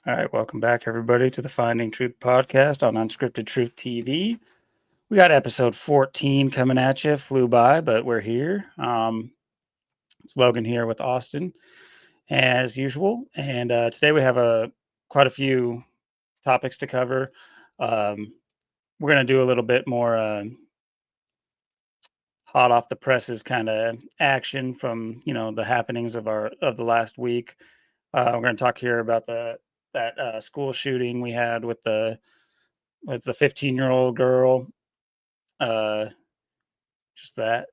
All right, welcome back, everybody, to the Finding Truth podcast on Unscripted Truth TV. We got episode 14 coming at you. Flew by, but we're here. It's Logan here with Austin, as usual. And today we have quite a few topics to cover. We're going to do a little bit more hot off the presses kind of action from the happenings of the last week. We're going to talk here about that school shooting we had with the 15-year-old girl. Uh, just that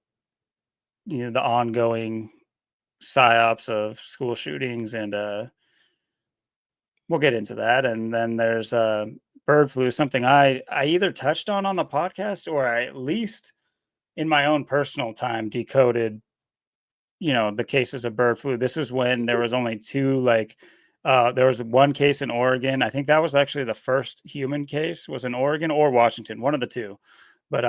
the ongoing psyops of school shootings, and we'll get into that. And then there's bird flu, something I either touched on the podcast, or I at least in my own personal time decoded the cases of bird flu. This is when there was only two, there was one case in Oregon. I think that was actually the first human case, was in Oregon or Washington, one of the two. But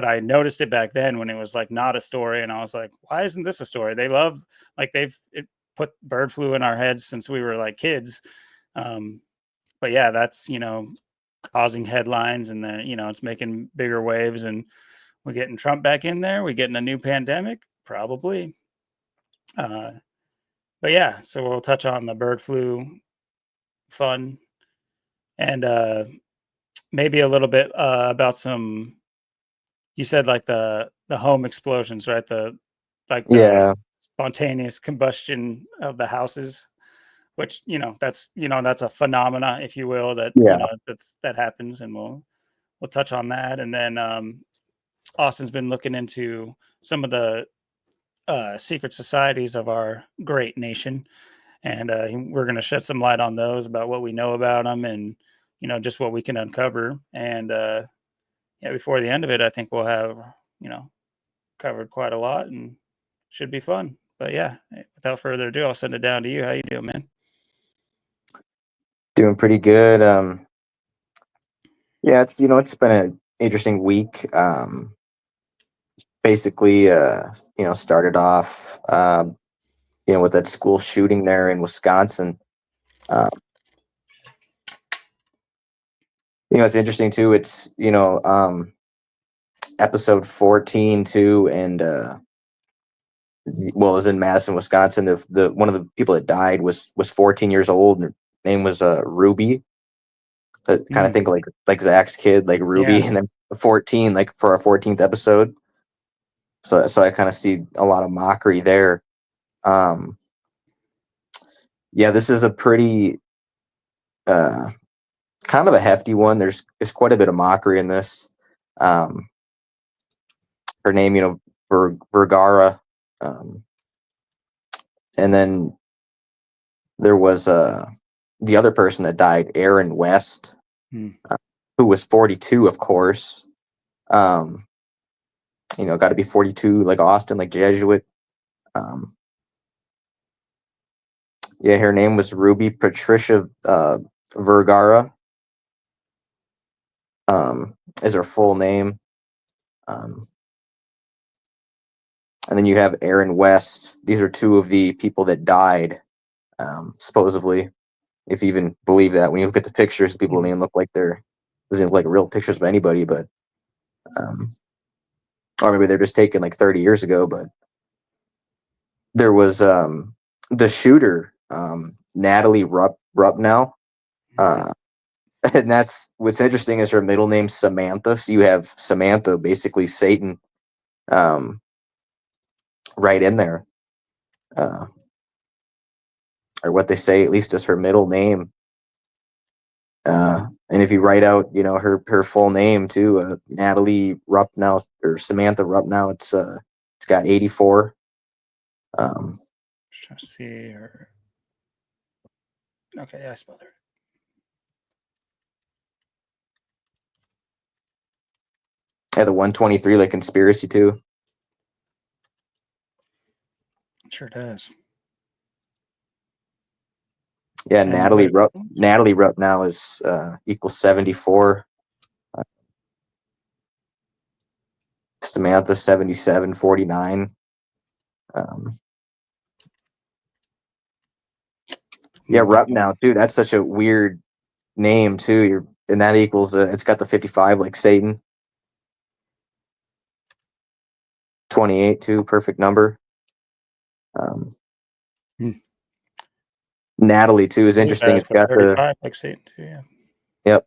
I noticed it back then when it was like not a story, and I was like, why isn't this a story? They've put bird flu in our heads since we were like kids. But yeah, that's causing headlines, and then it's making bigger waves, and we're getting Trump back in there. We getting a new pandemic, probably. But yeah, so we'll touch on the bird flu fun, and maybe a little bit about some. You said like the home explosions, right? The Yeah, spontaneous combustion of the houses, which that's a phenomena, if you will, that yeah, that happens, and we'll touch on that. And then Austin's been looking into some of the secret societies of our great nation, and we're going to shed some light on those, about what we know about them, and just what we can uncover. And yeah, before the end of it, I think we'll have covered quite a lot, and should be fun. But yeah, without further ado, I'll send it down to you. How you doing, man? doing pretty good. Yeah, it's been an interesting week. Basically, started off, with that school shooting there in Wisconsin. Um, it's interesting too. It's episode 14 too, and it was in Madison, Wisconsin. The one of the people that died was 14 years old. And her name was Ruby. Kind of Mm, think like Zach's kid, like Ruby, yeah. and then 14, like for our 14th episode. So I kind of see a lot of mockery there. Um, yeah, this is a pretty uh, kind of a hefty one. There's quite a bit of mockery in this. Um, Her name, Vergara, um, and then there was the other person that died, Aaron West, Mm. who was 42, of course. Um, got to be 42, like Austin, like Jesuit. Um, yeah, her name was Ruby Patricia Vergara. Is her full name. Um, and then you have Aaron West. These are two of the people that died, supposedly, if you even believe that. When you look at the pictures, people don't Mm. even look like doesn't look like real pictures of anybody, but um, or maybe they're just taken like 30 years ago. But there was the shooter, Natalie Rupnow. Uh, and that's what's interesting is her middle name Samantha. So you have Samantha, basically Satan, um, right in there, uh, or what they say at least is her middle name. And if you write out, her full name too, Natalie Rupnow or Samantha Rupnow, it's got 84. Um, Just trying to see her. Okay, I spelled her. yeah, the 123, like conspiracy too. It sure does. Yeah, And what? Natalie Rupnow is equals 74. Uh, Samantha 7749. Um, Yeah, Me Rup too. now too. That's such a weird name too. And that equals it's got the 55 like Satan. 28 too, perfect number. Um, Hmm. Natalie too is interesting. That's It's a got the 35 like Satan too. Yeah. yep,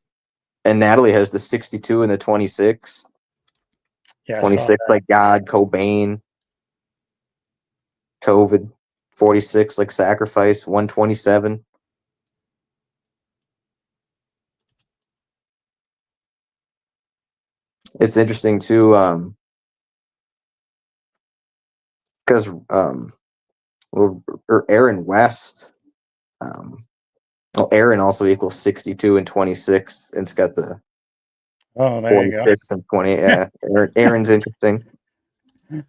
and Natalie has the 62 and the 26. Yeah, I saw 26 that. like God, Cobain, COVID. 46 like sacrifice. 127. It's interesting too, because or Aaron West. Well, Aaron also equals 62 and 26. And it's got the Oh, there you 46 and 20. Yeah, Aaron's interesting.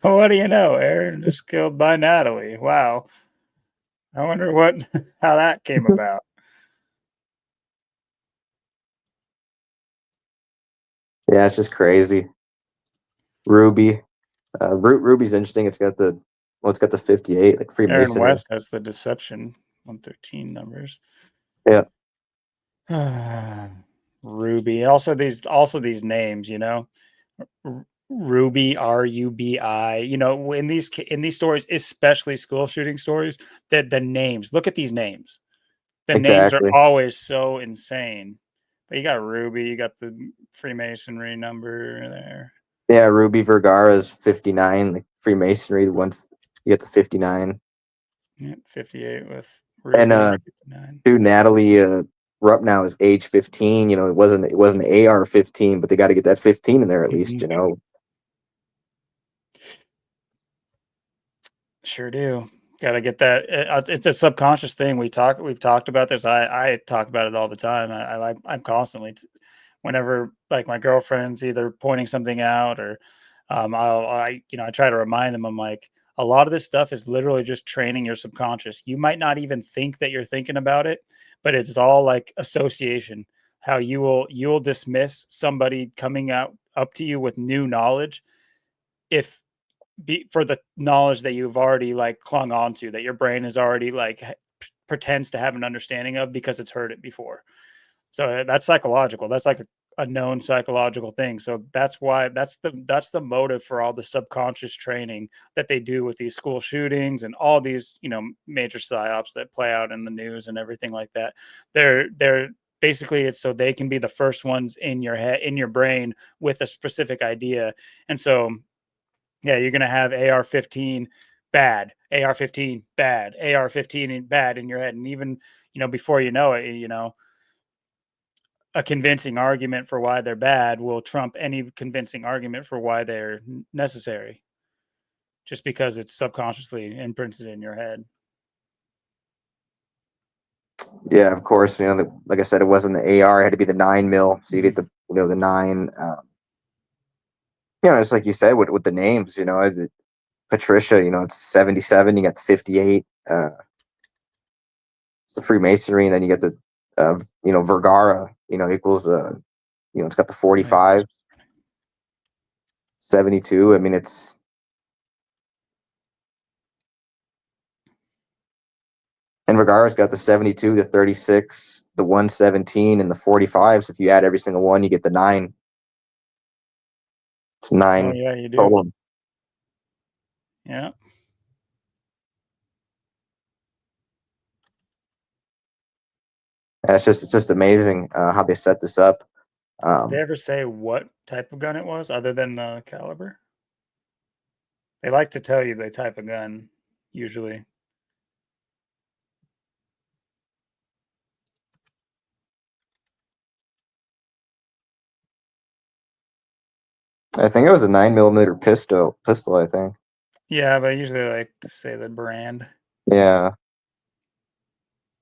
go. What do you know? Aaron just killed by Natalie. Wow. I wonder what how that came about. Yeah, it's just crazy. Ruby, Ruby's interesting. It's got the 58 like Aaron Freemasonry. West has the deception 113 numbers. Yeah, Ruby. Also these names, you know. Ruby, RUBI. You know, in these stories, especially school shooting stories, the names. Look at these names. The names are exactly. always so insane. But you got Ruby, you got the Freemasonry number there. Yeah, Ruby Vergara's 59 like Freemasonry. The one you get the 59. Yeah, 58 with And Ruby, 59. dude, Natalie Rupp now is age 15. You know, it wasn't AR 15, but they got to get that 15 in there at least. Mhm. You know. Sure do. Got to get that. It's a subconscious thing. We've talked about this. I talk about it all the time. I'm constantly, whenever like my girlfriend's either pointing something out or, I try to remind them. I'm like, a lot of this stuff is literally just training your subconscious. You might not even think that you're thinking about it, but it's all like association. How you'll dismiss somebody coming out up to you with new knowledge if for the knowledge that you've already like clung on to, that your brain is already like pretends to have an understanding of because it's heard it before. So that's psychological. That's like a known psychological thing. So that's why that's the motive for all the subconscious training that they do with these school shootings and all these, major psyops that play out in the news and everything like that. They're basically it's so they can be the first ones in your head, in your brain, with a specific idea. And so yeah, you're gonna have AR-15 bad, AR-15 bad, AR-15 bad in your head, and even before you know it, a convincing argument for why they're bad will trump any convincing argument for why they're necessary, just because it's subconsciously imprinted in your head. Yeah, of course. You know, like I said, it wasn't the AR. It had to be the 9 mil. So you get the nine. It's like you said with the names. Patricia. It's 77. You got the 58. It's the Freemasonry, and then you get the Vergara. Equals it's got the Right. 45, 72. I mean, and Vergara's got the 72, the 36, the 117, and the 45. So if you add every single one, you get the 9. It's Oh 9 yeah, you do. total. Yeah. And it's just amazing how they set this up. Did they Um, ever say what type of gun it was other than the caliber? They like to tell you the type of gun usually. I think it was a 9 millimeter pistol. Pistol, I think. Yeah, but usually they like to say the brand. Yeah,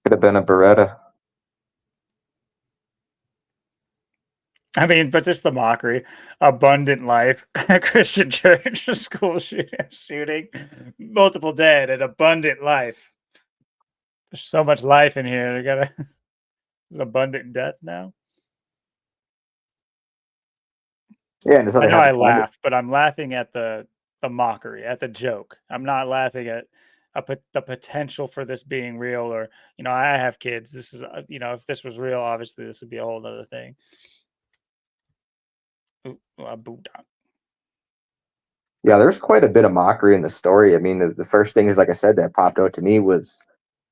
could have been a Beretta. I mean, but just the mockery. Abundant life. Christian church school shooting. Multiple dead and abundant life. There's so much life in here. We gotta is it abundant death now? Yeah, and it's how I they know have I it funded. laugh, but I'm laughing at the mockery, at the joke. I'm not laughing at the potential for this being real, or I have kids. This is if this was real, obviously this would be a whole other thing. Ooh, Buddha. Yeah, there's quite a bit of mockery in the story. I mean, the first thing is, like I said, that popped out to me was,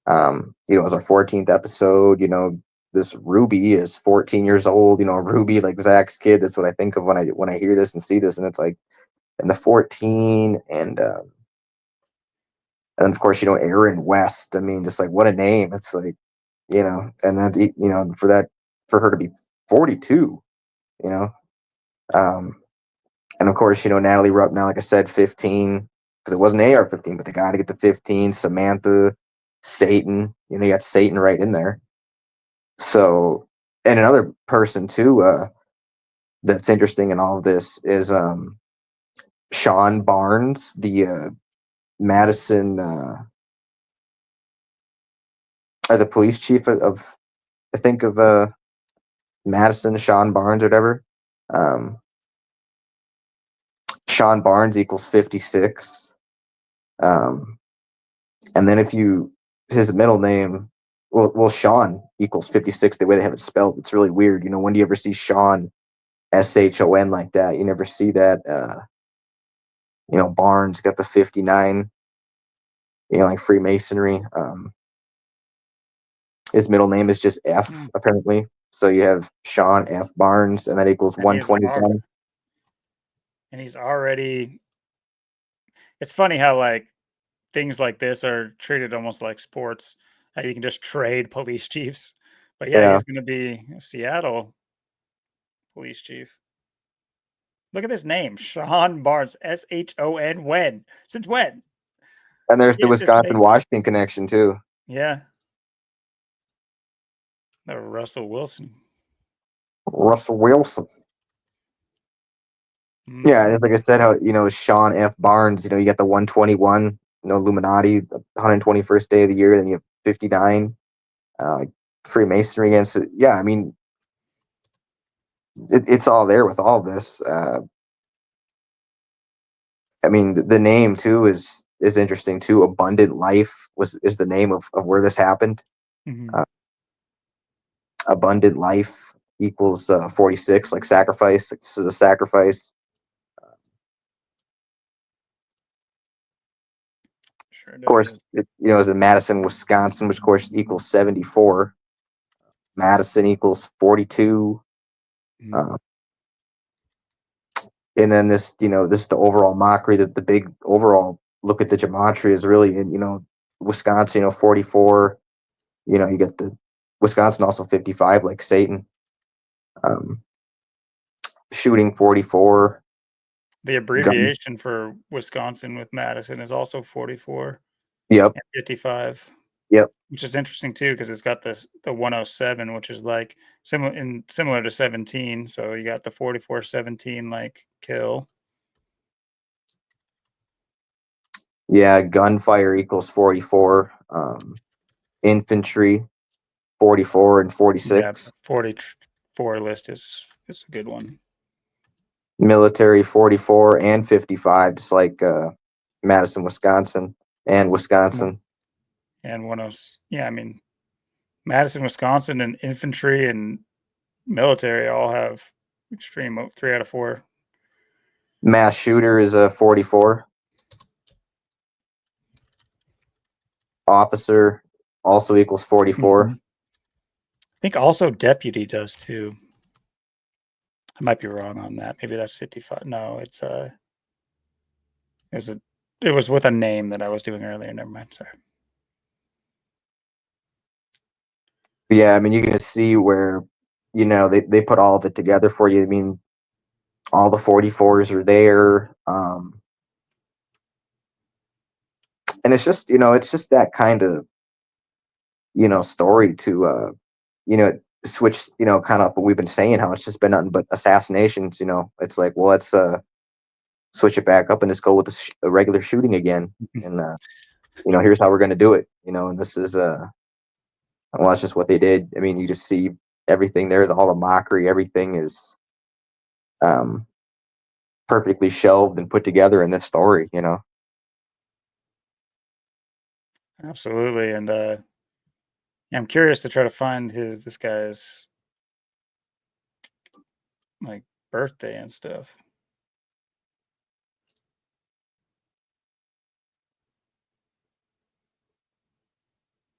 it was our 14th episode. This Ruby is 14 years old. Ruby, like Zach's kid. That's what I think of when I hear this and see this, and it's like, and the 14, and of course, Aaron West. I mean, just like what a name. It's like, and then for her to be 42, you know, um, and of course, Natalie Rupp now, like I said, 15, because it wasn't AR-15, but they got to get the 15. Samantha, Satan, you got Satan right in there. So, and another person too, that's interesting in all of this is Sean Barnes, the Madison, or the police chief of I think of Madison, Sean Barnes, or whatever. Um, Sean Barnes equals 56. And then his middle name, well, Sean equals 56. The way they have it spelled, it's really weird. When do you ever see Sean SHON like that? You never see that. Barnes got the 59. Like Freemasonry. His middle name is just F, apparently. So you have Sean F. Barnes, and that equals 121. And he's already. It's funny how like things like this are treated almost like sports. How you can just trade police chiefs. But yeah, Yeah. he's going to be a Seattle police chief. Look at this name, Sean Barnes, SHON. When? Since when? And there's the You can't just make. Wisconsin-Washington connection, too. Yeah. Russell Wilson. Russell Wilson. Yeah, and like I said, how Sean F. Barnes, you got the 121, Illuminati, the 121st day of the year, then you have 59, like Freemasonry against it. Yeah, I mean, it's all there with all this. I mean, the name too is interesting too. Abundant Life is the name of where this happened. Mm-hmm. Abundant Life equals 46, like sacrifice. Like, this is a sacrifice. Sure Of course, does. is in Madison, Wisconsin, which of course equals 74. Madison equals 42. Mm-hmm. And then this is the overall mockery, that the big overall look at the gematria is really in, Wisconsin, 44. You get the Wisconsin also 55, like Satan. Shooting 44. The Gun. abbreviation for Wisconsin with Madison is also 44 Yep. and 55. Yep. Which is interesting too, because it's got the 107, which is like similar to 17. So you got the 44-17 like kill. Yeah. Gunfire equals 44. Infantry 44 and Yeah, 46. 44 list is a good one. Military 44 and 55, just like Madison, Wisconsin, and Wisconsin. And yeah, I mean Madison, Wisconsin, and infantry and military all have extreme 3 out of 4. Mass shooter is a 44. Officer also equals 44. Mm-hmm. I think also deputy does too. I might be wrong on that. Maybe that's 55. No, it was with a name that I was doing earlier. Never mind. Sorry. But yeah, I mean, you can see where, they put all of it together for you. I mean, all the 44s are there. And it's just, that kind of, story to, switch, kind of what we've been saying, how it's just been nothing but assassinations. It's like, well, let's switch it back up and just go with a regular shooting again. And, here's how we're going to do it, and this is, well, that's just what they did. I mean, you just see everything there, all the mockery, everything is perfectly shelved and put together in this story. Absolutely. And I'm curious to try to find this guy's like birthday and stuff.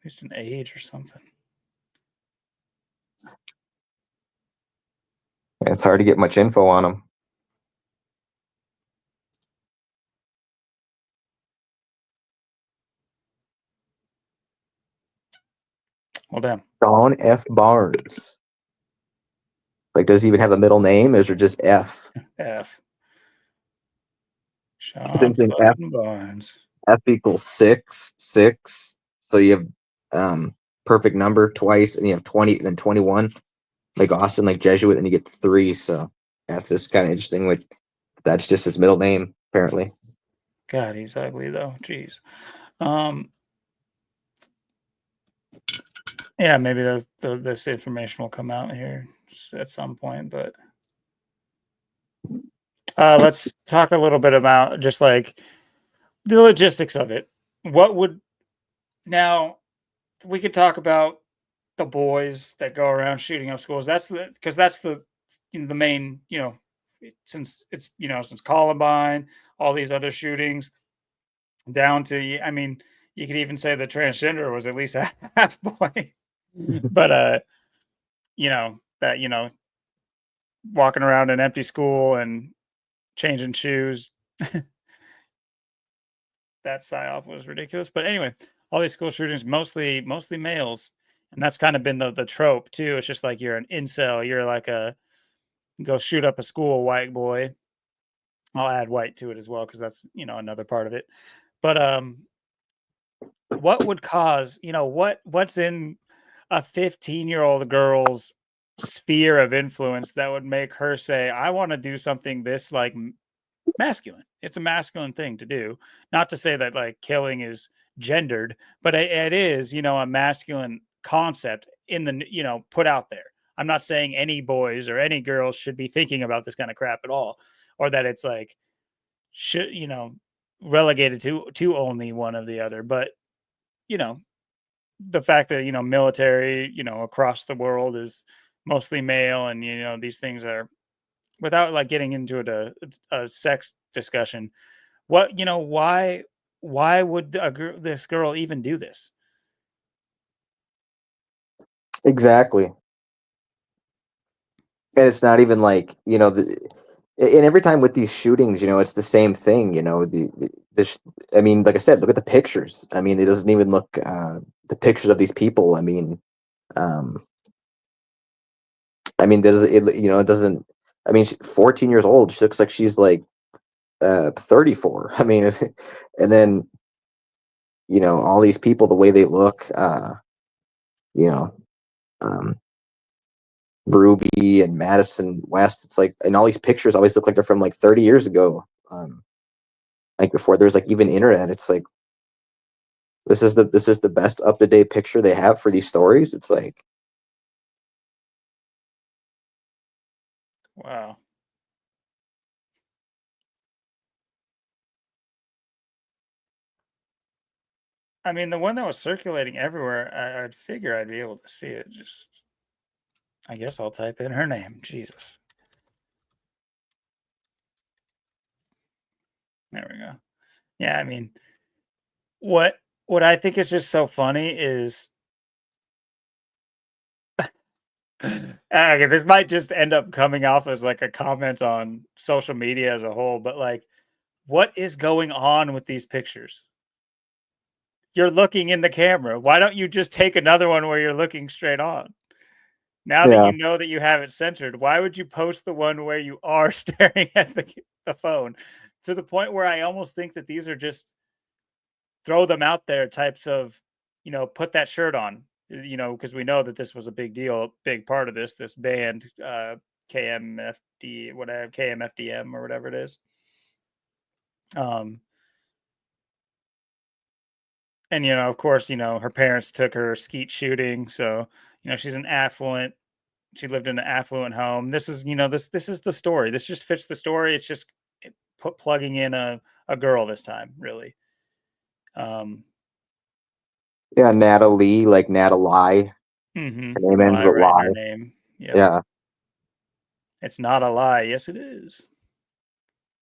At least an age or something. Yeah, it's hard to get much info on him. Well, damn. Sean F. Barnes. Like, does he even have a middle name? Is it just F? F. Same Sean thing. F. fucking Barnes. F equals 6, 6. So you have perfect number twice, and you have 20, then 21. Like Austin, like Jesuit, and you get 3. So F is kind of interesting. Like that's just his middle name, apparently. God, he's ugly though. Jeez. Yeah, maybe this information will come out here at some point, but let's talk a little bit about just like the logistics of it. What would now we could talk about the boys that go around shooting up schools. That's the main, since it's since Columbine, all these other shootings down to I mean, you could even say the transgender was at least a half boy. But that walking around an empty school and changing shoes, that psyop was ridiculous. But anyway, all these school shootings mostly males, and that's kind of been the trope too. It's just like you're an incel, you're like a go shoot up a school white boy. I'll add white to it as well because that's another part of it. But what would cause what's in a 15-year-old girl's sphere of influence that would make her say, I want to do something this like masculine. It's a masculine thing to do. Not to say that like killing is gendered, but it is, a masculine concept in the, put out there. I'm not saying any boys or any girls should be thinking about this kind of crap at all, or that it's like, should, relegated to only one of the other. But, you know, the fact that, military, across the world is mostly male and, these things are without like getting into a sex discussion. What why would this girl even do this? Exactly. And it's not even like, and every time with these shootings, it's the same thing, I mean, like I said, look at the pictures. I mean, it doesn't even look, the pictures of these people. Um, I mean, does it, it doesn't, I mean, 14 years old. She looks like she's like, 34. I mean, and then, all these people, the way they look, you know, um, Ruby and Madison West. It's like, and all these pictures always look like they're from like 30 years ago. Like before there's like even internet. It's like this is the best up to date picture they have for these stories. It's like, Wow. I mean, the one that was circulating everywhere, I'd figure I'd be able to see it. Just, I guess I'll type in her name. Jesus. There we go. Yeah, I mean, what what I think is just so funny is okay, this might just end up coming off as like a comment on social media as a whole, but like, what is going on with these pictures? You're looking in the camera. Why don't you just take another one where you're looking straight on? Now that yeah, you know that you have it centered, why would you post the one where you are staring at the phone? To the point where I almost think that these are just throw them out there types of, put that shirt on, because we know that this was a big deal, big part of this band, KMFD, whatever, KMFDM or whatever it is. Um, and of course, her parents took her skeet shooting, so she's an affluent. She lived in an affluent home. This is, this is the story. This just fits the story. It's just plugging in a girl this time, really. Um, Yeah, Natalie, like Natalie. Her name ends Lie with right in her lie. name. Yep. Yeah. It's not a lie. Yes, it is.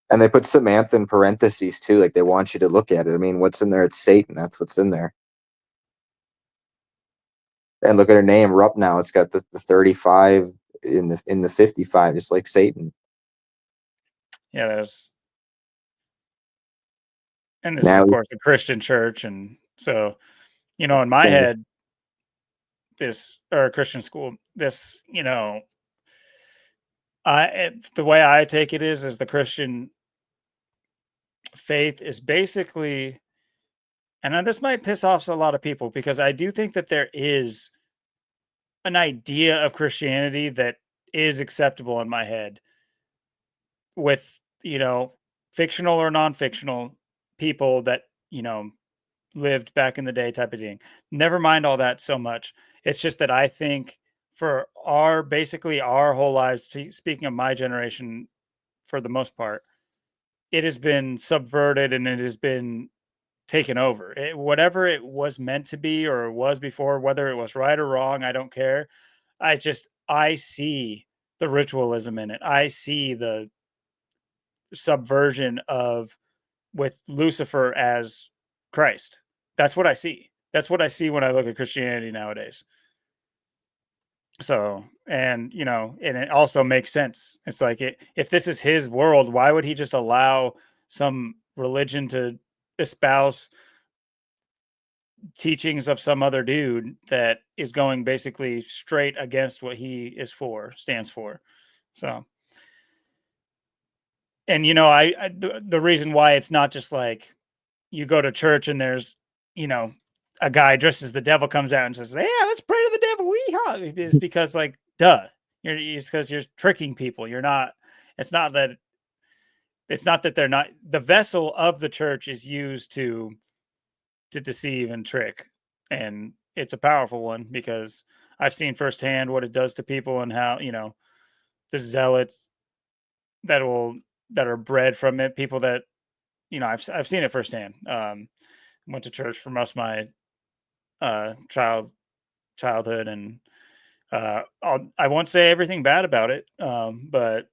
And they put Samantha in parentheses too. Like they want you to look at it. I mean, what's in there? It's Satan. That's what's in there. And look at her name, Rupp now. It's got the 35 in the 55, just like Satan. Yeah, there's, and this is of Now, course a Christian church, and so in my head, this or a Christian school, this the way I take it is the Christian faith is basically, and this might piss off a lot of people because I do think that there is an idea of Christianity that is acceptable in my head with, fictional or non-fictional people that, lived back in the day type of thing. Never mind all that so much. It's just that I think for basically our whole lives, speaking of my generation for the most part, it has been subverted and it has been taken over. Whatever it was meant to be or was before, whether it was right or wrong, I don't care. I see the ritualism in it. I see the subversion of with Lucifer as Christ. That's what I see. That's what I see when I look at Christianity nowadays. So, and it also makes sense. It's like if this is his world, why would he just allow some religion to espouse teachings of some other dude that is going basically straight against what he stands for? So, and the reason why it's not just like you go to church and there's, you know, a guy dressed as the devil comes out and says, "Yeah, let's pray to the devil." Is because like, duh, it's because you're tricking people. You're not. It's not that. It's not that they're not. The vessel of the church is used to deceive and trick, and it's a powerful one because I've seen firsthand what it does to people and how the zealots that will that are bred from it. People that I've seen it firsthand. Went to church for most of my childhood, and I won't say everything bad about it, but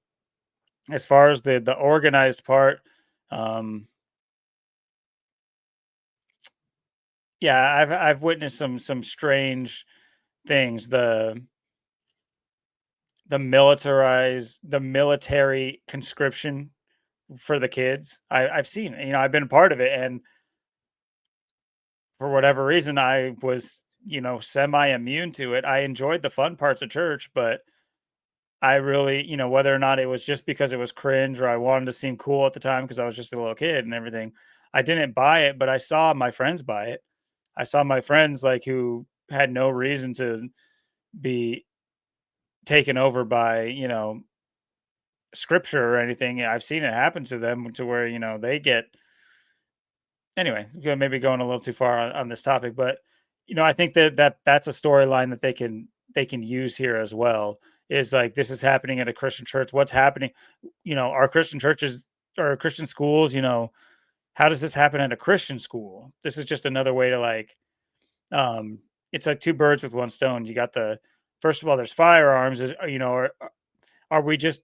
as far as the organized part, um, yeah, I've witnessed some strange things. The military conscription for the kids. I've seen it. I've been a part of it, and for whatever reason, I was semi immune to it. I enjoyed the fun parts of church, but I really, whether or not it was just because it was cringe or I wanted to seem cool at the time because I was just a little kid and everything, I didn't buy it, but I saw my friends buy it. I saw my friends like who had no reason to be taken over by, scripture or anything. I've seen it happen to them to where, they get anyway, maybe going a little too far on this topic, but I think that's a storyline that they can use here as well. Is like this is happening at a Christian church. What's happening? Our Christian churches or Christian schools. How does this happen at a Christian school? This is just another way to like. Um, it's like two birds with one stone. You got the first of all, there's firearms. Are we just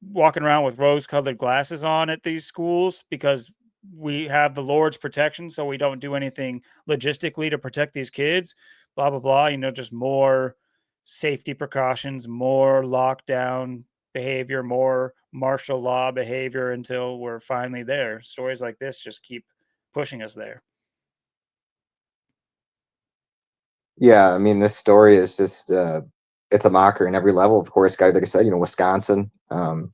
walking around with rose-colored glasses on at these schools because we have the Lord's protection, so we don't do anything logistically to protect these kids, blah blah blah. Just more safety precautions, more lockdown behavior, more martial law behavior until we're finally there. Stories like this just keep pushing us there. yeah, I mean, this story is just it's a mockery in every level. Of course, guy, like I said, Wisconsin, where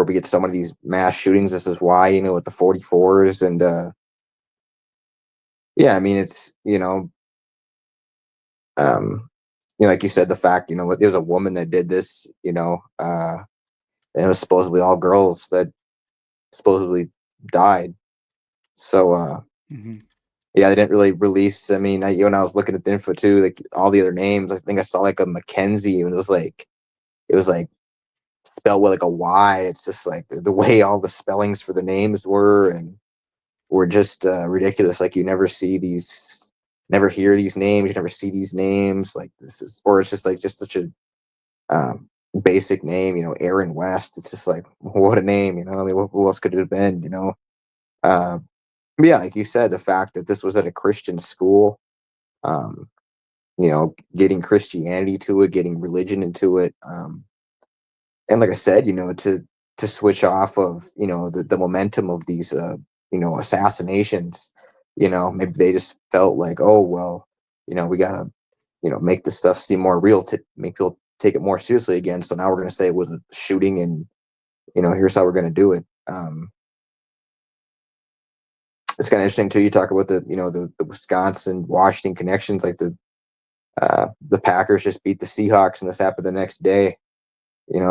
we get so many of these mass shootings. This is why, with the 44s and yeah, I mean, it's um, like you said, the fact, there was a woman that did this, and it was supposedly all girls that supposedly died. So, Mhm. yeah, they didn't really release. I mean, when I was looking at the info too, like all the other names, I think I saw like a Mackenzie, and it was like spelled with like a Y. It's just like the way all the spellings for the names were just ridiculous. Like you never see these. never hear these names, you never see these names. Like this is, or it's just like just such a um, basic name, Aaron West. It's just like what a name, I mean, who else could it have been, Um, but yeah, like you said, the fact that this was at a Christian school, um, getting Christianity to it, getting religion into it, and like I said, to switch off of the momentum of these assassinations. Maybe they just felt like, oh well, we gotta make this stuff seem more real to make people take it more seriously again. So now we're gonna say it wasn't shooting, and here's how we're gonna do it. It's kind of interesting too. You talk about the Wisconsin Washington connections, like the Packers just beat the Seahawks, and this happened the next day.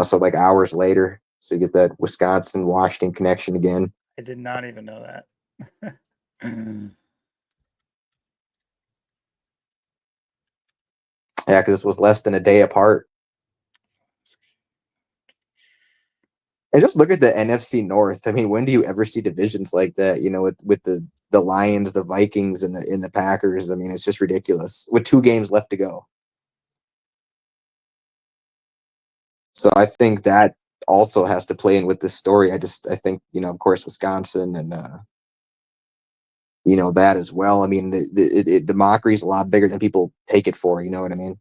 So like hours later, so you get that Wisconsin Washington connection again. I did not even know that. Yeah, because this was less than a day apart. And just look at the NFC North. I mean, when do you ever see divisions like that? With the Lions, the Vikings, and the Packers. I mean, it's just ridiculous. With 2 games left to go. So I think that also has to play in with this story. I think of course Wisconsin and that as well. I mean, the mockery is a lot bigger than people take it for. You know what I mean?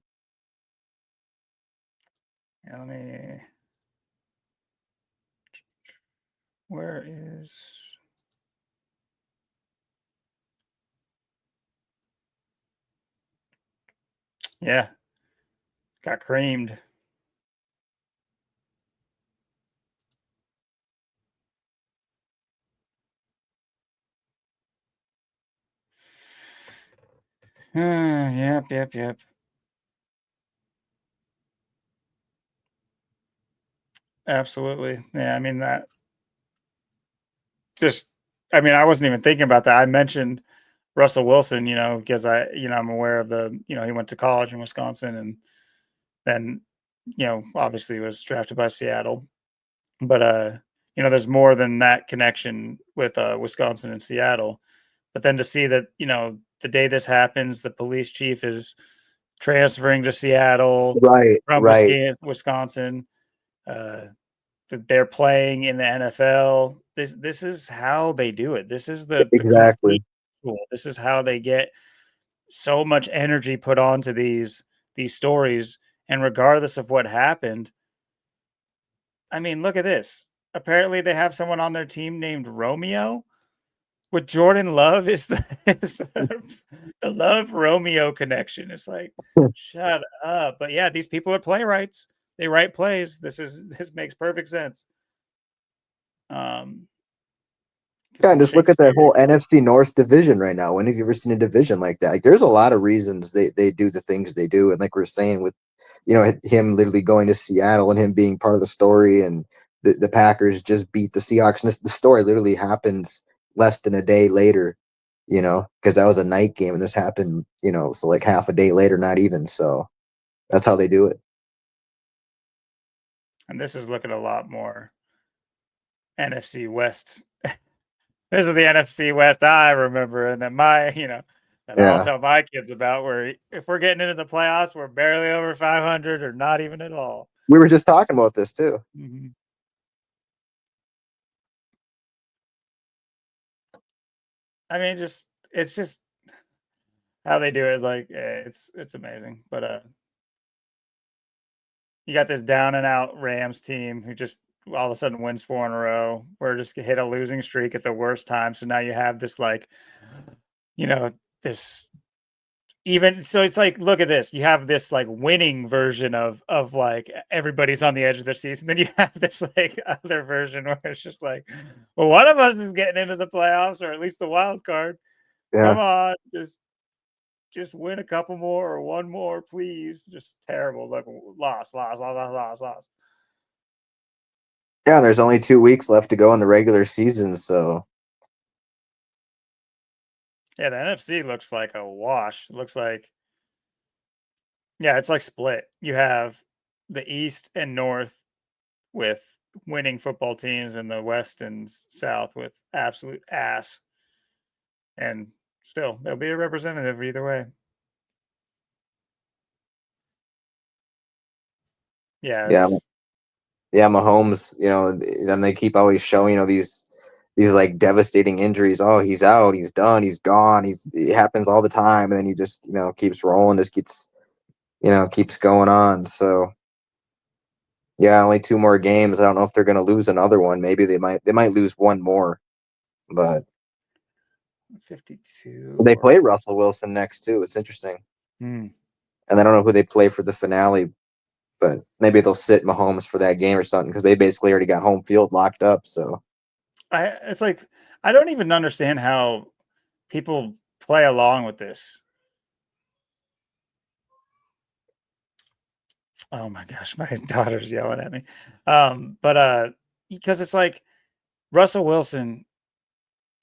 Yeah, where is? Yeah, got creamed. Yep. Absolutely. Yeah, I mean that just I mean, I wasn't even thinking about that. I mentioned Russell Wilson, because I'm aware of he went to college in Wisconsin and then, obviously was drafted by Seattle. But there's more than that connection with Wisconsin and Seattle. But then to see that, the day this happens, the police chief is transferring to Seattle Right, from right, Wisconsin. Uh, that they're playing in the NFL. This is how they do it. This is the complete exactly. tool. This is how they get so much energy put onto these stories. And regardless of what happened, I mean, look at this. Apparently, they have someone on their team named Romeo. With Jordan Love is the is the Love Romeo connection. It's like, shut up. But yeah, these people are playwrights. They write plays. This makes perfect sense. Um, get Yeah, and some just look at that Shakespeare. whole NFC North division right now. When have you ever seen a division like that? Like, there's a lot of reasons they do the things they do, and like we're saying with, him literally going to Seattle and him being part of the story, and the Packers just beat the Seahawks. And the story literally happens less than a day later, because that was a night game, and this happened, so like half a day later, not even. So that's how they do it. And this is looking a lot more NFC West. This is the NFC West I remember, and then that I'll Yeah, tell my kids about. Where if we're getting into the playoffs, we're barely over 500 or not even at all. we were just talking about this too. Mhm. I mean, it's just how they do it. Like it's amazing. But you got this down and out Rams team who just all of a sudden wins 4 in a row. We're just hit a losing streak at the worst time. So now you have this you know, this even so it's like look at this. You have this like winning version of like everybody's on the edge of their seats. And then you have this like other version where it's just like, well, one of us is getting into the playoffs or at least the wild card. Come Yeah. on, just win a couple more or one more, please. Just terrible. Like loss. Yeah, there's only 2 weeks left to go in the regular season, so Yeah, the NFC looks like a wash. It looks like yeah, it's like split. You have the East and North with winning football teams, and the West and South with absolute ass. And still, they'll be a representative either way. Yeah, Yeah, it's yeah, Mahomes, and they keep always showing, these like devastating injuries. Oh, he's out, he's done, he's gone. It happens all the time, and then he just, keeps rolling, just keeps going on. So yeah, only 2 more games. I don't know if they're gonna lose another one. Maybe they might lose one more, but 52 they or play Russell Wilson next too. It's interesting. hmm. And I don't know who they play for the finale, but maybe they'll sit Mahomes for that game or something because they basically already got home field locked up. So It's like I don't even understand how people play along with this. Oh my gosh, my daughter's yelling at me. But because it's like Russell Wilson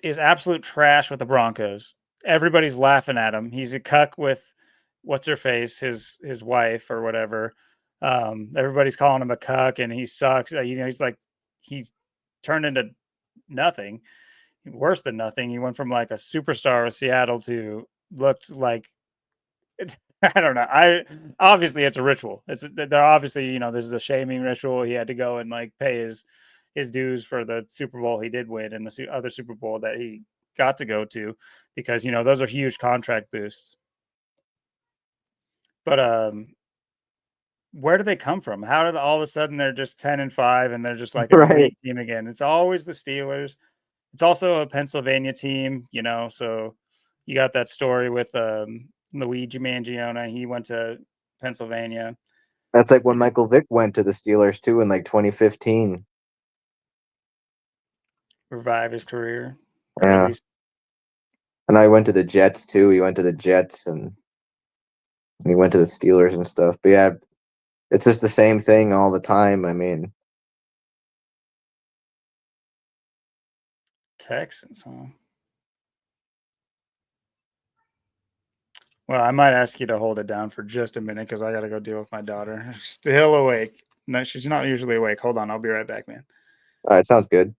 is absolute trash with the Broncos. Everybody's laughing at him. He's a cuck with what's her face, his wife or whatever. Everybody's calling him a cuck, and he sucks. He's like he's turned into nothing, worse than nothing. He went from like a superstar with Seattle to looked like I don't know. I obviously it's a ritual. They're obviously this is a shaming ritual. He had to go and like pay his dues for the Super Bowl he did win and the other Super Bowl that he got to go to because those are huge contract boosts. But where do they come from? How did all of a sudden they're just 10-5 and they're just like an right, elite team again? It's always the Steelers. It's also a Pennsylvania team, so you got that story with Luigi Mangione. He went to Pennsylvania, that's like when Michael Vick went to the Steelers too in like 2015. revive his career, or at Yeah, least and I went to the Jets too. He went to the Jets and he went to the Steelers and stuff. But yeah, it's just the same thing all the time. I mean, Texans, huh? Well, I might ask you to hold it down for just a minute because I got to go deal with my daughter. Still awake. No, she's not usually awake. Hold on. I'll be right back, man. all right, sounds good.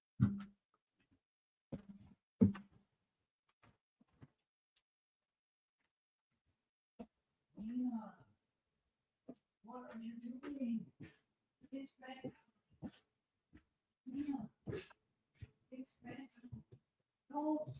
What are you doing? It's bad. It's bad. No.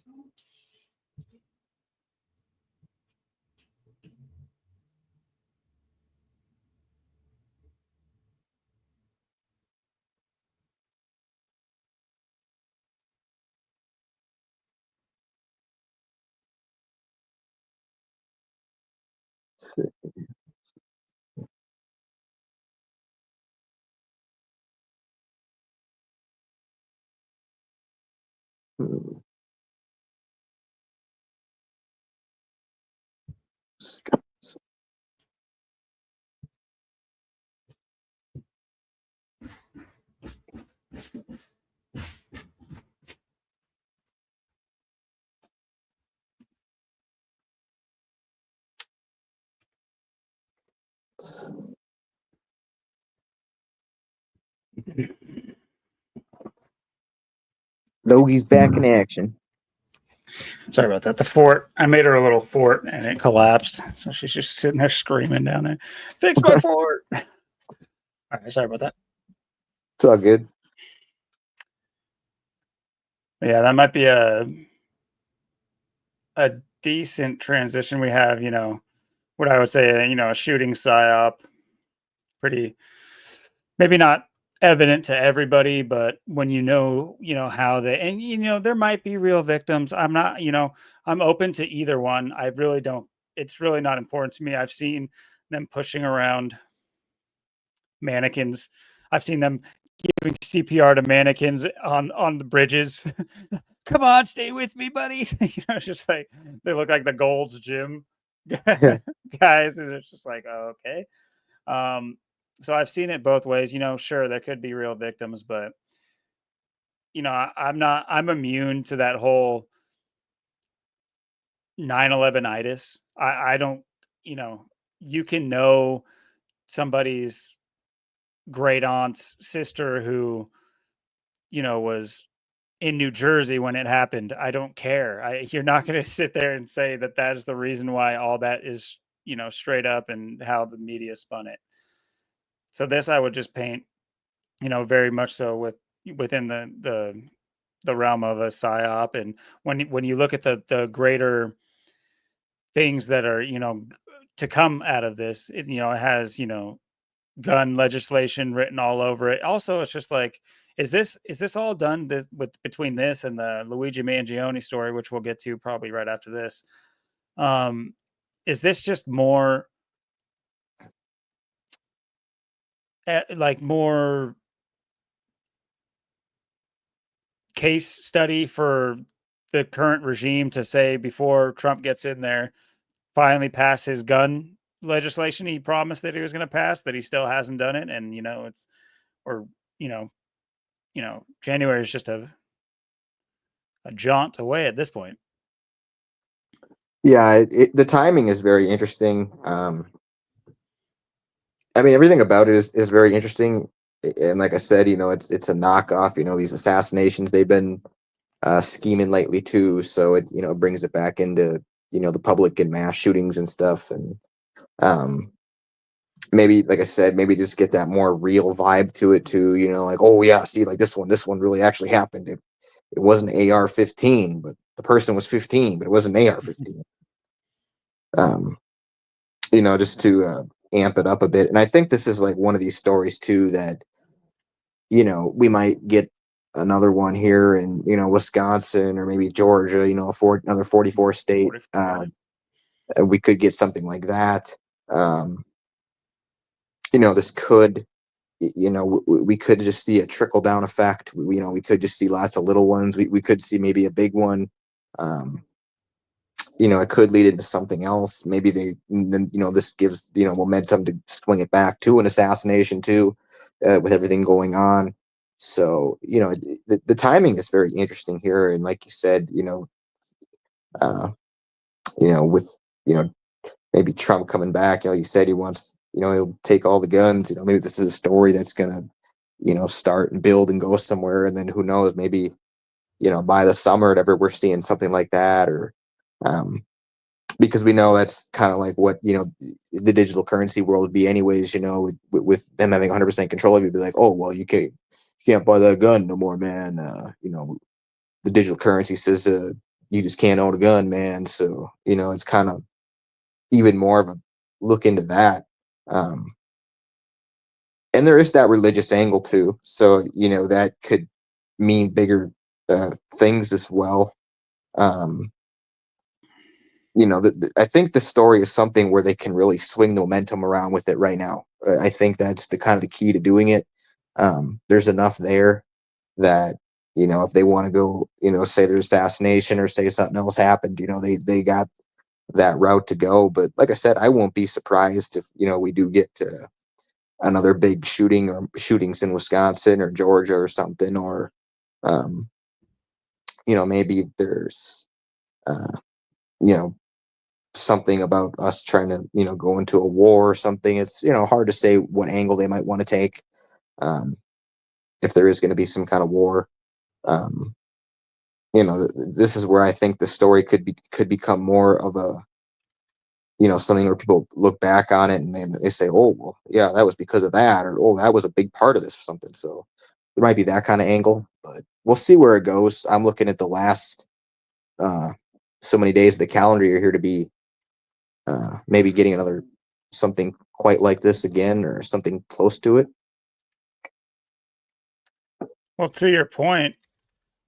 Doggy's back in action. Sorry about that. The fort, I made her a little fort and it collapsed. So she's just sitting there screaming down there, fix my fort. All right. Sorry about that. It's all good. Yeah, that might be a decent transition. We have, what I would say, a shooting psyop. Pretty, maybe not evident to everybody, but when how they, and there might be real victims. I'm not, I'm open to either one. I really don't, it's really not important to me. I've seen them pushing around mannequins. I've seen them giving CPR to mannequins on the bridges. Come on, stay with me, buddy. It's just like they look like the Gold's Gym guys, and it's just like, oh, okay. So I've seen it both ways. Sure, there could be real victims, but I'm not. I'm immune to that whole 9/11 itis. I don't. You can know somebody's great aunt's sister who was in New Jersey when it happened. I don't care. You're not going to sit there and say that that is the reason why all that is, straight up and how the media spun it. So this I would just paint, very much so within the realm of a psyop. And when you look at the greater things that are, to come out of this, it has, gun legislation written all over it. Also, it's just like, is this all done with between this and the Luigi Mangione story, which we'll get to probably right after this? Um, is this just more like more case study for the current regime to say before Trump gets in there, finally pass his gun legislation he promised that he was going to pass, that he still hasn't done it, and it's or you know January is just a jaunt away at this point. Yeah, the timing is very interesting. I mean, everything about it is very interesting. And like I said, it's a knockoff. These assassinations they've been scheming lately too. So it brings it back into the public and mass shootings and stuff. And um, maybe, like I said, maybe just get that more real vibe to it too. Like, oh yeah, see, like this one really actually happened. It wasn't AR-15, but the person was 15, but it wasn't AR-15. Um, just to amp it up a bit. And I think this is like one of these stories too that we might get another one here in Wisconsin or maybe Georgia. For another 44 state. 44, And we could get something like that. Um, this could we could just see a trickle down effect. We could just see lots of little ones. We could see maybe a big one. Um, it could lead into something else. Maybe then this gives momentum to swing it back to an assassination too, with everything going on. So the timing is very interesting here, and like you said, uh, with maybe Trump coming back, you said he wants, he'll take all the guns. Maybe this is a story that's gonna start and build and go somewhere, and then who knows, maybe by the summer, whatever, we're seeing something like that, or um, because we know that's kind of like what the digital currency world would be anyways, with them having 100% control of you. Be like, oh well, you can't buy that gun no more, man. The digital currency says you just can't own a gun, man. So it's kind of even more of a look into that. um and there is that religious angle too, so that could mean bigger things as well. um I think the story is something where they can really swing the momentum around with it right now. I think that's the kind of the key to doing it. There's enough there that if they want to go, say there's assassination or say something else happened, they got that route to go. But like I said, I won't be surprised if we do get another big shooting or shootings in Wisconsin or Georgia or something, or um, maybe there's uh, you know something about us trying to go into a war or something. It's hard to say what angle they might want to take, um, if there is going to be some kind of war. um, this is where I think the story could become more of a something where people look back on it and they say, oh well, yeah, that was because of that, or oh, that was a big part of this or something. So there might be that kind of angle, but we'll see where it goes. I'm looking at the last uh, so many days of the calendar year here to be maybe getting another something quite like this again, or something close to it. well, to your point,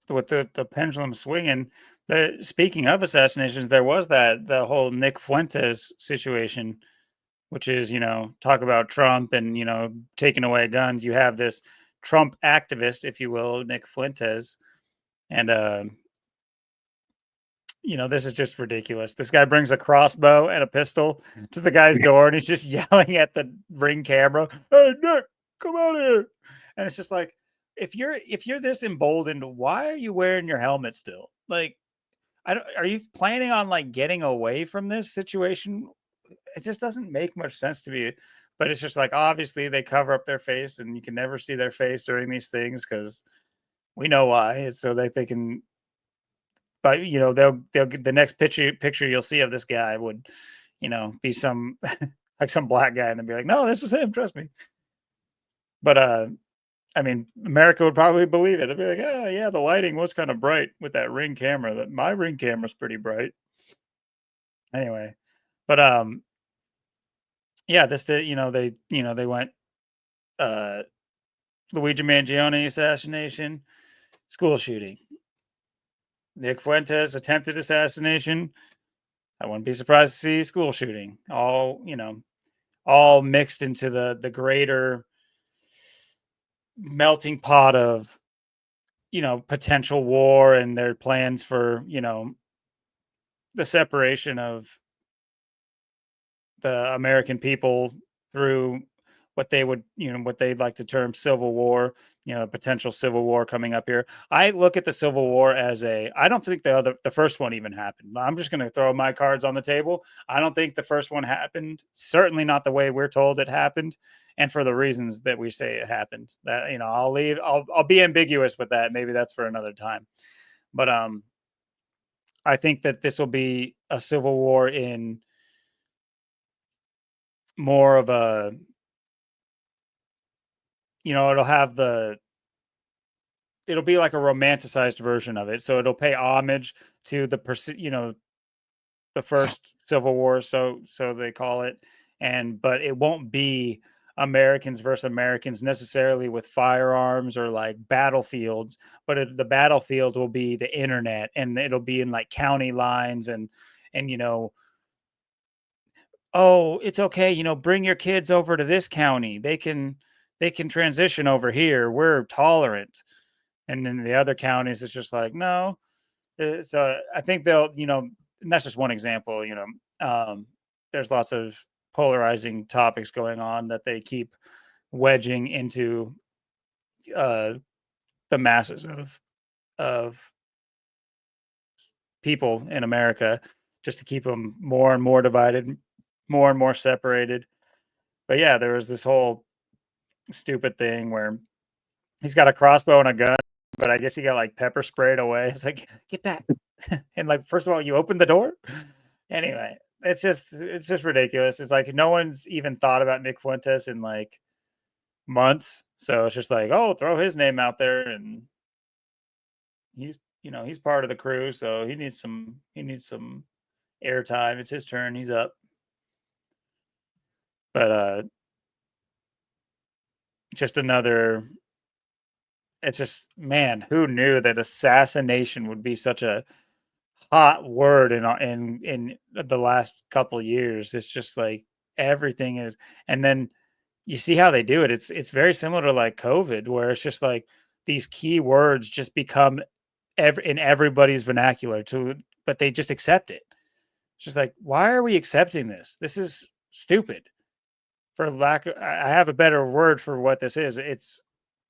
with the pendulum swinging, speaking of assassinations, there was the whole Nick Fuentes situation, which is, talk about Trump and, taking away guns. You have this Trump activist, if you will, Nick Fuentes. And, this is just ridiculous. This guy brings a crossbow and a pistol to the guy's door and he's just yelling at the ring camera, "Hey, Nick, come out here." And it's just like, if you're this emboldened, why are you wearing your helmet still? Like, I don't, are you planning on like getting away from this situation? It just doesn't make much sense to me. But it's just like, obviously they cover up their face and you can never see their face during these things because We know why. It's so that they can, but they'll get the next picture you'll see of this guy would, be some like some black guy, and they'll be like, no, this was him. Trust me. But I mean, America would probably believe it. They'd be like, oh yeah, the lighting was kind of bright with that Ring camera. That my Ring camera's pretty bright. Anyway, but yeah, this did, they went uh Luigi Mangione assassination, school shooting, Nick Fuentes attempted assassination. I wouldn't be surprised to see school shooting. All mixed into the greater melting pot of potential war and their plans for the separation of the American people through what they would, what they'd like to term civil war, potential civil war coming up here. I look at the Civil War as I don't think the first one even happened. I'm just going to throw my cards on the table. I don't think the first one happened. Certainly not the way we're told it happened. And for the reasons that we say it happened, that, I'll be ambiguous with that. Maybe that's for another time. But, I think that this will be a civil war in more of a, it'll be like a romanticized version of it. So it'll pay homage to the first Civil War, so they call it, but it won't be Americans versus Americans necessarily with firearms or like battlefields, but the battlefield will be the internet, and it'll be in like county lines and oh, it's okay, bring your kids over to this county. They can transition over here. We're tolerant. And then the other counties, it's just like, no. So I think they'll, and that's just one example, there's lots of polarizing topics going on that they keep wedging into uh, the masses of people in America just to keep them more and more divided, more and more separated. But yeah, there was this whole stupid thing where he's got a crossbow and a gun, but I guess he got like pepper sprayed away. It's like, get back. And like, first of all, you opened the door. Anyway, it's just ridiculous. It's like no one's even thought about Nick Fuentes in like months. So it's just like, oh, throw his name out there, and he's part of the crew, so he needs some airtime. It's his turn. He's up. But just another, it's just, man, who knew that assassination would be such a hot word in the last couple of years. It's just like everything is, and then you see how they do it. It's very similar to like COVID, where it's just like these key words just become in everybody's vernacular but they just accept it. It's just like, why are we accepting this? This is stupid. For lack of, I have a better word for what this is.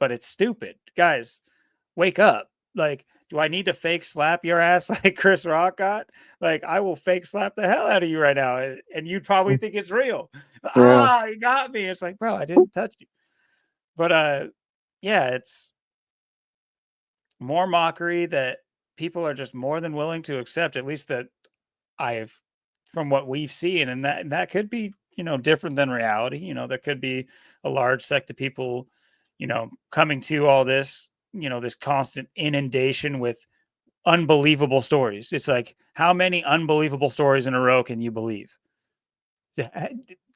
But it's stupid, guys. Wake up. Like, do I need to fake slap your ass like Chris Rock got? Like, I will fake slap the hell out of you right now, and you'd probably think it's real. Yeah. Ah, you got me. It's like, bro, I didn't touch you. But yeah, it's more mockery that people are just more than willing to accept, at least that I've from what we've seen, and that could be, different than reality. There could be a large sect of people, coming to all this, this constant inundation with unbelievable stories. It's like, how many unbelievable stories in a row can you believe?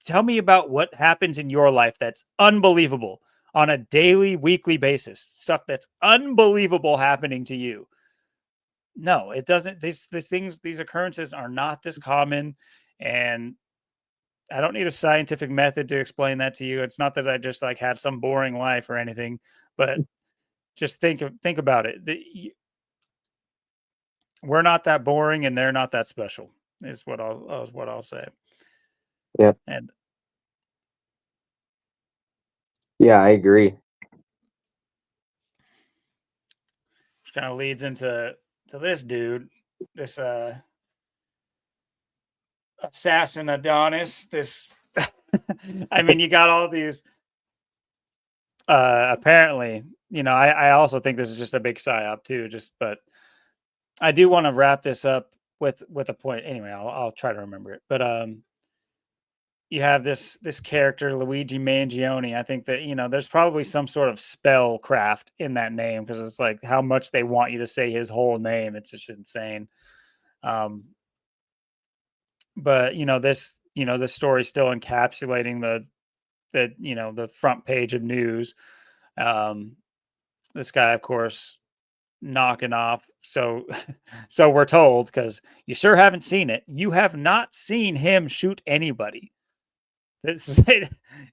Tell me about what happens in your life that's unbelievable on a daily, weekly basis. Stuff that's unbelievable happening to you. No, it doesn't. These occurrences are not this common, and I don't need a scientific method to explain that to you. It's not that I just like had some boring life or anything, but just think about it. We're not that boring, and they're not that special. Is what I'll say. Yeah. And Yeah, I agree. which kind of leads into this dude, this assassin Adonis. This, I mean, you got all these. Apparently, I also think this is just a big psyop too. But I do want to wrap this up with a point. Anyway, I'll try to remember it. But you have this character Luigi Mangione. I think that there's probably some sort of spell craft in that name, because it's like how much they want you to say his whole name. It's just insane. Um, but this story still encapsulating the front page of news. Um, this guy, of course, knocking off. So, so we're told, because you sure haven't seen it. You have not seen him shoot anybody.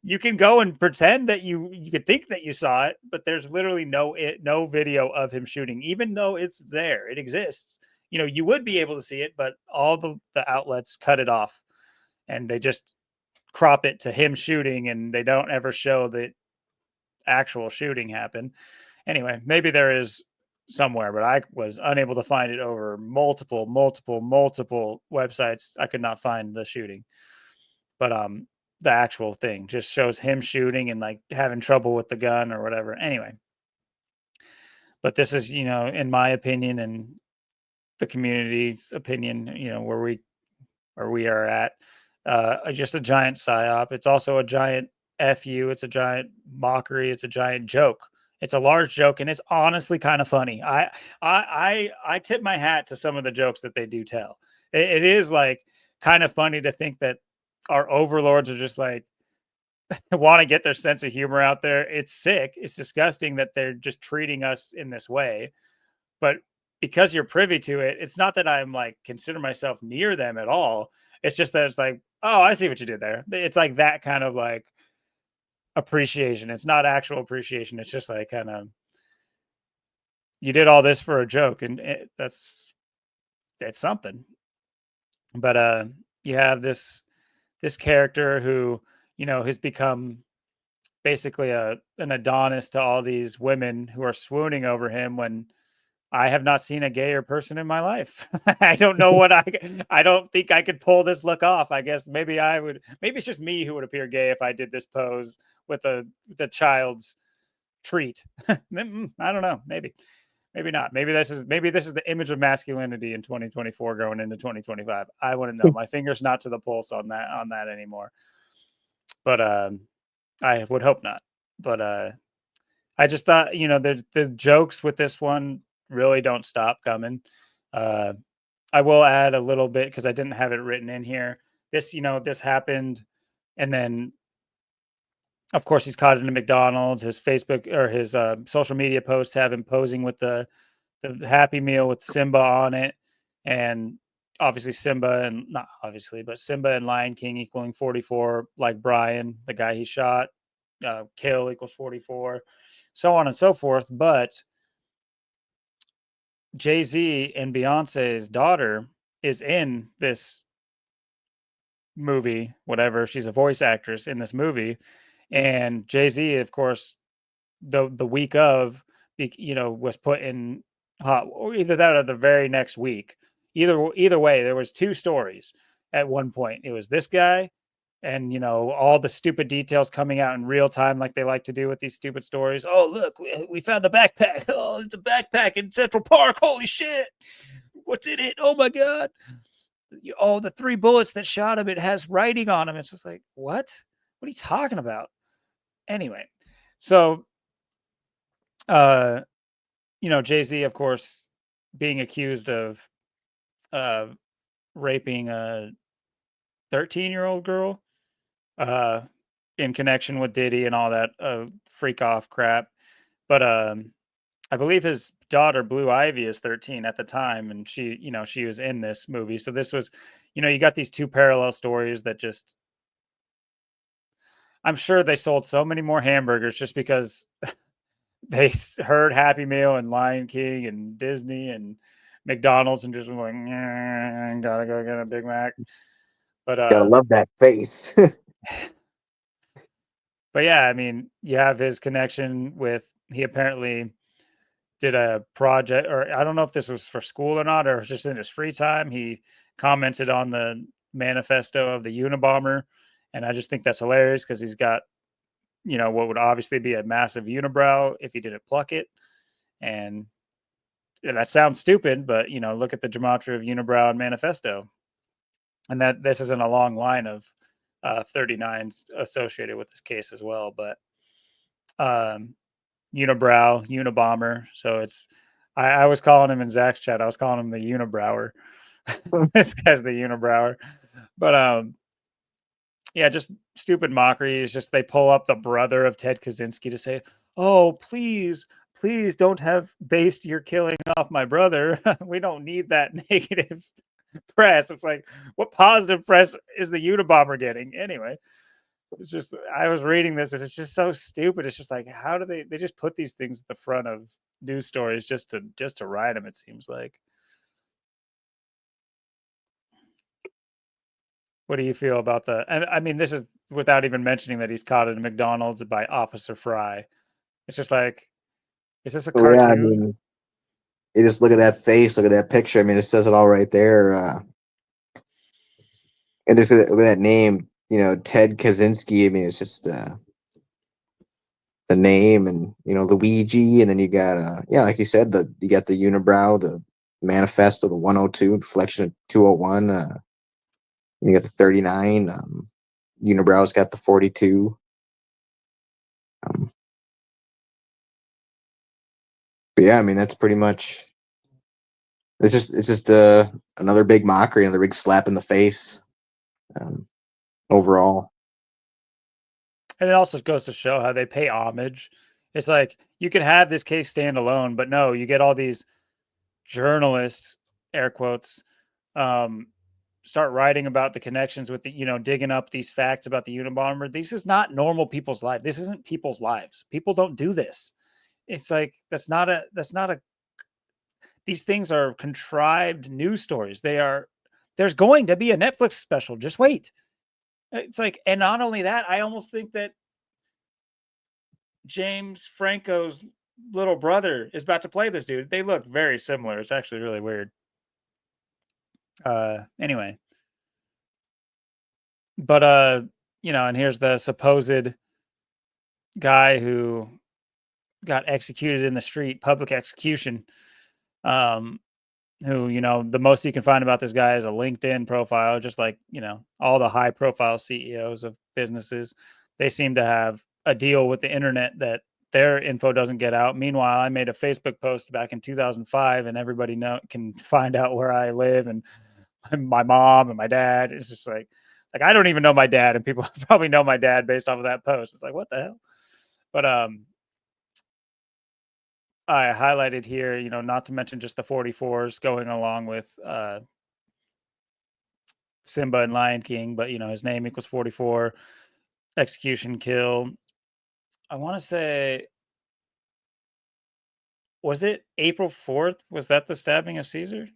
You can go and pretend that you could think that you saw it, but there's literally no video of him shooting, even though it's there. It exists. You would be able to see it, but all the outlets cut it off, and they just crop it to him shooting, and they don't ever show the actual shooting happen. Anyway, maybe there is somewhere, but I was unable to find it over multiple websites. I could not find the shooting. But the actual thing just shows him shooting and like having trouble with the gun or whatever. Anyway, but this is, in my opinion and the community's opinion, where we are at, just a giant psyop. It's also a giant fu. It's a giant mockery. It's a giant joke. It's a large joke, and it's honestly kind of funny. I tip my hat to some of the jokes that they do tell. It is like kind of funny to think that our overlords are just like want to get their sense of humor out there. It's sick. It's disgusting that they're just treating us in this way. But because you're privy to it, it's not that I'm like consider myself near them at all. It's just that it's like, oh, I see what you did there. It's like that kind of like appreciation. It's not actual appreciation. It's just like kind of, you did all this for a joke, and that's something. But you have this character who has become basically an Adonis to all these women who are swooning over him, when I have not seen a gayer person in my life. I don't know I don't think I could pull this look off. I guess maybe maybe it's just me who would appear gay if I did this pose with the child's treat. I don't know. Maybe not. Maybe this is the image of masculinity in 2024 going into 2025. I wouldn't know. My finger's not to the pulse on that anymore. But I would hope not. But I just thought, the jokes with this one really don't stop coming. Uh, I will add a little bit because I didn't have it written in here. This happened, and then of course he's caught in a McDonald's. His Facebook or his social media posts have him posing with the Happy Meal with Simba on it, and obviously Simba and not obviously, but Simba and Lion King equaling 44, like Brian, the guy he shot, kill equals 44, so on and so forth. But Jay-Z and Beyonce's daughter is in this movie, whatever. She's a voice actress in this movie. And Jay-Z, of course, the week of, was put in hot, or either that or the very next week. Either way, there was two stories at one point. It was this guy, and all the stupid details coming out in real time, like they like to do with these stupid stories. Oh, look, we found the backpack. Oh, it's a backpack in Central Park. Holy shit, what's in it? Oh my god. Oh, the 3 bullets that shot him, it has writing on him. It's just like, what are you talking about? Anyway, so uh Jay-Z, of course, being accused of uh raping a 13-year-old girl uh in connection with Diddy and all that freak off crap. But I believe his daughter Blue Ivy is 13 at the time, and she was in this movie. So this was, you got these two parallel stories that just, I'm sure they sold so many more hamburgers just because they heard Happy Meal and Lion King and Disney and McDonald's and just like, gotta go get a Big Mac. But Gotta love that face. but yeah, I mean, you have his connection with, he apparently did a project, or I don't know if this was for school or not, or it was just in his free time. He commented on the manifesto of the Unabomber, and I just think that's hilarious because he's got what would obviously be a massive unibrow if he didn't pluck it. And that sounds stupid, but look at the gematria of unibrow and manifesto, and that this isn't a long line of 39s associated with this case as well. But unibrow, unibomber. So it's I was calling him in Zach's chat. I was calling him the unibrower. This guy's the unibrower. But yeah, just stupid mockery. It's just they pull up the brother of Ted Kaczynski to say, "Oh, please, please don't have based your killing off my brother. We don't need that negative press." It's like, what positive press is the Unabomber getting anyway? It's just I was reading this and it's just so stupid. It's just like, how do they just put these things at the front of news stories just to write them? It seems like. What do you feel about the? I mean, this is without even mentioning that he's caught at a McDonald's by Officer Fry. It's just like, is this a Oh yeah, I cartoon? mean, you just look at that face, look at that picture. I mean, it says it all right there. And just with that name, Ted Kaczynski. I mean, it's just the name, and Luigi, and then you got yeah, like you said, you got the unibrow, the manifesto, the 102, reflection of 201. You got the 39. Unibrow's got the 42. But yeah, I mean, that's pretty much. It's just another big mockery, another big slap in the face. Overall. And it also goes to show how they pay homage. It's like you could have this case stand alone, but no, you get all these journalists, air quotes, um, start writing about the connections with the, digging up these facts about the Unabomber. This is not normal people's lives. This isn't people's lives. People don't do this. It's like that's not a these things are contrived news stories. There's going to be a Netflix special. Just wait. It's like, and not only that, I almost think that James Franco's little brother is about to play this dude. They look very similar. It's actually really weird. Anyway. But and here's the supposed guy who got executed in the street, public execution. Um, who, the most you can find about this guy is a LinkedIn profile, just like, all the high profile CEOs of businesses. They seem to have a deal with the internet that their info doesn't get out. Meanwhile, I made a Facebook post back in 2005 and everybody can find out where I live and my mom and my dad. It's just like I don't even know my dad, and people probably know my dad based off of that post. It's like, what the hell? But I highlighted here, not to mention just the 44s going along with Simba and Lion King, but his name equals 44, execution, kill. I want to say, was it April 4th? Was that the stabbing of Caesar?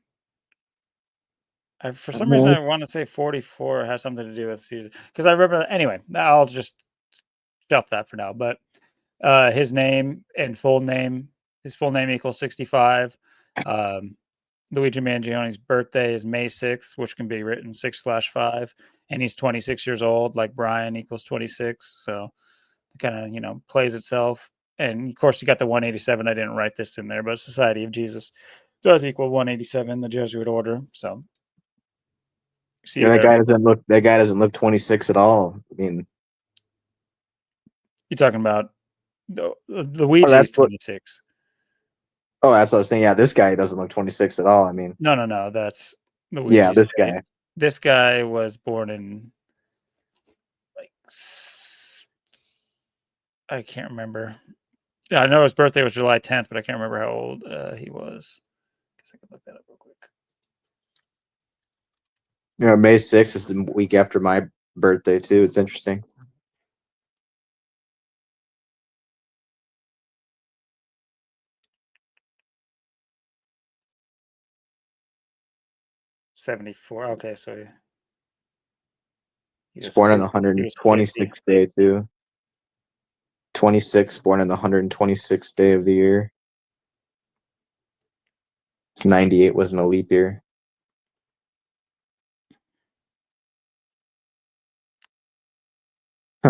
For some reason, I want to say 44 has something to do with Caesar because I remember. Anyway, I'll just shelf that for now. But his name and his full name equals 65. Luigi Mangione's birthday is May 6th, which can be written 6/5, and he's 26 years old, like Brian equals 26. So it kind of, plays itself. And of course, you got the 187. I didn't write this in there, but Society of Jesus does equal 187, the Jesuit order. So see Yeah, you there. that guy doesn't look 26 at all. I mean, You're talking about the oh, that's Luigi's what. 26. Oh, that's what I was saying. Yeah, this guy doesn't look 26 at all. I mean, No. That's yeah, Luigi's this date. guy. This guy was born in like I can't remember. Yeah, I know his birthday was July 10th, but I can't remember how old he was. Guess I could look that up real quick. May 6th is the week after my birthday too. It's interesting. '74. Okay, so he He's was born on the he was 50. 126th day too. 26, born on the 126th day of the year. It's 98 wasn't a leap year.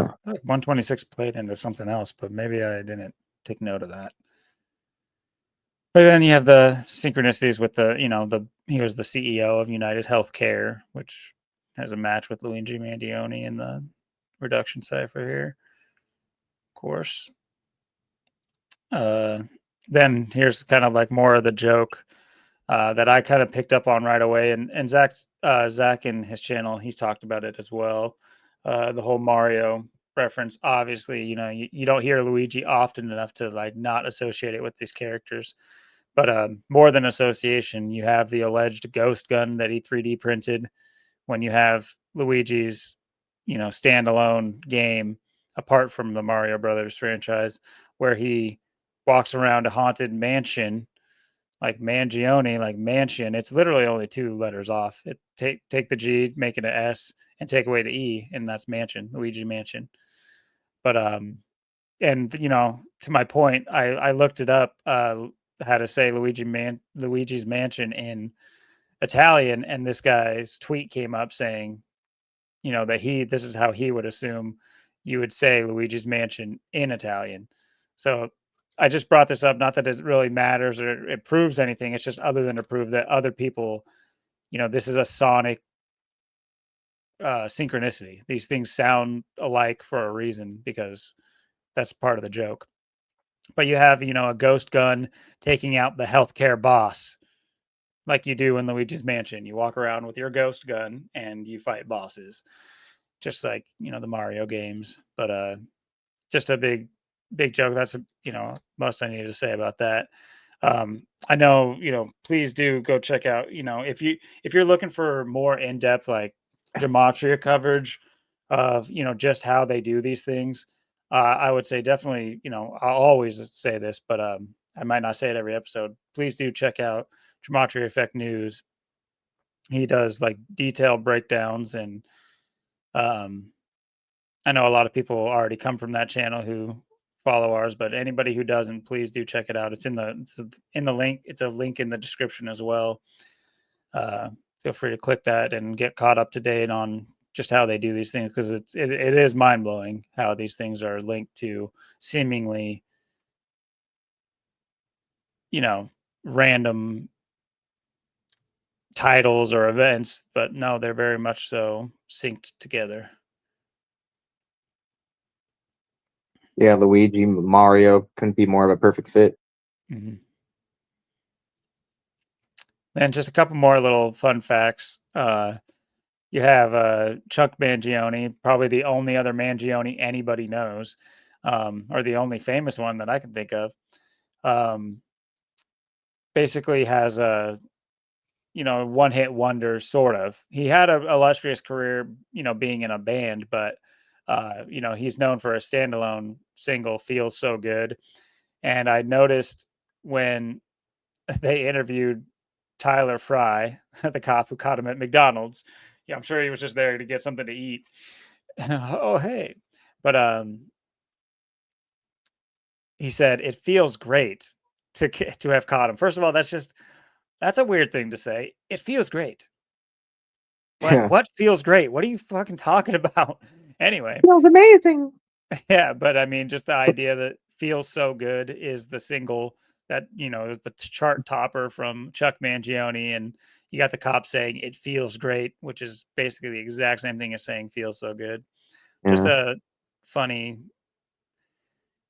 Huh. Like 126 played into something else, but maybe I didn't take note of that. But then you have the synchronicities with he was the CEO of United Healthcare, which has a match with Luigi Mandione in the reduction cipher here, of course. Then here's kind of like more of the joke that I kind of picked up on right away, and Zach in his channel, he's talked about it as well. The whole Mario reference, obviously, you don't hear Luigi often enough to like not associate it with these characters. But more than association, you have the alleged ghost gun that he 3D printed when you have Luigi's, standalone game apart from the Mario Brothers franchise, where he walks around a haunted mansion like Mangione, like mansion. It's literally only two letters off. Take the G, make it an S, and take away the E, and that's mansion, Luigi Mansion. But and to my point, I looked it up, how to say Luigi's Mansion in Italian, and this guy's tweet came up saying, that this is how he would assume you would say Luigi's Mansion in Italian. So I just brought this up, not that it really matters or it proves anything. It's just other than to prove that other people, this is a sonic synchronicity. These things sound alike for a reason because that's part of the joke. But you have, a ghost gun taking out the healthcare boss, like you do in Luigi's Mansion. You walk around with your ghost gun and you fight bosses, just like the Mario games. But just a big joke. That's most I needed to say about that. I know, please do go check out, if you're looking for more in-depth like gematria coverage of just how they do these things, I would say definitely, I'll always say this, but I might not say it every episode. Please do check out Gematria Effect News. He does like detailed breakdowns, and um I know a lot of people already come from that channel who follow ours, but anybody who doesn't, please do check it out. It's in the link. It's a link in the description as well. Uh, Feel free to click that and get caught up to date on just how they do these things, because it is mind blowing how these things are linked to seemingly, random titles or events, but no, they're very much so synced together. Yeah, Luigi, Mario couldn't be more of a perfect fit. Mhm. And just a couple more little fun facts. You have Chuck Mangione, probably the only other Mangione anybody knows, or the only famous one that I can think of. Um, Basically has a one hit wonder, sort of. He had a illustrious career, being in a band, but he's known for a standalone single, "Feels So Good." And I noticed when they interviewed Tyler Fry, the cop who caught him at McDonald's. Yeah, I'm sure he was just there to get something to eat. Oh, hey. But he said it feels great to have caught him. First of all, that's a weird thing to say. It feels great. Yeah, What feels great? What are you fucking talking about? Anyway, feels amazing. yeah, but I mean, just the idea that "Feels So Good" is the single that, is the chart topper from Chuck Mangione, and you got the cop saying "It feels great," which is basically the exact same thing as saying "Feels so good." Just Yeah, a funny,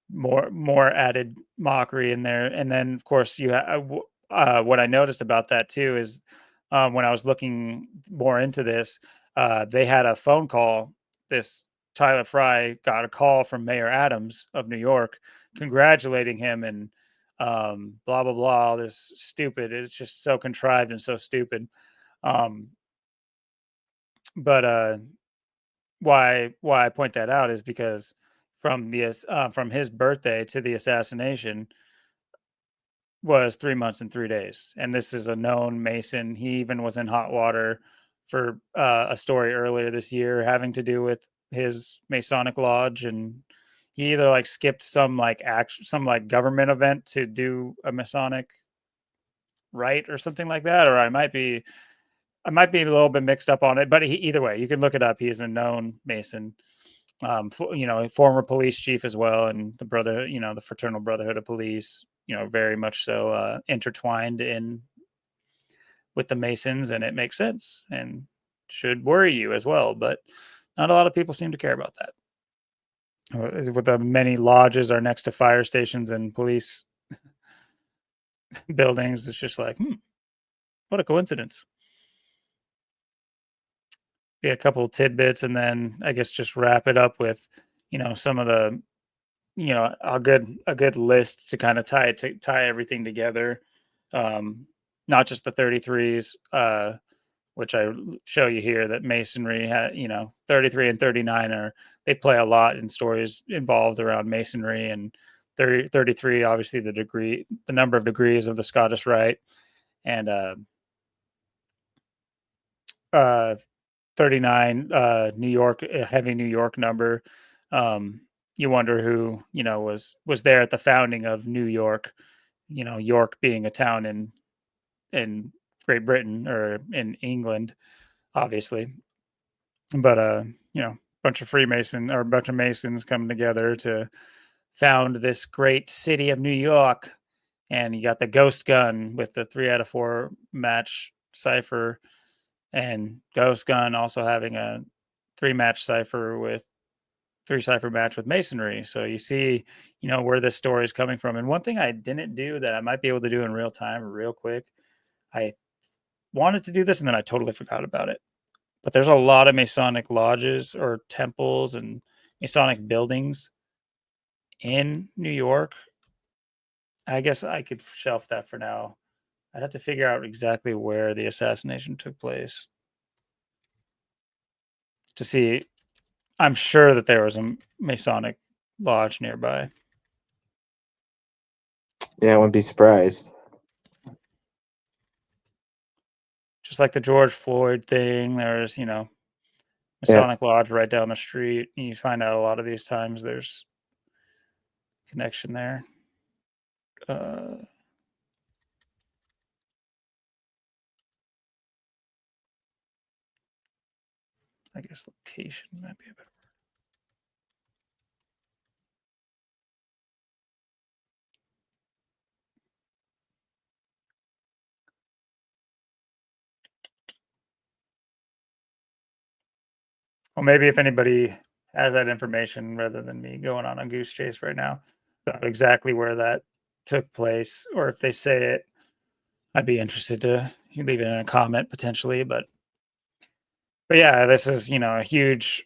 more added mockery in there. And then, of course, what I noticed about that too is, when I was looking more into this, they had a phone call. This Tyler Fry got a call from Mayor Adams of New York, congratulating him, and blah blah blah. All this stupid. It's just so contrived and so stupid. Um, but why I point that out is because from his birthday to the assassination was 3 months and 3 days, and this is a known Mason. He even was in hot water for a story earlier this year having to do with his Masonic lodge, and he either like skipped some like government event to do a Masonic rite or something like that, or I might be a little bit mixed up on it, but either way, you can look it up. He is a known Mason. Former police chief as well, and the brother, the fraternal brotherhood of police, very much so intertwined in with the Masons, and it makes sense and should worry you as well. But not a lot of people seem to care about that. With the many lodges are next to fire stations and police buildings, it's just like, what a coincidence. Be a couple tidbits, and then I guess just wrap it up with, some of the, a good list to kind of tie everything together. Um, Not just the 33s, which I show you here, that masonry had, 33 and 39 they play a lot in stories involved around masonry, and 33, obviously the number of degrees of the Scottish Rite, and uh 39, New York, a heavy New York number. Um, you wonder who, was there at the founding of New York, York being a town in Great Britain or in England, obviously. But bunch of Freemason or a bunch of Masons coming together to found this great city of New York. And you got the ghost gun with the 3 out of 4 match cipher, and ghost gun also having a 3 match cipher with 3 cipher match with masonry. So you see, where this story is coming from. And one thing I didn't do that I might be able to do in real time, real quick, I wanted to do this and then I totally forgot about it. But there's a lot of Masonic lodges or temples and Masonic buildings in New York. I guess I could shelf that for now. I'd have to figure out exactly where the assassination took place to see. I'm sure that there was a Masonic lodge nearby. Yeah, I wouldn't be surprised. Just like the George Floyd thing, there's, Yeah, Masonic lodge right down the street. And you find out a lot of these times there's connection there. I guess location might be a better. Well, maybe if anybody has that information rather than me going on a goose chase right now about exactly where that took place, or if they say it, I'd be interested to leave it in a comment potentially. But yeah, this is, a huge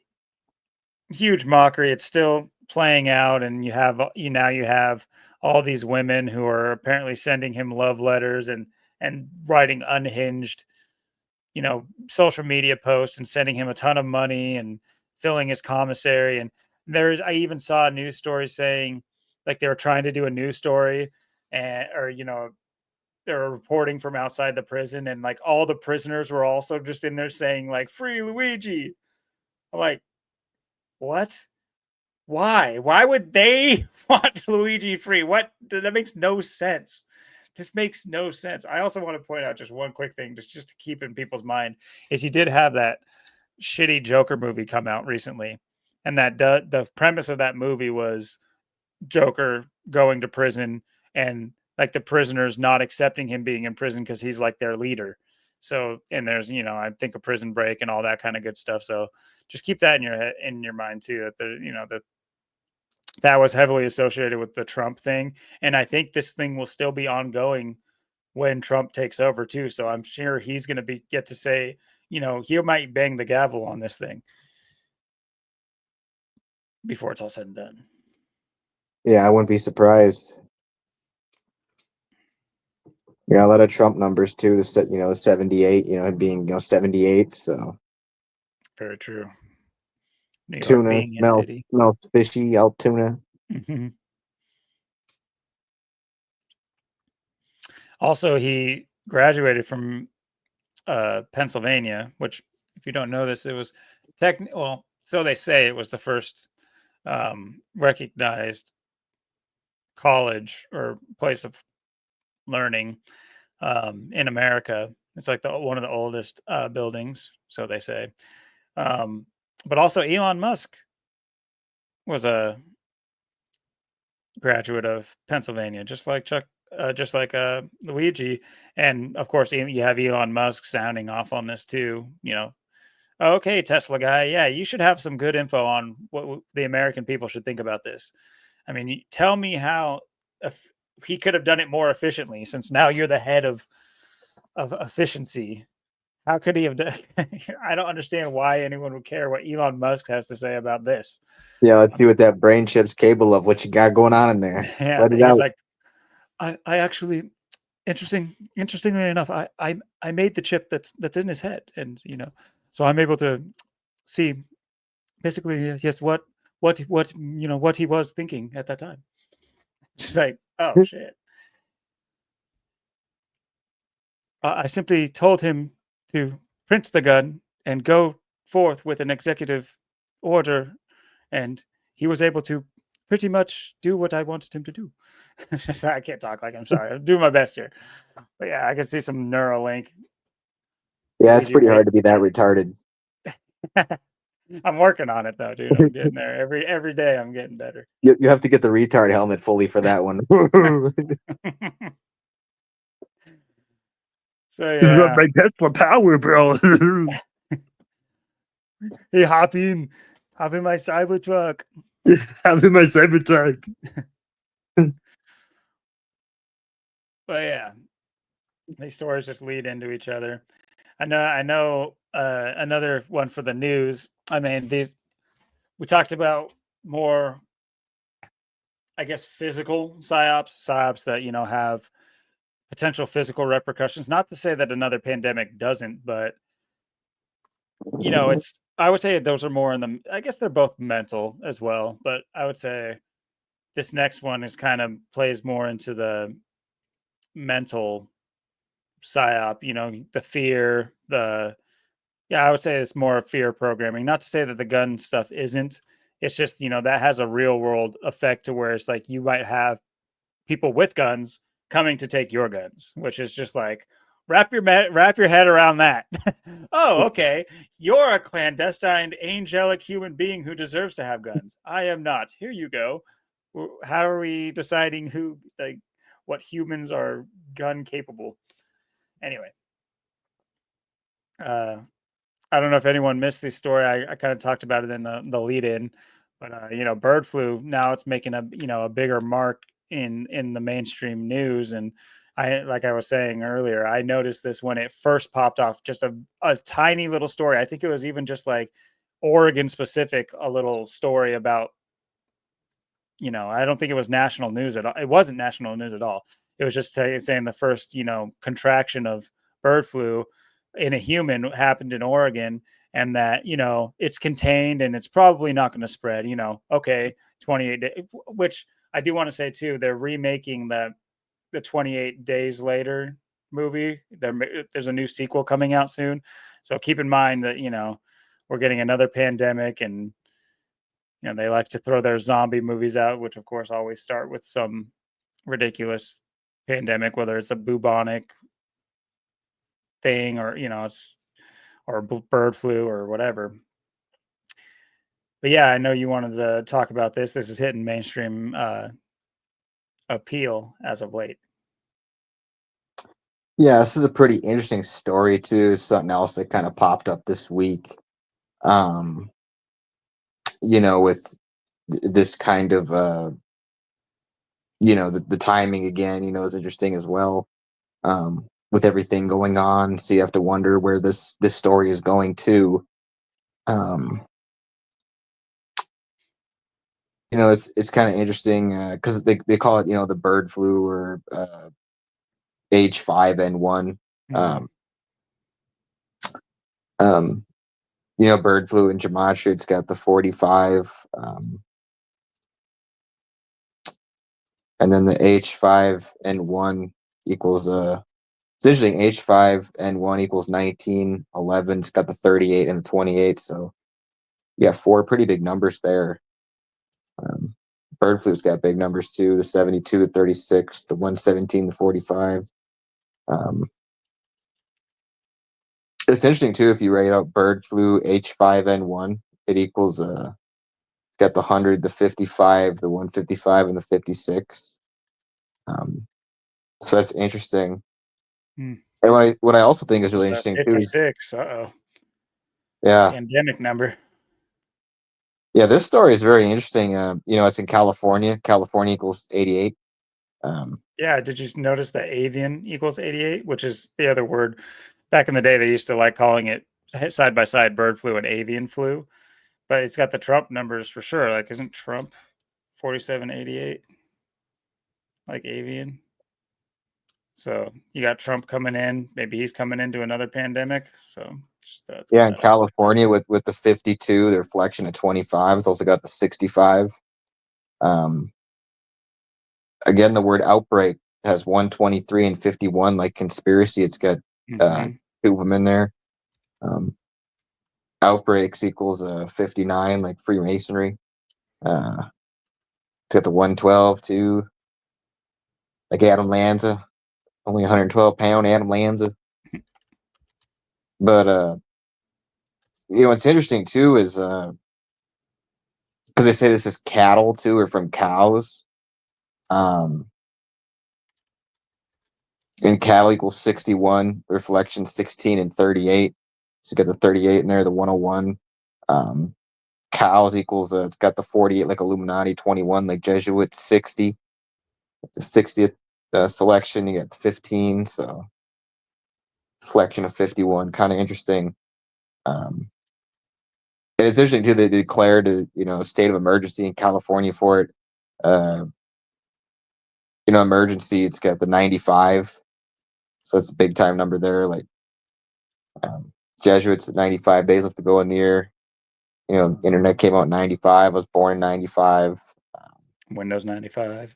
mockery. It's still playing out, and you have all these women who are apparently sending him love letters and writing unhinged, social media posts and sending him a ton of money and filling his commissary. And I even saw a news story saying, like, they were trying to do a news story, and or they were reporting from outside the prison, and like all the prisoners were also just in there saying like free Luigi. I'm like, what? Why would they want Luigi free? What? That makes no sense. This makes no sense. I also want to point out just one quick thing, just to keep in people's mind, is you did have that shitty Joker movie come out recently, and that the premise of that movie was Joker going to prison, and like the prisoners not accepting him being in prison because he's like their leader. So, and there's, I think a prison break and all that kind of good stuff. So just keep that in your head, in your mind too, that that was heavily associated with the Trump thing. And I think this thing will still be ongoing when Trump takes over too. So I'm sure he's going to get to say, he might bang the gavel on this thing before it's all said and done. yeah, I wouldn't be surprised. A lot of Trump numbers too. The 78, it being 78. So Very true. New York tuna being his smells city. smells fishy. Out tuna. Mhm. Also, he graduated from Pennsylvania, which, if you don't know this, it was well, so they say it was the first recognized college or place of learning in America. It's like one of the oldest buildings, so they say. But also, Elon Musk was a graduate of Pennsylvania, just like Luigi, and of course you have Elon Musk sounding off on this too. You know, "Oh, okay, Tesla guy, yeah, you should have some good info on what the American people should think about this. I mean, tell me how he could have done it more efficiently, since now you're the head of efficiency. How could he have done? I don't understand why anyone would care what Elon Musk has to say about this. Yeah, let's see what that brain chip's capable of. What you got going on in there? Yeah, Let it he's out. like, I actually interestingly enough, I made the chip that's in his head, and so I'm able to see basically, yes, what what he was thinking at that time. She's like, oh shit. I simply told him to print the gun and go forth with an executive order, and he was able to pretty much do what I wanted him to do. I can't talk like I'm sorry. I'm doing my best here. But yeah, I can see some Neuralink. Yeah, it's Luigi pretty Ray. hard to be that retarded. I'm working on it though, dude. I'm getting there. Every day I'm getting better. You have to get the retard helmet fully for that one. So This is what yeah. my Tesla power, bro. Hey, hop in my Cybertruck. Having my Cybertruck. But yeah, these stories just lead into each other. I know another one for the news. I mean, these we talked about more, I guess, physical psyops that have potential physical repercussions. Not to say that another pandemic doesn't, but it's, I would say those are more in the, I guess they're both mental as well, but I would say this next one is kind of plays more into the mental psyop, the fear, yeah, I would say it's more fear programming. Not to say that the gun stuff isn't. It's just, that has a real world effect to where it's like you might have people with guns coming to take your guns, which is just like wrap your head around that. Oh, okay. You're a clandestine angelic human being who deserves to have guns. I am not. Here you go. How are we deciding who, like, what humans are gun capable? Anyway, uh I don't know if anyone missed this story. I kind of talked about it in the lead in, but bird flu now it's making a a bigger mark in the mainstream news. And like I was saying earlier, I noticed this when it first popped off, just a tiny little story. I think it was even just like Oregon specific, a little story about, I don't think it was national news at all. It wasn't national news at all. It was just saying the first, contraction of bird flu in a human happened in Oregon, and that, it's contained and it's probably not going to spread, okay, 28 days, which I do want to say too, they're remaking the 28 days later movie. There's a new sequel coming out soon. So keep in mind that, we're getting another pandemic, and they like to throw their zombie movies out, which of course always start with some ridiculous pandemic, whether it's a bubonic thing or it's or bird flu or whatever. But yeah, I know you wanted to talk about this. This is hitting mainstream appeal as of late. Yeah, this is a pretty interesting story too. Something else that kind of popped up this week. Um, with this kind of the timing again, is interesting as well. With everything going on, so you have to wonder where this story is going to. Um, it's kind of interesting because they call it the bird flu or H5N1. Mhm. Um, bird flu in gematria, it's got the 45, and then the H5N1 equals it's interesting. H5N1 equals 19, 11. It's got the 38 and the 28. So yeah, four pretty big numbers there. Bird flu's got big numbers too, the 72 to 36, the 117 to 45. It's interesting too if you write out bird flu H5N1, it equals got the 100, the 55, the 155, and the 56. So that's interesting. Hmm. And what I also think is really What's that? interesting too is 56. Uh-oh. yeah, Pandemic number. yeah. This story is very interesting. It's in California. California equals 88. Yeah, did you notice that avian equals 88, which is the other word? Back in the day, they used to like calling it side by side bird flu and avian flu, but it's got the Trump numbers for sure. Like, isn't Trump 4788 like avian? So you got Trump coming in. Maybe he's coming into another pandemic. So just throw Yeah, in that out. California with the 52, the reflection of 25. It's also got the 65. Um, Again, the word outbreak has 123 and 51, like conspiracy. It's got Mhm. two of them in there. Outbreaks equals 59, like Freemasonry. It's got the 112 too, like Adam Lanza, only 112 pound Adam Lanza. But what's interesting too is because they say this is cattle too, or from cows. And cattle equals 61, reflection 16 and 38. So you got the 38 in there, the 101. Cows equals it's got the 48 like Illuminati, 21 like Jesuit, 60. The 60th selection, you got the 15. So reflection of 51, kind of interesting. And it's interesting too. They declared a state of emergency in California for it. Uh, Emergency. It's got the 95, so it's a big time number there. Like Jesuits at 95 days left to go in the year. Internet came out in 95. I was born in 95. Windows 95.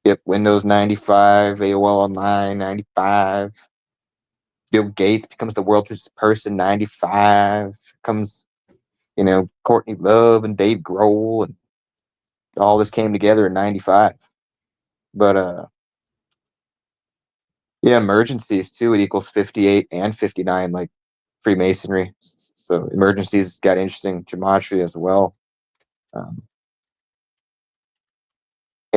Yep, Windows 95, AOL Online 95. Bill Gates becomes the world's richest person 95. Comes, Courtney Love and Dave Grohl, and all this came together in 95. But yeah, emergencies too. It equals 58 and 59, like Freemasonry. So emergencies got interesting gematria as well. And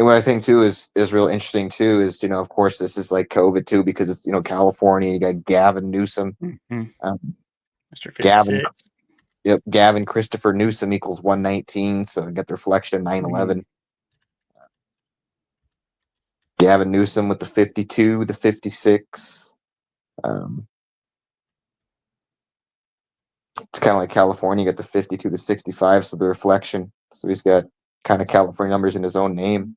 what I think too is real interesting too is of course this is like COVID too, because it's California. You got Gavin Newsom, Mhm. Mr. Gavin 56. Yep, Gavin Christopher Newsom equals 119. So you got the reflection of 9/11. Gavin Newsom with the 52, the 56. It's kind of like California. You got the 52 to 65. So the reflection. So he's got kind of California numbers in his own name.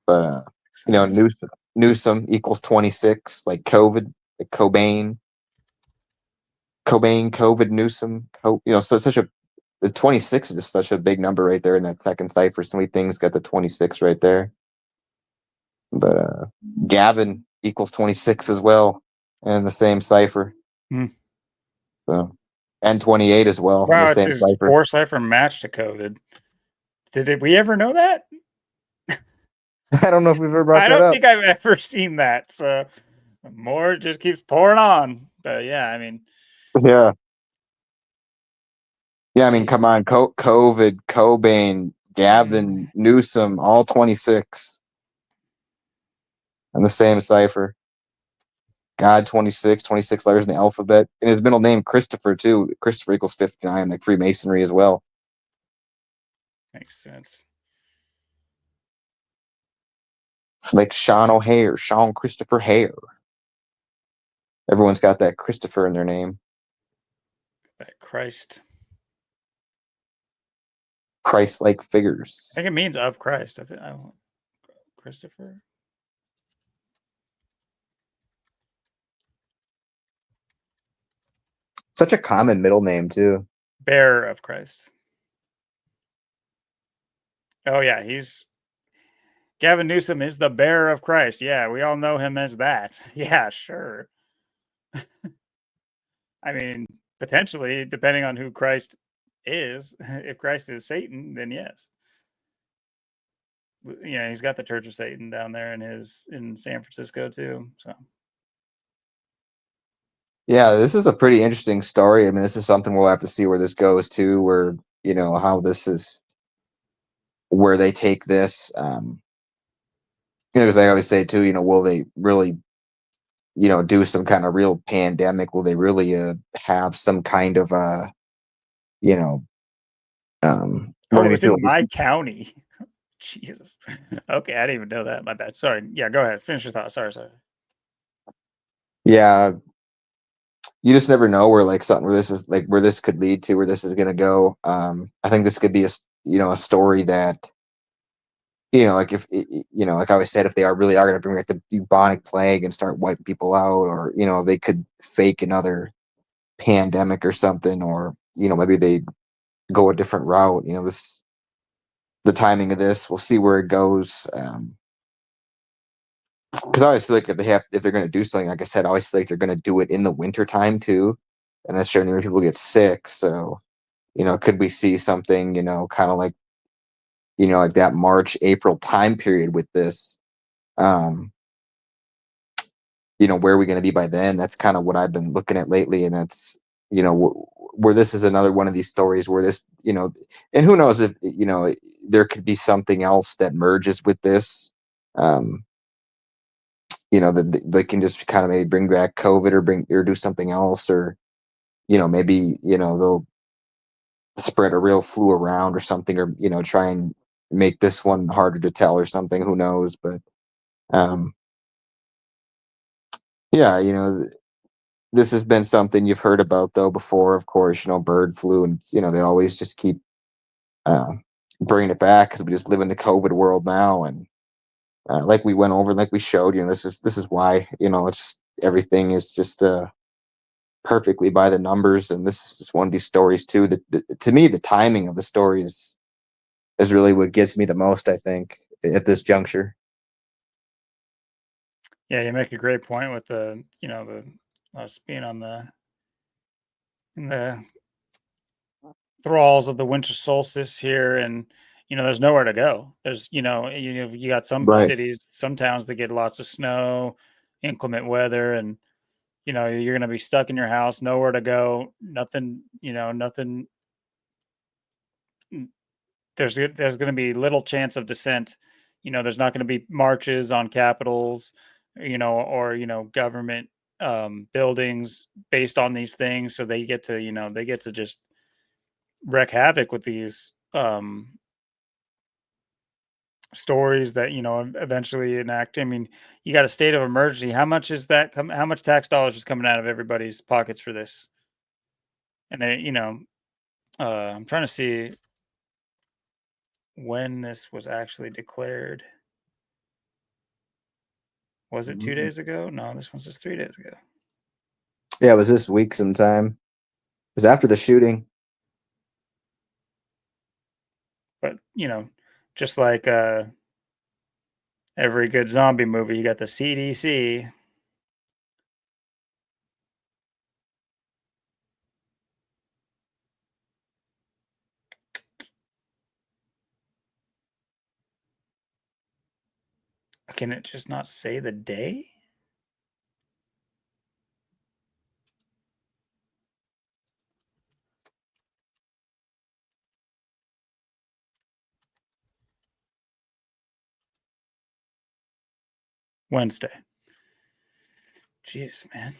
But Makes sense. Newsom equals 26, like COVID, like Cobain, COVID, Newsom. So it's such a the 26 is just such a big number right there in that second cipher. So many things got the 26 right there. But Gavin equals 26 as well, and the same cipher. Hmm. So and 28 as well in the Wow, it's same his cipher. 4-cipher match to COVID. Did we ever know that? I don't know if we've ever brought I that don't up. think I've ever seen that. So more just keeps pouring on. But yeah, I mean, Yeah. Yeah, I mean, geez. come on, COVID, Cobain, Gavin, Newsom, all 26 in the same cipher. God 26 letters in the alphabet. And his middle name, Christopher, too. Christopher equals 59, like Freemasonry as well. Makes sense. It's like Sean O'Hare, Sean Christopher Hare. Everyone's got that Christopher in their name. That Christ. Christ-like I figures. think it means of Christ. I want Christopher. Such a common middle name, too. Bearer of Christ. Oh yeah, Gavin Newsom is the bearer of Christ. Yeah, we all know him as that. Yeah, sure. I mean, potentially, depending on who Christ is. If Christ is Satan, then yes. Yeah, he's got the Church of Satan down there in San Francisco too. So Yeah, this is a pretty interesting story. I mean, this is something we'll have to see where this goes to, where, how this is where they take this. Because I always say too, will they really, do some kind of real pandemic? Will they really have some kind of you know, what Oh, do it you was feel? in my county. Jesus. Okay, I didn't even know that. My bad. Sorry. Yeah, go ahead. Finish your thought. Sorry. Yeah, you just never know where like something where this is like where this could lead to, where this is going to go. I think this could be a story that like if like I always said, if they are going to bring like the bubonic plague and start wiping people out, or they could fake another pandemic or something, or maybe they go a different route. The timing of this, we'll see where it goes. Because I always feel like if they're going to do something, like I said, I always feel like they're going to do it in the winter time too, and that's generally when people get sick. So could we see something kind of like like that March April time period with this? Um, where are we going to be by then? That's kind of what I've been looking at lately, and that's where this is another one of these stories where this and who knows if there could be something else that merges with this. Um, that they can just kind of maybe bring back COVID or do something else, or maybe they'll spread a real flu around or something, or try and make this one harder to tell or something. Who knows? But um, yeah, this has been something you've heard about though before, of course. Bird flu, and they always just keep uh, bringing it back because we just live in the COVID world now, and like we went over, like we showed, this is why it's just, everything is just perfectly by the numbers, and this is just one of these stories too. That to me, the timing of the story is really what gets me the most, I think, at this juncture. Yeah, you make a great point with the us being on in the thralls of the winter solstice here, and there's nowhere to go. There's you got some Right. cities, some towns that get lots of snow, inclement weather, and you're going to be stuck in your house, nowhere to go, nothing, nothing. There's going to be little chance of dissent. There's not going to be marches on capitals, or government buildings based on these things. So they get to just wreak havoc with these stories that eventually enact. I mean, you got a state of emergency. How much is that? How much tax dollars is coming out of everybody's pockets for this? And they, I'm trying to see when this was actually declared. Was it 2 days ago? No, this one's just 3 days ago. Yeah, it was this week sometime. It was after the shooting. But just like every good zombie movie, you got the CDC. Can it just not say the day? Wednesday. Jeez, man.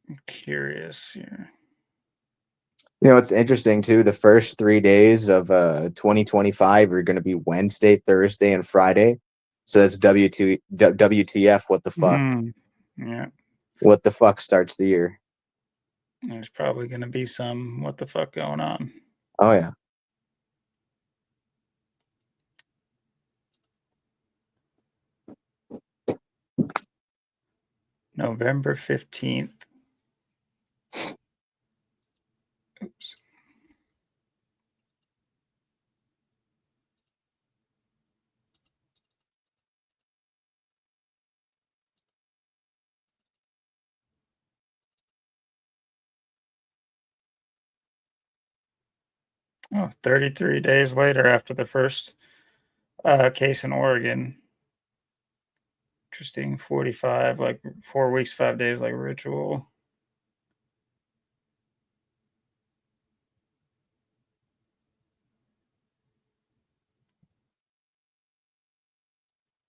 I'm curious here. It's interesting too. The first 3 days of 2025 are going to be Wednesday, Thursday, and Friday. So that's WTF? What the fuck? Yeah. What the fuck starts the year? There's probably going to be some what the fuck going on. Oh yeah. November 15th. Oops. Oh, 33 days later after the first case in Oregon. Interesting. 45, like 4 weeks, 5 days, like ritual.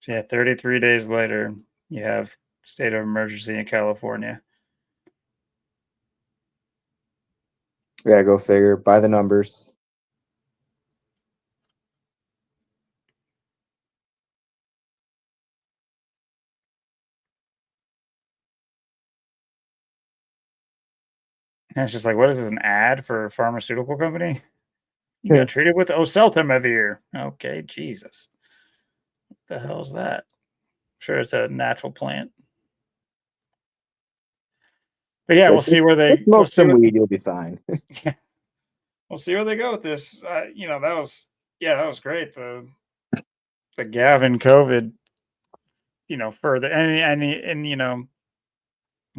Yeah, 33 days later, you have state of emergency in California. Yeah, go figure. By the numbers. And it's just like, what is this, an ad for a pharmaceutical company? You Yeah. got treated with oseltamivir. Okay, Jesus. What the hell is that? I'm sure it's a natural plant. But yeah, we'll see where Just we'll smoke see some what weed, you'll be fine. yeah, we'll see where they go with this. That was that was great. The Gavin COVID, further and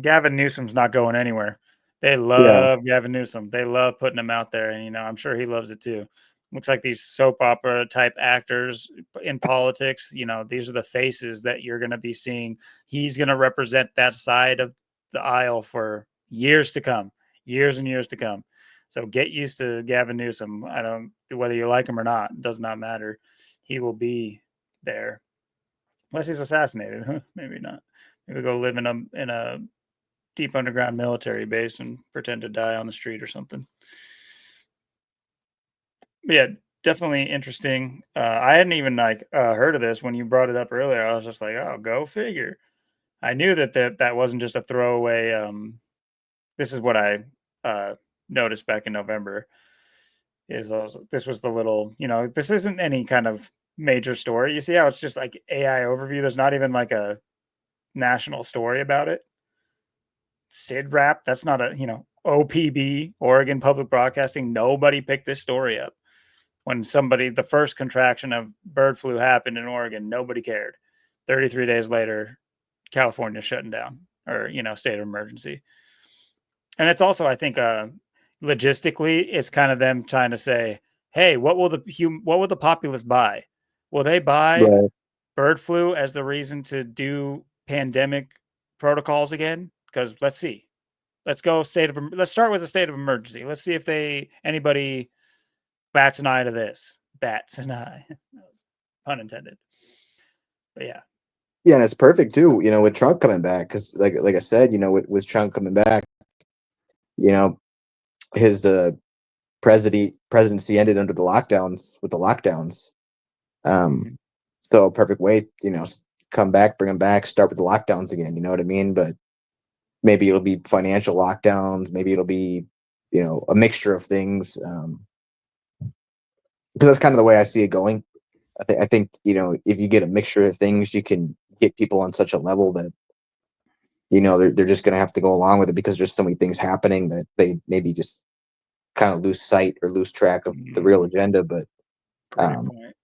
Gavin Newsom's not going anywhere. They Yeah. love Gavin Newsom. They love putting him out there, and I'm sure he loves it too. Looks like these soap opera type actors in politics. These are the faces that you're going to be seeing. He's going to represent that side of the aisle for years to come, years and years to come. So get used to Gavin Newsom. I don't whether you like him or not, it does not matter. He will be there unless he's assassinated. Maybe not. Maybe go live in a deep underground military base and pretend to die on the street or something. But yeah, definitely interesting. I hadn't even heard of this when you brought it up earlier. I was just like, oh, go figure. I knew that wasn't just a throwaway. This is what I noticed back in November. Is also, this was the little, this isn't any kind of major story. You see how it's just like AI overview. There's not even like a national story about it. Sid rap. That's not OPB, Oregon Public Broadcasting. Nobody picked this story up. When the first contraction of bird flu happened in Oregon, nobody cared. 33 days later, California shutting down or, state of emergency. And it's also, I think, logistically, it's kind of them trying to say, hey, what will the populace buy? Will they buy Right. bird flu as the reason to do pandemic protocols again? Because let's see. Let's start with the state of emergency. Let's see if anybody bats an eye to this. Bats an eye. That was pun intended. But yeah. Yeah, and it's perfect too, with Trump coming back, because like I said, with Trump coming back, you know, his presidency ended under the lockdowns with the lockdowns. Um, Mhm. so perfect way, come back, bring him back, start with the lockdowns again. You know what I mean? But maybe it'll be financial lockdowns. Maybe it'll be, a mixture of things. Because that's kind of the way I see it going. I think if you get a mixture of things, you can get people on such a level that they're just going to have to go along with it, because there's so many things happening that they maybe just kind of lose sight or lose track of the real agenda. But Great point.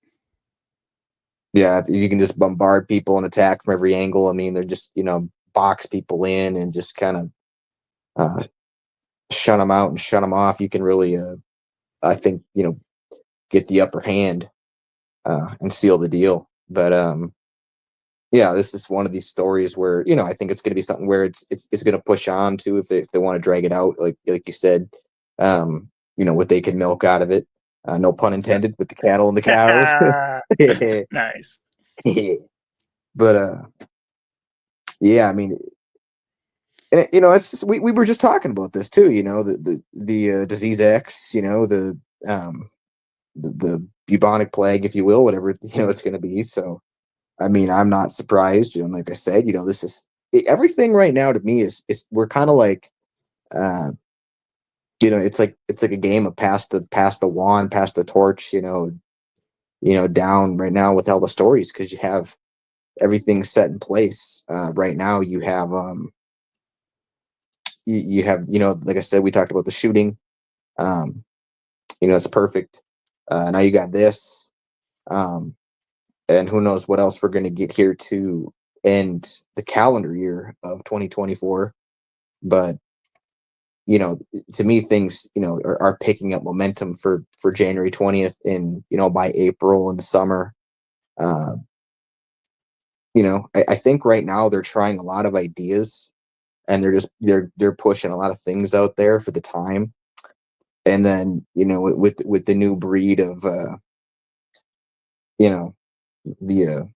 yeah, if you can just bombard people and attack from every angle. I mean, they're just box people in and just kind of shut them out and shut them off. You can really, I think, get the upper hand and seal the deal. But yeah, this is one of these stories where I think it's going to be something where it's going to push on to, if they want to drag it out, like you said, what they can milk out of it. No pun intended, with the cattle and the cows. Nice. But yeah, I mean, and it's just, we were just talking about this too. The disease X. The bubonic plague, if you will, whatever it's going to be. So I mean, I'm not surprised. Like I said, this is everything right now. To me, is we're kind of like, it's like a game of pass the wand, pass the torch. Down right now with all the stories, because you have everything set in place. Right now, you have you have like I said, we talked about the shooting. It's perfect. Now you got this. And who knows what else we're going to get here to end the calendar year of 2024. But to me, things are picking up momentum for January 20th, and by April in the summer. uh I think right now they're trying a lot of ideas, and they're pushing a lot of things out there for the time. And then with the new breed of you know the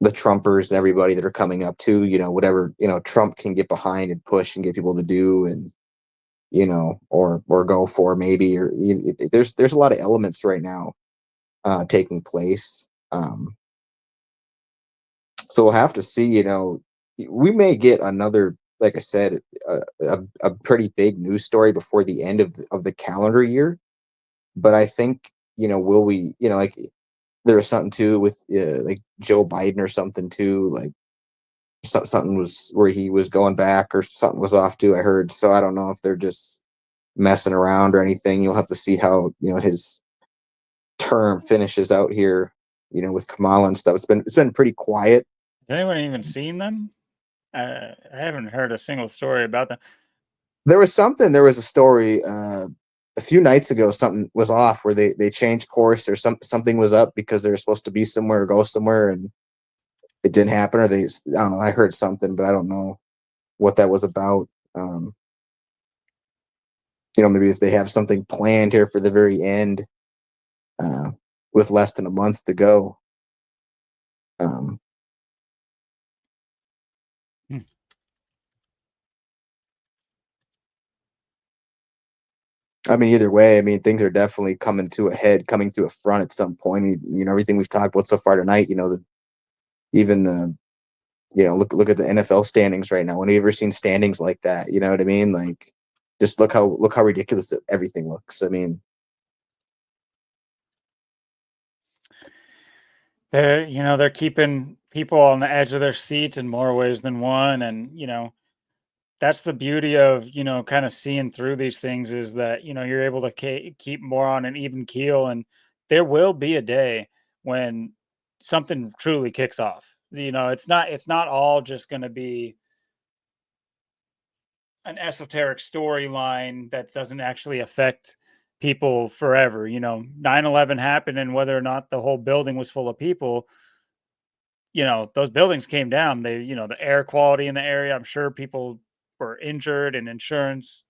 the Trumpers and everybody that are coming up to, whatever, Trump can get behind and push and get people to do, and, or go for maybe, or there's a lot of elements right now taking place. So we'll have to see, we may get another, like I said, a pretty big news story before the end of the calendar year. But I think, will we, like there was something too with like Joe Biden or something too, like something was where he was going back or something was off too, I heard. So I don't know if they're just messing around or anything. You'll have to see how, his term finishes out here, with Kamala and stuff. It's been pretty quiet. Has anyone even seen them? I haven't heard a single story about them. There was a story a few nights ago. Something was off where they changed course, or something was up because they were supposed to be somewhere or go somewhere, and it didn't happen. Or I don't know. I heard something, but I don't know what that was about. Maybe if they have something planned here for the very end, with less than a month to go. I mean, either way, I mean, things are definitely coming to a head, coming to a front at some point. Everything we've talked about so far tonight, even the, look at the NFL standings right now. When have you ever seen standings like that? You know what I mean? Like, just look how ridiculous everything looks. I mean, they're keeping people on the edge of their seats in more ways than one, and that's the beauty of kind of seeing through these things, is that you're able to keep more on an even keel, and there will be a day when something truly kicks off. It's not all just going to be an esoteric storyline that doesn't actually affect people forever. 9/11 happened, and whether or not the whole building was full of people, those buildings came down. The air quality in the area, I'm sure people were injured, and insurance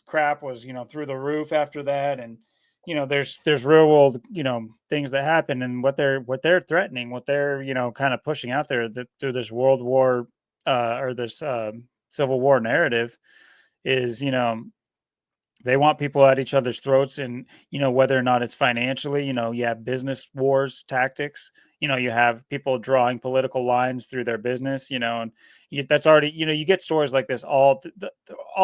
crap was, through the roof after that. And, there's real world, things that happen, and what they're threatening, what they're, kind of pushing out there through this world war, or this Civil War narrative is, they want people at each other's throats. And whether or not it's financially, you have business wars tactics. You have people drawing political lines through their business, and that's already, you get stories like this all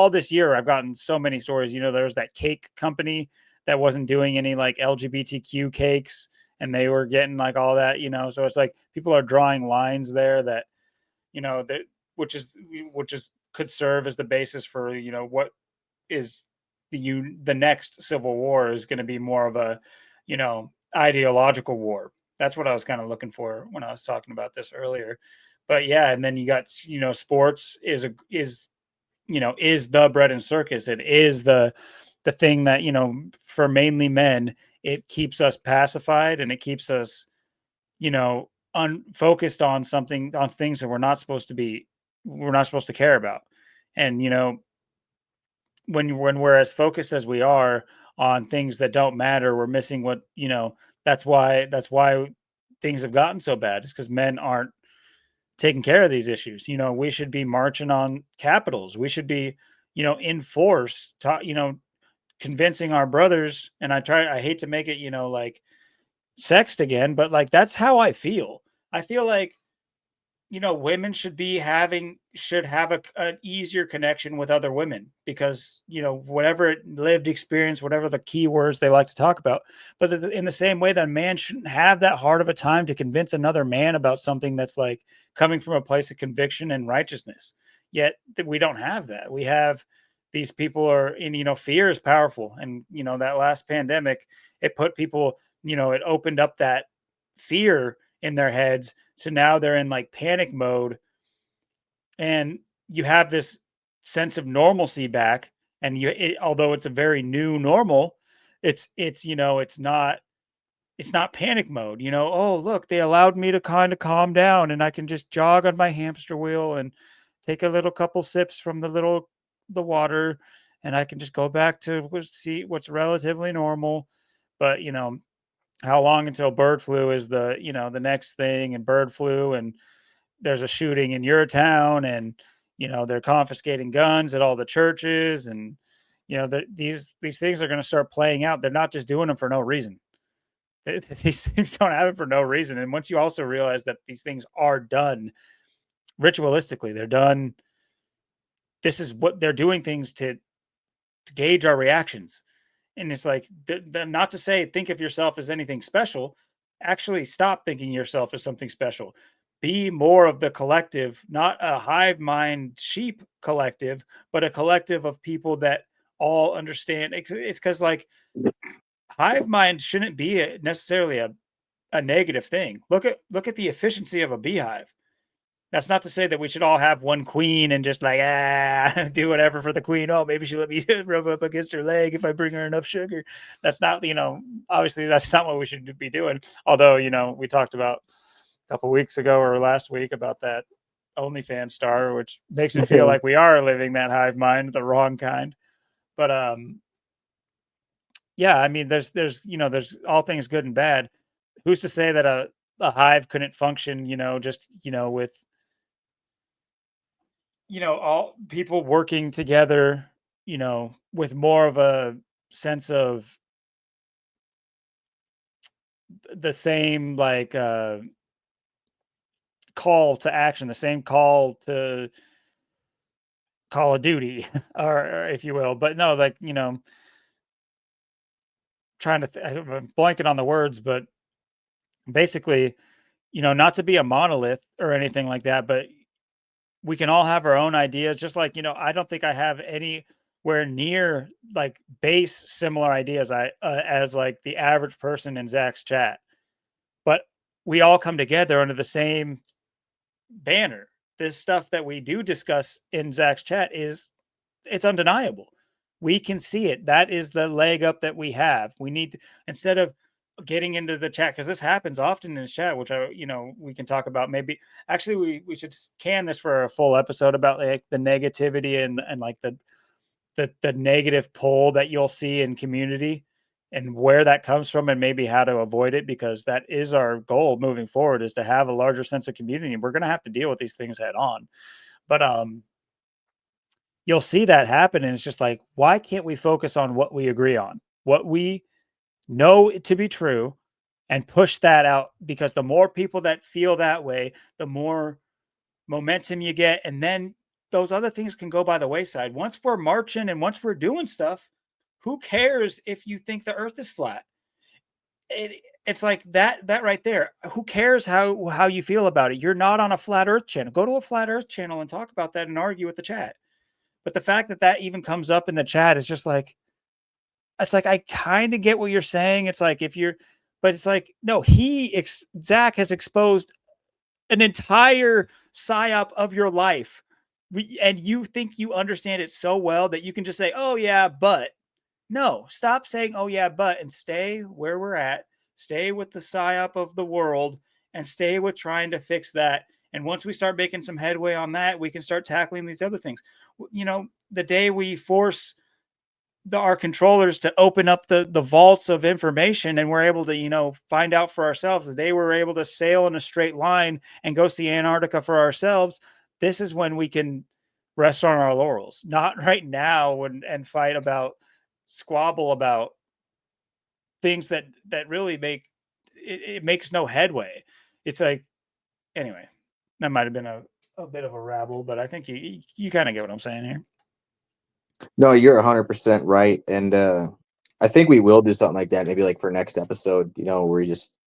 this year. I've gotten so many stories. There's that cake company that wasn't doing any like LGBTQ cakes, and they were getting like all that. So it's like people are drawing lines there that, that which is could serve as the basis for, what is the next civil war is going to be more of a, ideological war. That's what I was kind of looking for when I was talking about this earlier. But yeah, and then you got, sports is the bread and circus. It is the thing that, for mainly men, it keeps us pacified, and it keeps us, unfocused on things that we're not supposed to care about. And when we're as focused as we are on things that don't matter, we're missing what, that's why things have gotten so bad. It's because men aren't taking care of these issues. We should be marching on capitals. We should be, in force, convincing our brothers. And I hate to make it, like sexed again, but like that's how I feel. I feel like, women should have an easier connection with other women, because, whatever lived experience, whatever the key words they like to talk about. But in the same way that a man shouldn't have that hard of a time to convince another man about something that's like coming from a place of conviction and righteousness. Yet we don't have that. We have these people are in, fear is powerful. And, that last pandemic, it put people, it opened up that fear in their heads. So now they're in like panic mode, and you have this sense of normalcy back. And although it's a very new normal, it's not panic mode. Oh, look, they allowed me to kind of calm down, and I can just jog on my hamster wheel and take a little couple sips from the water, and I can just go back to see what's relatively normal. But, how long until bird flu is the, the next thing, and bird flu, and there's a shooting in your town, and they're confiscating guns at all the churches, and these things are going to start playing out. They're not just doing them for no reason. These things don't happen for no reason. And once you also realize that these things are done ritualistically, they're done. This is what they're doing, things to gauge our reactions. And it's like, not to say think of yourself as anything special. Actually, stop thinking yourself as something special. Be more of the collective, not a hive mind sheep collective, but a collective of people that all understand. It's because, like, hive mind shouldn't be necessarily a negative thing. Look at the efficiency of a beehive. That's not to say that we should all have one queen and just like, do whatever for the queen. Oh, maybe she'll let me rub up against her leg if I bring her enough sugar. That's not, obviously that's not what we should be doing. Although, we talked about a couple weeks ago or last week about that OnlyFans star, which makes it feel like we are living that hive mind, the wrong kind. But yeah, I mean, there's there's all things good and bad. Who's to say that a hive couldn't function, just with all people working together, with more of a sense of the same, like, call to action, the same call to Call of Duty, or if you will. But no, like, trying to, I'm blanking on the words, but basically, not to be a monolith or anything like that, but we can all have our own ideas. Just like, I don't think I have anywhere near like base similar ideas as like the average person in Zach's chat, but we all come together under the same banner. This stuff that we do discuss in Zach's chat it's undeniable. We can see it. That is the leg up that we have. We need to, instead of getting into the chat, because this happens often in his chat, which we can talk about. Maybe actually we should can this for a full episode about like the negativity and like the negative pull that you'll see in community and where that comes from, and maybe how to avoid it, because that is our goal moving forward, is to have a larger sense of community. We're going to have to deal with these things head on. But you'll see that happen, and it's just like, why can't we focus on what we agree on, what we know to be true, and push that out? Because the more people that feel that way, the more momentum you get, and then those other things can go by the wayside. Once we're marching and once we're doing stuff, who cares if you think the earth is flat? It's like that right there. Who cares how you feel about it? You're not on a flat earth channel. Go to a flat earth channel and talk about that and argue with the chat. But the fact that that even comes up in the chat is just like, it's like, I kind of get what you're saying. It's like, but it's like, no, Zach has exposed an entire psyop of your life. And you think you understand it so well that you can just say, oh yeah, but. No, stop saying, oh yeah, but, and stay where we're at. Stay with the psyop of the world and stay with trying to fix that. And once we start making some headway on that, we can start tackling these other things. The day we force our controllers to open up the vaults of information, and we're able to, find out for ourselves, the day we're able to sail in a straight line and go see Antarctica for ourselves, this is when we can rest on our laurels. Not right now and fight about, squabble about things that really it makes no headway. It's like, anyway, that might have been a bit of a rabble, but I think you kind of get what I'm saying here. No, you're 100% right, and I think we will do something like that, maybe like for next episode. Where we just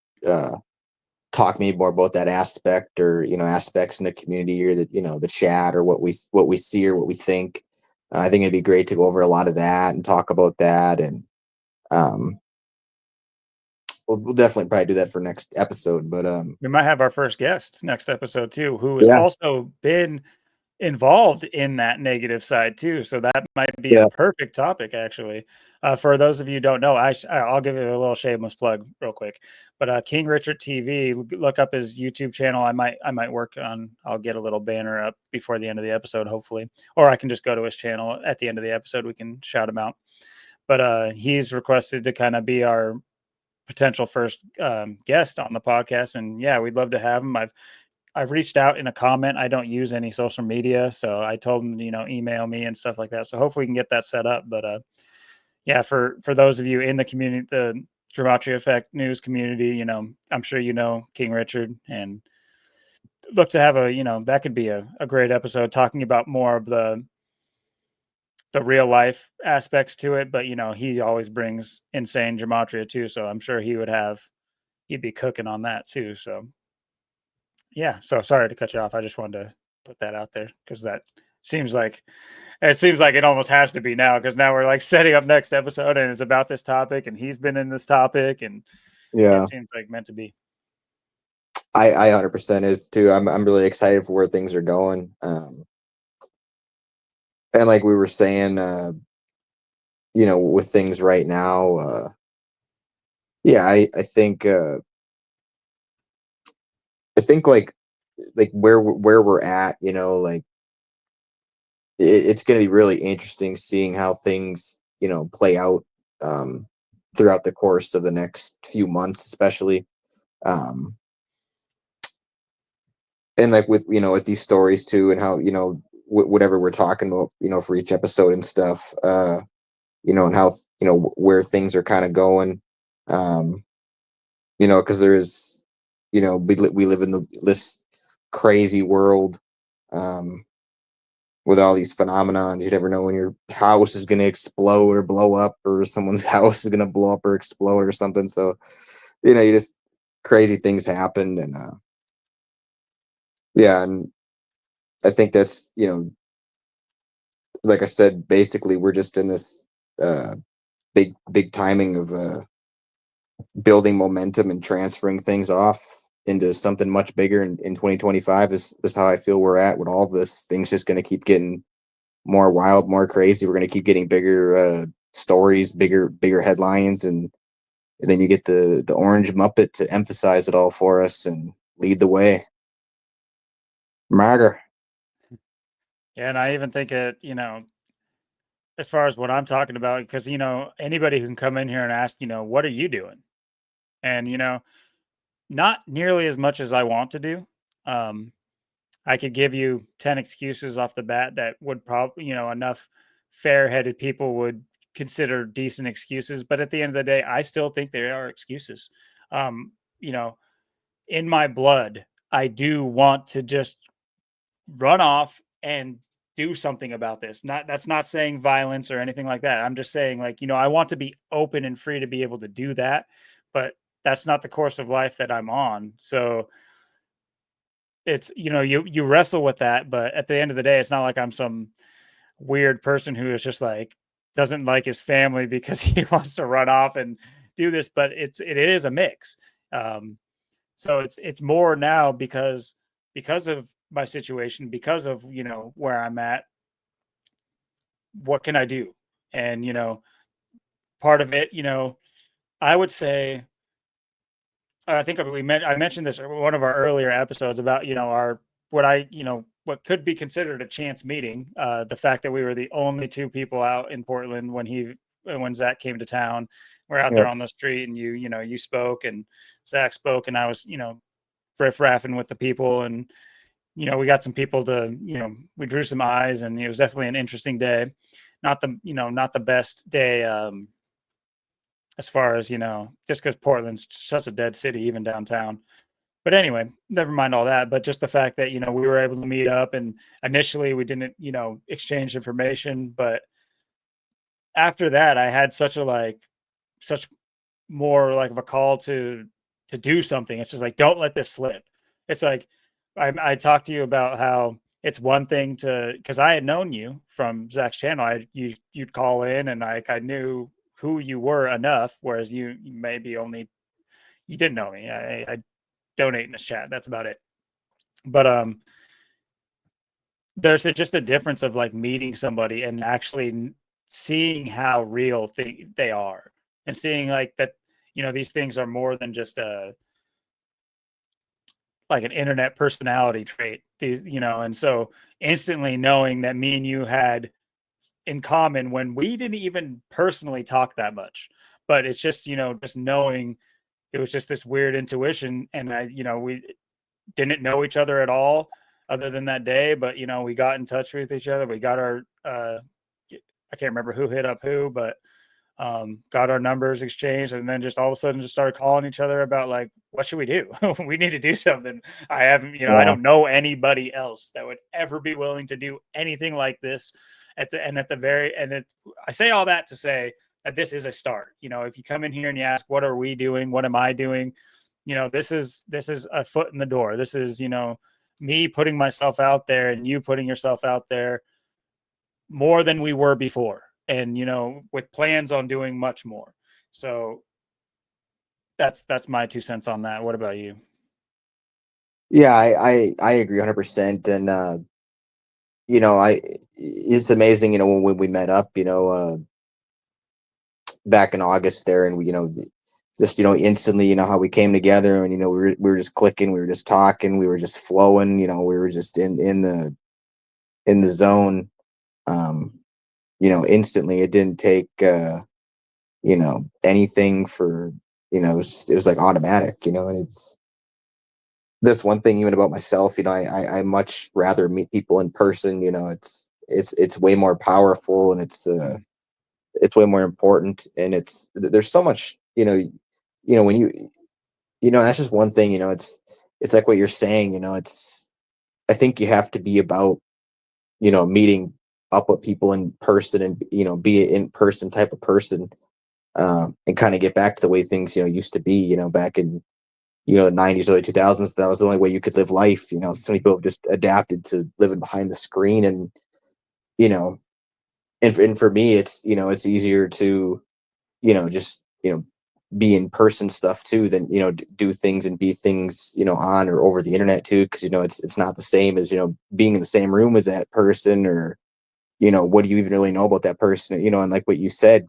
talk maybe more about that aspect, or aspects in the community, or the chat, or what we see or what we think. I think it'd be great to go over a lot of that and talk about that, and we'll definitely probably do that for next episode. But We might have our first guest next episode too, who has also been involved in that negative side too. So that might be a perfect topic, actually. For those of you who don't know, I'll give you a little shameless plug real quick. But King Richard TV, look up his YouTube channel. I might work on. I'll get a little banner up before the end of the episode, hopefully, or I can just go to his channel at the end of the episode. We can shout him out. But he's requested to kind of be our potential first guest on the podcast. And yeah, we'd love to have him. I've reached out in a comment. I don't use any social media, so I told him, email me and stuff like that. So hopefully we can get that set up. But yeah, for those of you in the community, the Gematria Effect news community, I'm sure King Richard, and look to have that could be a great episode talking about more of the real life aspects to it. But he always brings insane gematria too, so I'm sure he'd be cooking on that too. So yeah, so sorry to cut you off. I just wanted to put that out there because that seems like it almost has to be now, because now we're like setting up next episode and it's about this topic and he's been in this topic, and Yeah, it seems like meant to be. I 100% is too. I'm really excited for where things are going. And like we were saying, with things right now, yeah, I think like where we're at, like it's going to be really interesting seeing how things, play out throughout the course of the next few months, especially. Um, and like with these stories too, and how, whatever we're talking about, for each episode and stuff, and how, where things are kind of going, because there is, we live in this crazy world, um, with all these phenomenons. You never know when your house is going to explode or blow up, or someone's house is going to blow up or explode or something. So, you just crazy things happen. And yeah, and I think that's, like I said, basically we're just in this uh, big timing of building momentum and transferring things off into something much bigger in 2025 is how I feel we're at with all of this. Things just going to keep getting more wild, more crazy. We're going to keep getting bigger stories, bigger headlines, and then you get the orange Muppet to emphasize it all for us and lead the way. Martyr. Yeah, and I even think as far as what I'm talking about, because anybody who can come in here and ask, what are you doing? And not nearly as much as I want to do. I could give you 10 excuses off the bat that would probably, enough fair-headed people would consider decent excuses. But at the end of the day, I still think there are excuses. Um, you know, in my blood, I do want to just run off and do something about this. That's not saying violence or anything like that. I'm just saying, like, I want to be open and free to be able to do that, but that's not the course of life that I'm on. So it's, you wrestle with that, but at the end of the day, it's not like I'm some weird person who is just like doesn't like his family because he wants to run off and do this, but it is a mix. Um, so it's more now because of my situation, because of where I'm at. What can I do? And part of it, I would say, I think I mentioned this in one of our earlier episodes about our what could be considered a chance meeting. The fact that we were the only two people out in Portland when Zach came to town. We're out there Yep. on the street, and you spoke, and Zach spoke, and I was riff raffing with the people, and we got some people to we drew some eyes, and it was definitely an interesting day. Not the best day. As far as just because Portland's such a dead city, even downtown. But anyway, never mind all that. But just the fact that we were able to meet up, and initially we didn't exchange information, but after that, I had such more like of a call to do something. It's just like, don't let this slip. It's like I talked to you about how it's one thing to, because I had known you from Zach's channel. You'd call in, and I knew who you were enough, whereas you maybe only you didn't know me. I donate in this chat. That's about it. But there's just a difference of like meeting somebody and actually seeing how real they are, and seeing like that these things are more than just a like an internet personality trait, and so instantly knowing that me and you had in common when we didn't even personally talk that much, but it's just just knowing it was just this weird intuition. And we didn't know each other at all other than that day, but we got in touch with each other. We got our, I can't remember who hit up who, but got our numbers exchanged, and then just all of a sudden just started calling each other about like, what should we do? We need to do something. I haven't, I don't know anybody else that would ever be willing to do anything like this I say all that to say that this is a start. If you come in here and you ask, what are we doing? What am I doing? This is a foot in the door. This is, me putting myself out there and you putting yourself out there more than we were before. And, with plans on doing much more. So that's my 2 cents on that. What about you? Yeah, I agree 100%. And, it's amazing, when we met up, back in August there, and we, just, instantly, how we came together, and, we were just clicking, we were just talking, we were just flowing, we were just in the zone. Instantly. It didn't take, anything for, it was like automatic, and it's this one thing even about myself, I much rather meet people in person. It's way more powerful, and it's way more important, and there's so much, when that's just one thing. It's like what you're saying. I think you have to be about, meeting up with people in person, and be an in person type of person, and kind of get back to the way things used to be, back in the 90s, early 2000s. That was the only way you could live life. So many people have just adapted to living behind the screen, and you know and for me, it's easier to just be in person stuff too, than do things and be things on or over the internet too, because it's not the same as being in the same room as that person, or what do you even really know about that person, and like what you said,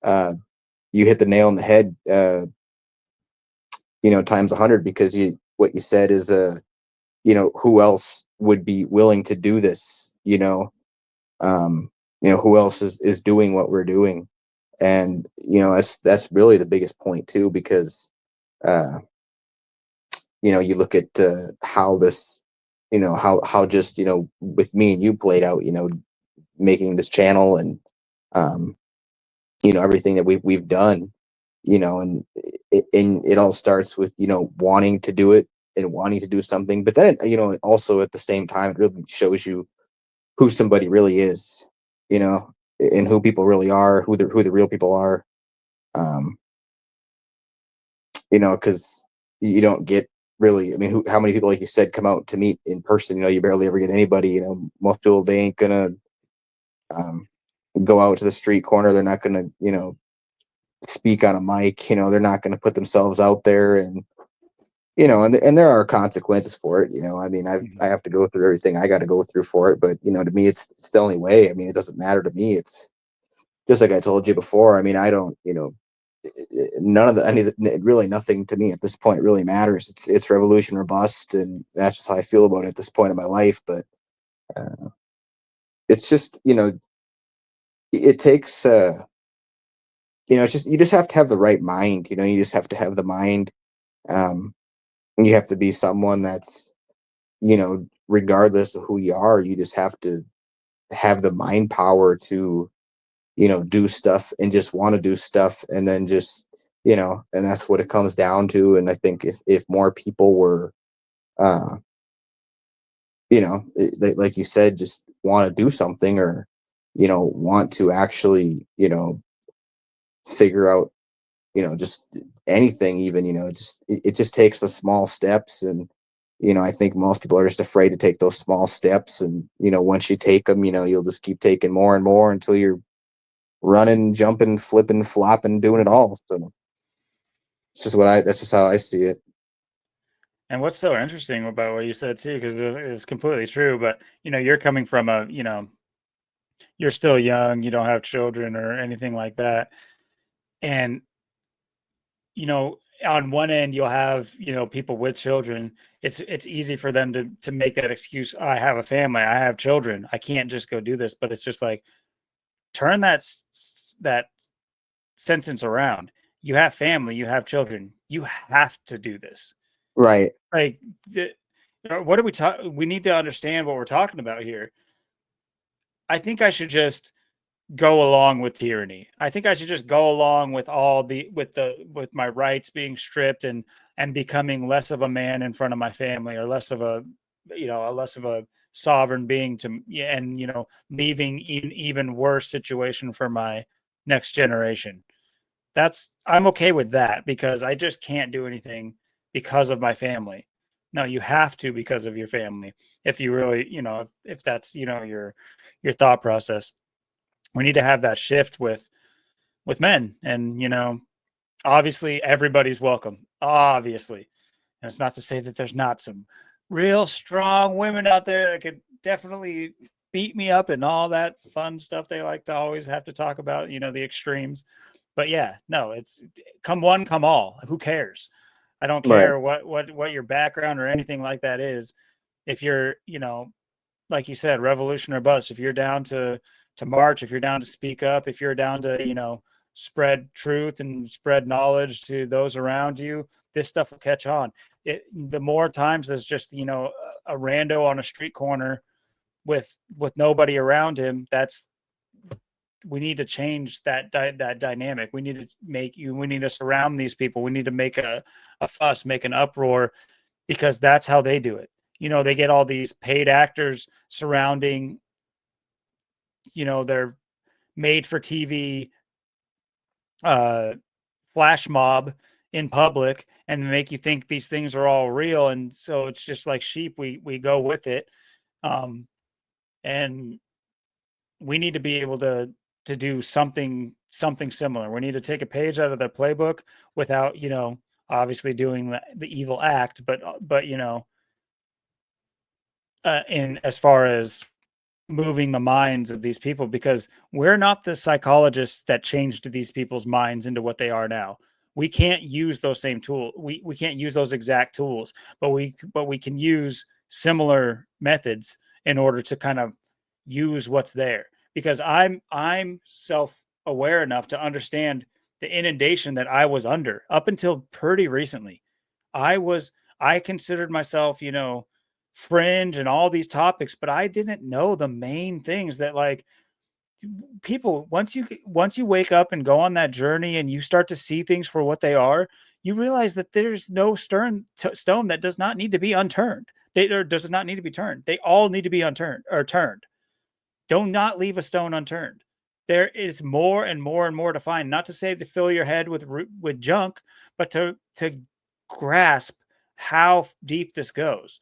uh you hit the nail on the head, times 100, because what you said is, who else would be willing to do this, who else is doing what we're doing. And that's really the biggest point too, because uh you look at, how this, how just with me and you played out, making this channel, and um everything that we've done, and it all starts with wanting to do it, and wanting to do something. But then also at the same time, it really shows you who somebody really is, you know and who people really are, who the real people are. um because you don't get, really, I mean, how many people, like you said, come out to meet in person? You barely ever get anybody. Most people, they ain't gonna um go out to the street corner. They're not gonna speak on a mic. They're not gonna put themselves out there. And and there are consequences for it. I mean, I have to go through everything I got to go through for it. But to me, it's the only way. I mean, it doesn't matter to me. It's just like I told you before. I mean, I don't, none of the any of the, really nothing to me at this point really matters. It's revolution or bust, and that's just how I feel about it at this point in my life. But uh, it's just, it takes, it's just, you just have to have the right mind. You just have to have the mind. um you have to be someone that's, regardless of who you are, you just have to have the mind power to, do stuff, and just want to do stuff, and then just, and that's what it comes down to. And I think if more people were, uh, like you said, just want to do something, or, want to actually, figure out, just anything, even, it just takes the small steps. And I think most people are just afraid to take those small steps. And once you take them, you'll just keep taking more and more until you're running, jumping, flipping, flopping, doing it all. So that's just how I see it. And what's so interesting about what you said too, because it's completely true, but you're coming from you're still young, you don't have children or anything like that. And on one end you'll have, people with children. It's easy for them to make that excuse. I have a family, I have children, I can't just go do this. But it's just like, turn that sentence around. You have family, you have children. you have to do this. Right. Like, what are we talking? We need to understand what we're talking about here. I think I should just go along with tyranny. I think I should just go along with with my rights being stripped and becoming less of a man in front of my family, or less of a less of a sovereign being and leaving even worse situation for my next generation. I'm okay with that, because I just can't do anything because of my family. No, you have to, because of your family. If you really, if that's, your thought process. We need to have that shift with men. And obviously everybody's welcome, obviously. And it's not to say that there's not some real strong women out there that could definitely beat me up and all that fun stuff they like to always have to talk about, the extremes. But yeah, no, it's come one, come all. Who cares? I don't Right. care what your background or anything like that is. If you're, like you said, revolution or bust. If you're down to march, if you're down to speak up, if you're down to spread truth and spread knowledge to those around you, this stuff will catch on. The more times there's just a rando on a street corner with nobody around him, we need to change that dynamic. We need to surround these people. We need to make a fuss, make an uproar, because that's how they do it. They get all these paid actors surrounding, their made for TV flash mob in public, and make you think these things are all real. And so it's just like sheep. We go with it. And we need to be able to do something similar. We need to take a page out of their playbook without, obviously doing the evil act, but in as far as moving the minds of these people, because we're not the psychologists that changed these people's minds into what they are now. We can't use those same tools. We can't use those exact tools, but we can use similar methods in order to kind of use what's there. Because I'm self-aware enough to understand the inundation that I was under up until pretty recently. I considered myself, fringe and all these topics, but I didn't know the main things that, like, people, once you wake up and go on that journey and you start to see things for what they are, you realize that there's no stone that does not need to be unturned. Does not need to be turned. They all need to be unturned or turned. Do not leave a stone unturned. There is more and more and more to find. Not to say to fill your head with junk, but to grasp how deep this goes,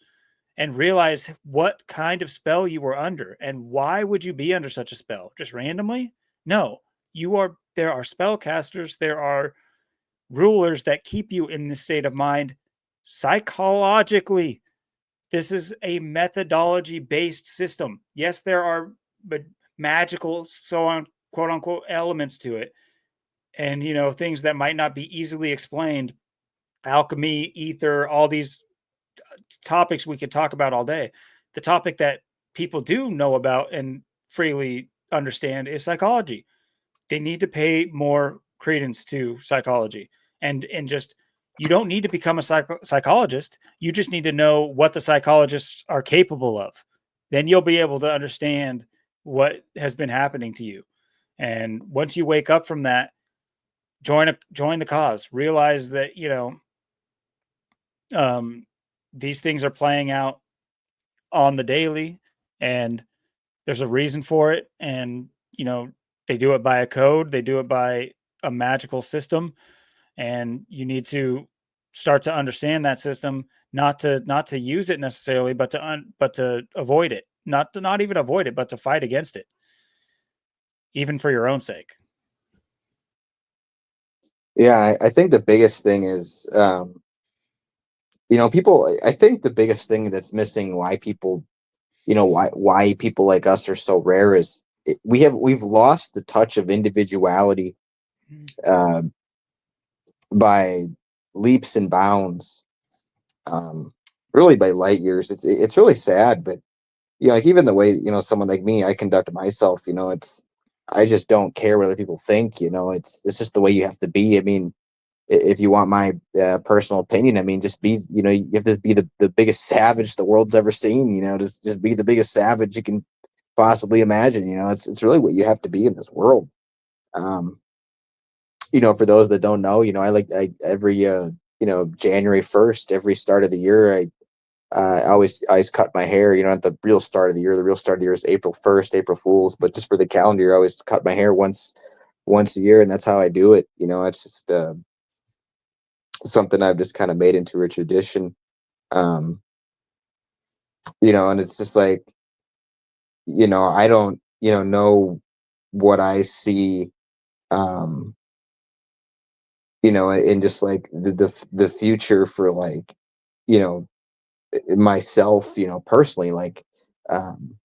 and realize what kind of spell you were under, and why would you be under such a spell just randomly? No, there are spellcasters, there are rulers that keep you in this state of mind psychologically. This is a methodology based system. Yes, there are magical, so on, quote unquote, elements to it, and things that might not be easily explained. Alchemy, ether, all these topics we could talk about all day. The topic that people do know about and freely understand is psychology. They need to pay more credence to psychology, and just, you don't need to become a psychologist. You just need to know what the psychologists are capable of. Then you'll be able to understand what has been happening to you. And once you wake up from that, join the cause. Realize that these things are playing out on the daily, and there's a reason for it. And they do it by a code. They do it by a magical system, and you need to start to understand that system, not to use it necessarily, but to avoid it, not even avoid it, but to fight against it, even for your own sake. Yeah, I think the biggest thing is, people. I think the biggest thing that's missing, why people, why people like us are so rare, is we've lost the touch of individuality uh, by leaps and bounds, really by light years. It's really sad, but like, even the way, someone like me, I conduct myself, I just don't care what other people think. It's just the way you have to be. I mean, if you want my personal opinion, I mean, just be, you have to be the biggest savage the world's ever seen. Just be the biggest savage you can possibly imagine. It's really what you have to be in this world. For those that don't know, I every January 1st, every start of the year, I always cut my hair, at the real start of the year. The real start of the year is April 1st, April Fools, but just for the calendar year, I always cut my hair once a year, and that's how I do it. It's just something I've just kind of made into a tradition. Um, and it's just like, I don't, know what I see, um, in just like the future for, like, you know, myself, personally, like, um,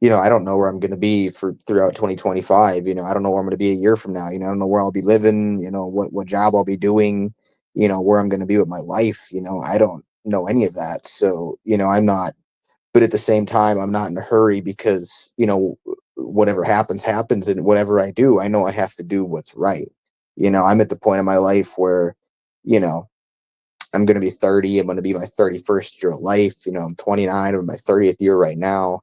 I don't know where I'm going to be for throughout 2025. I don't know where I'm going to be a year from now. I don't know where I'll be living, what job I'll be doing, where I'm going to be with my life. I don't know any of that. So, I'm not, but at the same time, I'm not in a hurry because, whatever happens, happens. And whatever I do, I know I have to do what's right. I'm at the point in my life where, you know, I'm going to be 30. I'm going to be my 31st year of life. I'm 29 or my 30th year right now.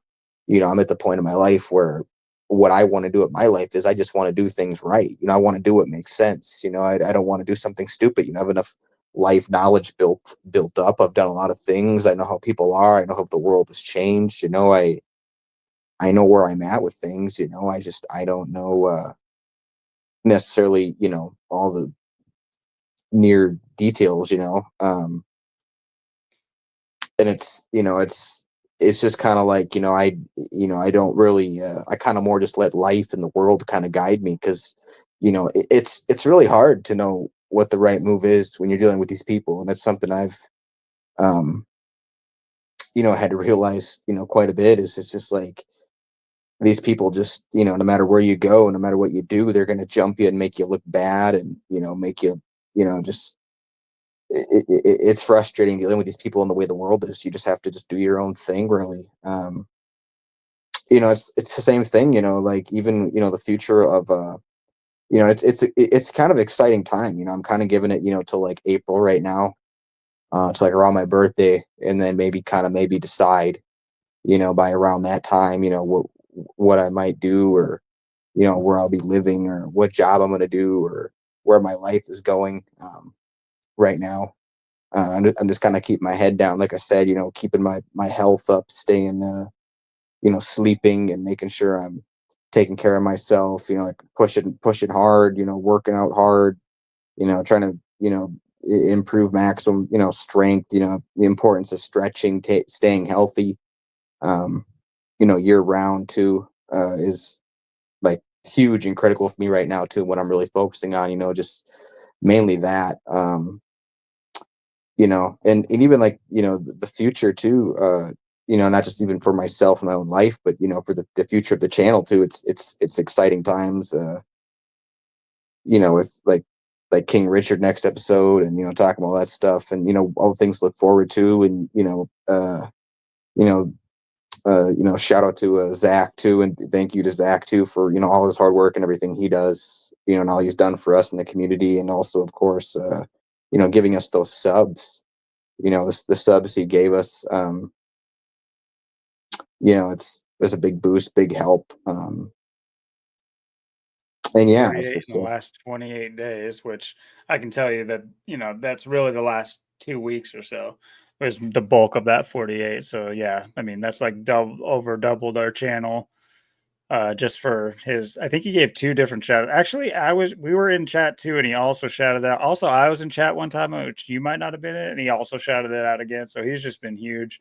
I'm at the point in my life where what I want to do with my life is I just want to do things right. I want to do what makes sense. I don't want to do something stupid. I have enough life knowledge built up. I've done a lot of things. I know how people are. I know how the world has changed. I know where I'm at with things. I don't know necessarily, all the near details, and it's just kind of like, I don't really I kind of more just let life and the world kind of guide me, because it's really hard to know what the right move is when you're dealing with these people, and that's something I've um had to realize, quite a bit. Is It's just like these people just, no matter where you go, no matter what you do, they're going to jump you and make you look bad, and make you, just it's frustrating dealing with these people in the way the world is. You just have to just do your own thing, really. It's the same thing, like, even, the future of it's kind of exciting time. I'm kind of giving it, till like April right now. It's like around my birthday, and then maybe decide, by around that time, what I might do, or where I'll be living, or what job I'm going to do, or where my life is going. Right now, I'm just kind of keeping my head down, like I said, keeping my health up, staying sleeping, and making sure I'm taking care of myself, like pushing hard, working out hard, trying to, improve maximum, strength, the importance of stretching, staying healthy, um, year round too, is like huge and critical for me right now too. What I'm really focusing on, just mainly that, and even, like, the future too, not just even for myself and my own life, but for the future of the channel too. It's exciting times, with like King Richard next episode, and talking about all that stuff, and all the things to look forward to, and you know shout out to Zach too, and thank you to Zach too for all his hard work and everything he does, and all he's done for us in the community, and also, of course, giving us those subs, the subs he gave us. It's a big boost, big help. And yeah, 48 in the last 28 days, which I can tell you that, that's really the last 2 weeks or so was the bulk of that 48. So yeah, I mean, that's like doubled our channel, just for his. I think he gave two different shout. Actually, we were in chat too, and he also shouted that. Also, I was in chat one time, which you might not have been in, and he also shouted it out again. So he's just been huge.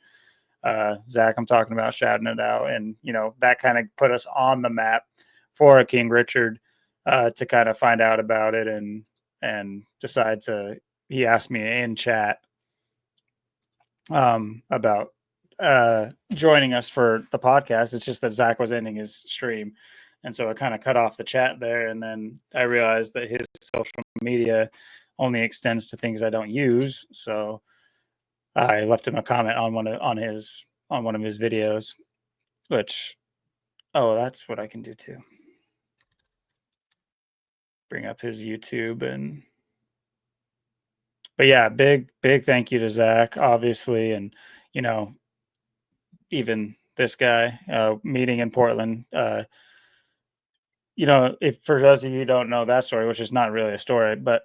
Zach, I'm talking about shouting it out, and that kind of put us on the map for a King Richard, to kind of find out about it, and decide to. He asked me in chat, about joining us for the podcast. It's just that Zach was ending his stream, and so I kind of cut off the chat there, and then I realized that his social media only extends to things I don't use, so I left him a comment on one of his videos, which, oh, that's what I can do too. Bring up his YouTube and But yeah, big thank you to Zach, obviously, and you know, even this guy meeting in Portland. If for those of you who don't know that story, which is not really a story, but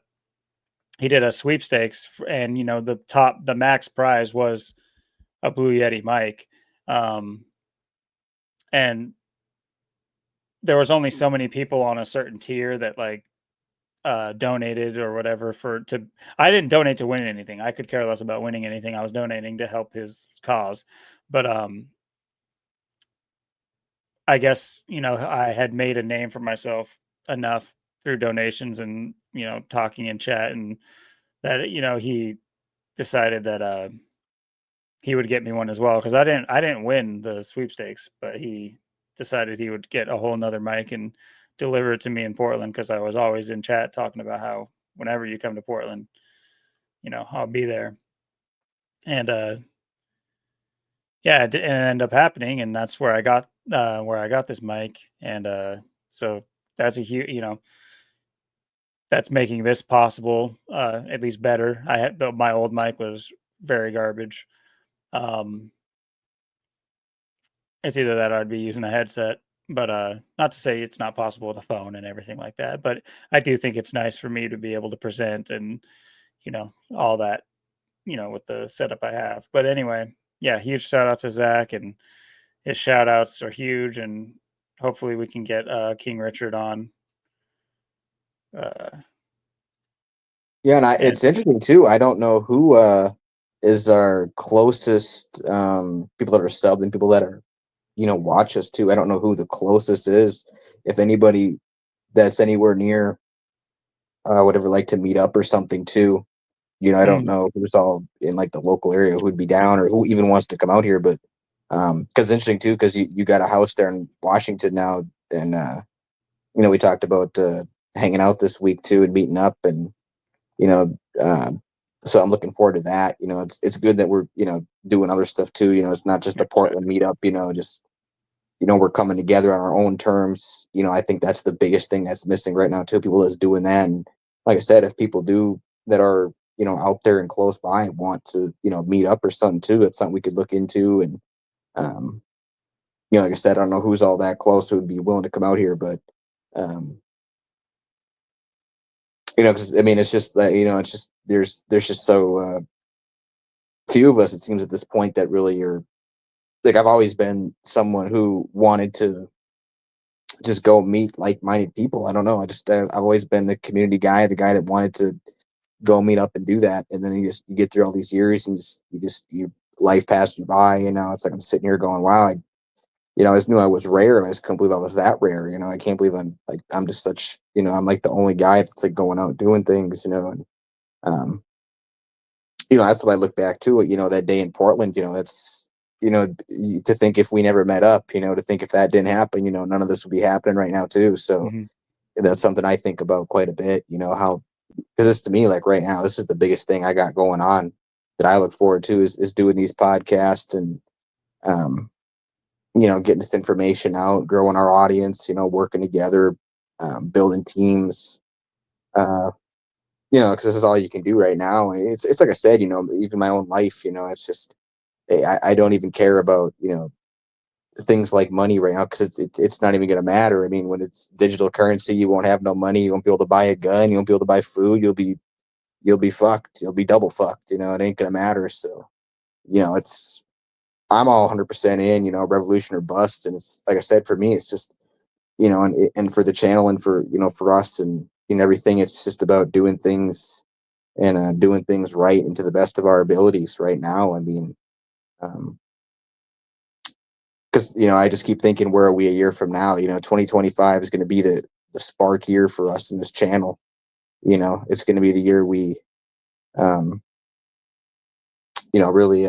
he did a sweepstakes, and the max prize was a Blue Yeti mic, and there was only so many people on a certain tier that donated or whatever for to I didn't donate to win anything. I could care less about winning anything. I was donating to help his cause. But I guess, I had made a name for myself enough through donations and, talking in chat, and that, he decided that he would get me one as well, because I didn't win the sweepstakes, but he decided he would get a whole nother mic and deliver it to me in Portland, because I was always in chat talking about how whenever you come to Portland, I'll be there. And yeah, it ended up happening, and that's where I got this mic, and so that's a huge, that's making this possible, at least better. My old mic was very garbage. Um, it's either that or I'd be using a headset, but not to say it's not possible with a phone and everything like that. But I do think it's nice for me to be able to present and all that, with the setup I have. But anyway, yeah, huge shout out to Zach, and his shout outs are huge, and hopefully we can get King Richard on. Uh, Yeah, and and it's interesting too. I don't know who is our closest people that are subbed and people that are watch us too. I don't know who the closest is. If anybody that's anywhere near would ever like to meet up or something too. I don't know who's all in like the local area who'd be down or who even wants to come out here. But because interesting too, because you got a house there in Washington now, and we talked about hanging out this week too and meeting up, and you know, so I'm looking forward to that. It's good that we're doing other stuff too. It's not just a Portland meetup. Just we're coming together on our own terms. I think that's the biggest thing that's missing right now too. People is doing that, and like I said, if people do that are out there and close by and want to meet up or something too, it's something we could look into. And um, like I said, I don't know who's all that close who would be willing to come out here, but um, because I mean, it's just that it's just there's just so few of us. It seems at this point that really are like I've always been someone who wanted to just go meet like-minded people. I don't know. I've always been the community guy, the guy that wanted to go meet up and do that. And then you get through all these years and you life passes you by. It's like I'm sitting here going, wow, I just knew I was rare, and I just couldn't believe I was that rare. I can't believe I'm just such, I'm like the only guy that's like going out doing things, and um, that's what I look back to, that day in Portland, that's, to think if we never met up, to think if that didn't happen, none of this would be happening right now too. So that's something I think about quite a bit, how, because this to me, like right now, this is the biggest thing I got going on that I look forward to is doing these podcasts and, getting this information out, growing our audience, working together, building teams, because this is all you can do right now. It's like I said, even my own life, it's just, I don't even care about, things like money right now, because it's not even going to matter. I mean, when it's digital currency, you won't have no money. You won't be able to buy a gun. You won't be able to buy food. You'll be fucked. You'll be double fucked. It ain't going to matter. So, I'm all 100% in, revolution or bust. And it's like I said, for me, it's just, and for the channel and for, for us and, everything, it's just about doing things and doing things right and to the best of our abilities right now. I mean, because I just keep thinking, where are we a year from now? 2025 is going to be the spark year for us in this channel. It's going to be the year we um really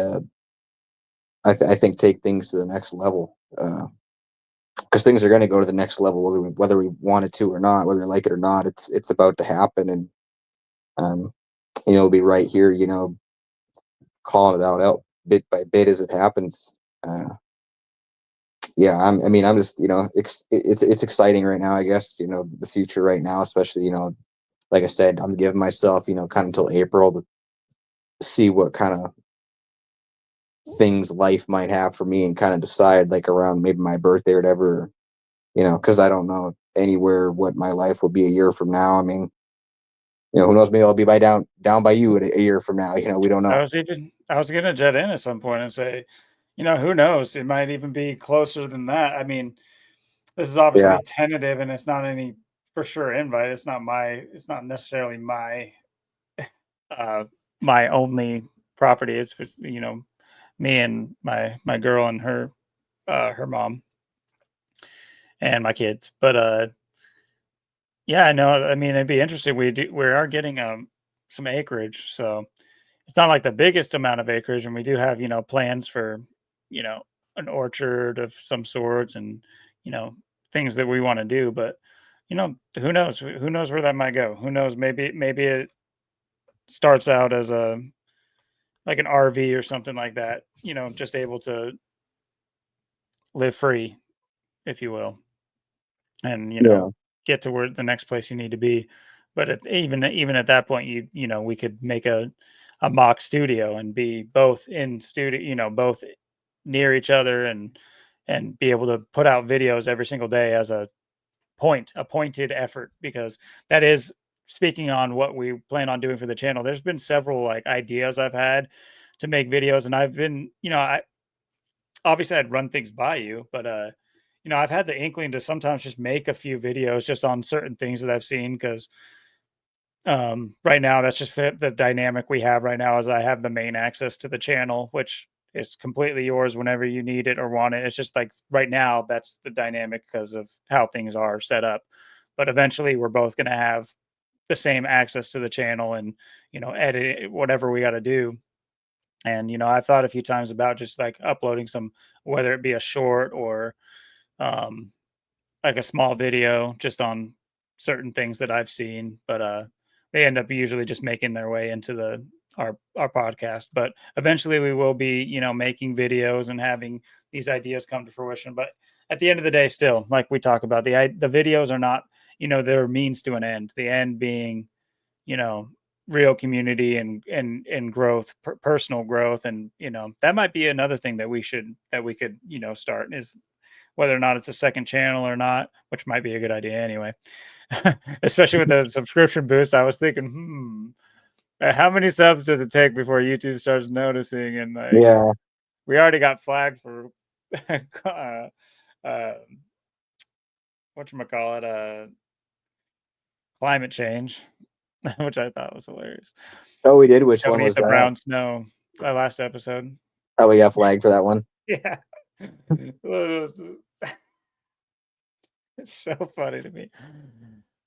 I think take things to the next level, because things are going to go to the next level whether we want it to or not, whether we like it or not. It's about to happen, and it'll be right here, calling it out bit by bit as it happens. Yeah, I'm just, it's exciting right now, I guess, the future right now, especially, like I said, I'm giving myself, kind of until April to see what kind of things life might have for me and kind of decide like around maybe my birthday or whatever, because I don't know anywhere what my life will be a year from now. I mean, who knows? Maybe I'll be down by you a year from now. We don't know. I was gonna jet in at some point and say, who knows? It might even be closer than that. I mean, this is Yeah. obviously tentative and it's not any for sure invite. It's not necessarily uh my only property. It's me and my girl and her mom and my kids. But yeah, I know. I mean, it'd be interesting. We are getting some acreage, so it's not like the biggest amount of acreage, and we do have plans for you know an orchard of some sorts and you know things that we want to do. But who knows? Who knows where that might go? Who knows? Maybe it starts out as a like an RV or something like that. Just able to live free, if you will, and Yeah. get to where the next place you need to be. But even at that point, we could make a mock studio and be both in studio, both near each other and be able to put out videos every single day as a pointed effort, because that is speaking on what we plan on doing for the channel. There's been several like ideas I've had to make videos, and I've been, I obviously I'd run things by you, but I've had the inkling to sometimes just make a few videos just on certain things that I've seen because right now that's just the dynamic we have right now is I have the main access to the channel, which is completely yours whenever you need it or want it. It's just like right now that's the dynamic because of how things are set up. But eventually we're both going to have the same access to the channel and edit whatever we got to do. And I've thought a few times about just like uploading some, whether it be a short or um like a small video just on certain things that I've seen, but they end up usually just making their way into our podcast. But eventually we will be, making videos and having these ideas come to fruition. But at the end of the day, still, like we talk about, the videos are not, they're means to an end. The end being, you know, real community and growth, personal growth. And, that might be another thing that we could, start is whether or not it's a second channel or not, which might be a good idea anyway. Especially with the subscription boost, I was thinking, how many subs does it take before YouTube starts noticing? And like, Yeah. we already got flagged for uh, whatchamacallit, climate change, which I thought was hilarious. Oh, we did. Which Yeah, one we hit was the that? brown snow last episode. Oh, we got flagged for that one. Yeah. It's so funny to me.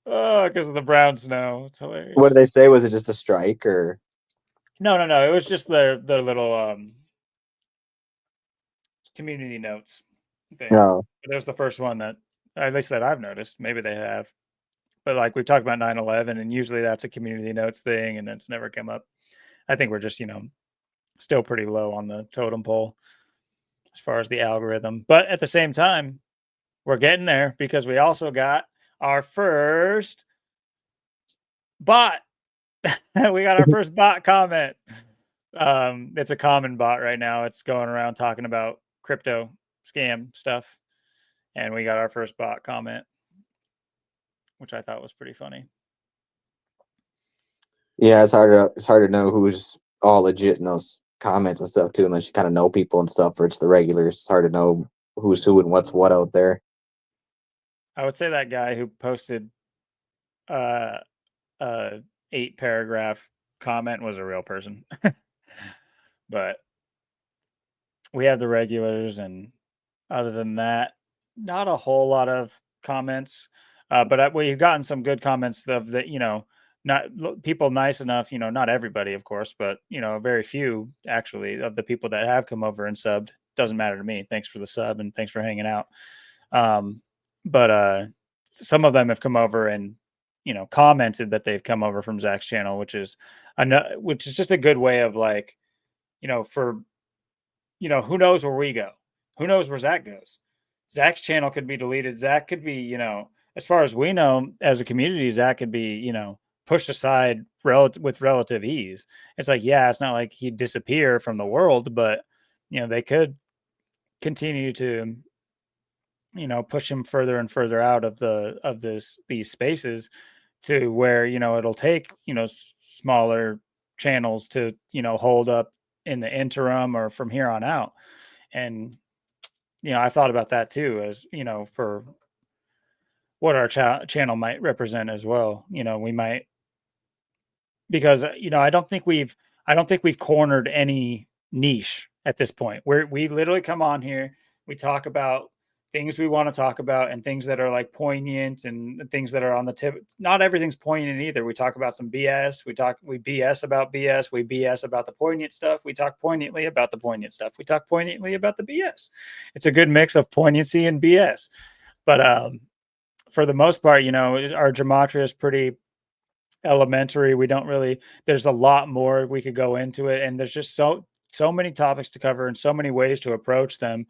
Oh, because of the brown snow. It's hilarious. What did they say? Was it just a strike or? No. It was just their little community notes thing. No. But that was the first one that, at least that I've noticed. Maybe they have. But like we've talked about 9/11, and usually that's a community notes thing, and it's never come up. I think we're just, still pretty low on the totem pole as far as the algorithm. But at the same time, we're getting there because we also got our first bot. We got our first bot comment. It's a common bot right now. It's going around talking about crypto scam stuff. And we got our first bot comment, which I thought was pretty funny. Yeah, it's hard to know who's all legit in those comments and stuff too, unless you kind of know people and stuff, or it's the regulars. It's hard to know who's who and what's what out there. I would say that guy who posted a 8-paragraph comment was a real person. But we have the regulars, and other than that, not a whole lot of comments. But we've gotten some good comments of that, not people nice enough, not everybody, of course, but very few actually of the people that have come over and subbed. Doesn't matter to me. Thanks for the sub and thanks for hanging out. But some of them have come over and commented that they've come over from Zach's channel, which is just a good way of like, for who knows where we go, who knows where Zach goes. Zach's channel could be deleted. Zach could be, as far as we know, as a community, Zach could be, pushed aside with relative ease. It's like, yeah, it's not like he'd disappear from the world, but they could continue to push him further and further out of these spaces to where it'll take smaller channels to hold up in the interim or from here on out. And I thought about that too, as for what our channel might represent as well. We might, because I don't think we've cornered any niche at this point. We literally come on here, we talk about things we want to talk about and things that are like poignant and things that are on the tip. Not everything's poignant either. We talk about some BS. We BS about BS. We BS about the poignant stuff. We talk poignantly about the poignant stuff. We talk poignantly about the BS. It's a good mix of poignancy and BS. But for the most part, our gematria is pretty elementary. We don't really, there's a lot more we could go into it, and there's just so many topics to cover and so many ways to approach them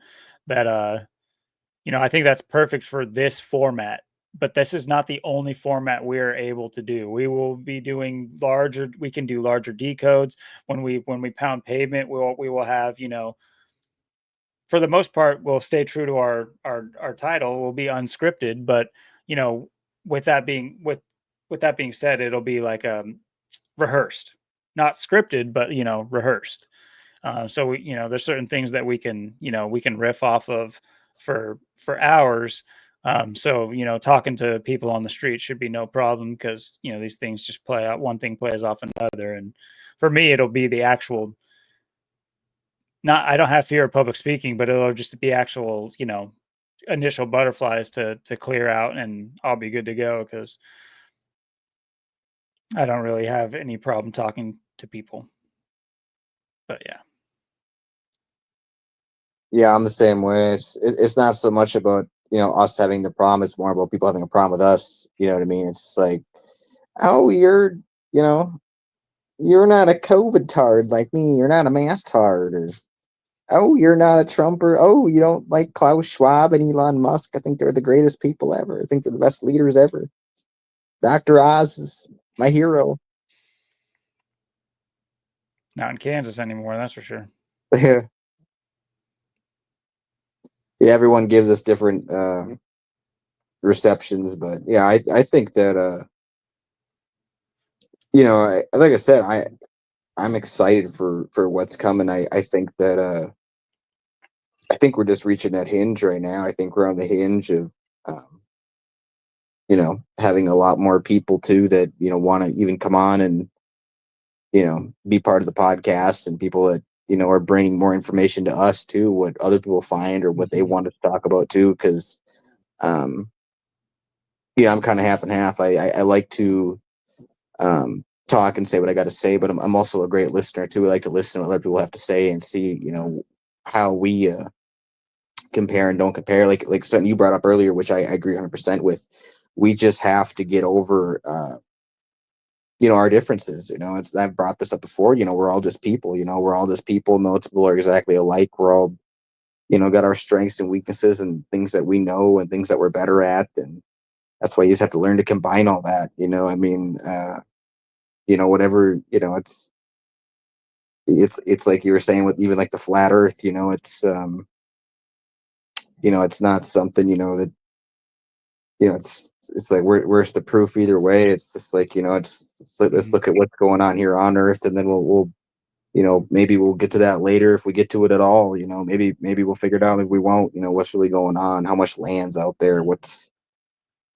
that I think that's perfect for this format. But this is not the only format we're able to do. We will be doing we can do larger decodes when we pound pavement. We will have, for the most part, we'll stay true to our title. We'll be unscripted, but with that being said, it'll be like rehearsed, not scripted, but rehearsed. So there's certain things that we can riff off of for hours. So talking to people on the street should be no problem, because these things just play out. One thing plays off another, and for me, it'll be the actual. I don't have fear of public speaking, but it'll just be actual, initial butterflies to clear out, and I'll be good to go, because I don't really have any problem talking to people. But yeah. Yeah, I'm the same way. It's not so much about us having the problem. It's more about people having a problem with us. You know what I mean? It's just like, oh, you're not a COVID tard like me. You're not a mask tard, or oh, you're not a Trumper. Oh, you don't like Klaus Schwab and Elon Musk. I think they're the greatest people ever. I think they're the best leaders ever. Dr. Oz is my hero. Not in Kansas anymore, that's for sure. Yeah. Yeah, everyone gives us different receptions, but yeah, I think that like I said, I'm excited for what's coming. I think that I think we're just reaching that hinge right now. I think we're on the hinge of having a lot more people too that want to even come on and be part of the podcast, and people that are bringing more information to us too, what other people find or what they want us to talk about too, because I'm kind of half and half. I like to talk and say what I got to say, but I'm also a great listener too. I like to listen to what other people have to say and see how we compare and don't compare, like something you brought up earlier, which I agree 100% with. We just have to get over our differences. I've brought this up before. We're all just people. We're all just people. No two people are exactly alike. We're all got our strengths and weaknesses and things that we know and things that we're better at, and that's why you just have to learn to combine all that. I mean, whatever, it's like you were saying with even like the flat earth, it's not something, that, it's like, where's the proof either way? It's just like, let's look at what's going on here on earth, and then we'll maybe we'll get to that later if we get to it at all. Maybe we'll figure it out. Maybe we won't. What's really going on? How much land's out there? What's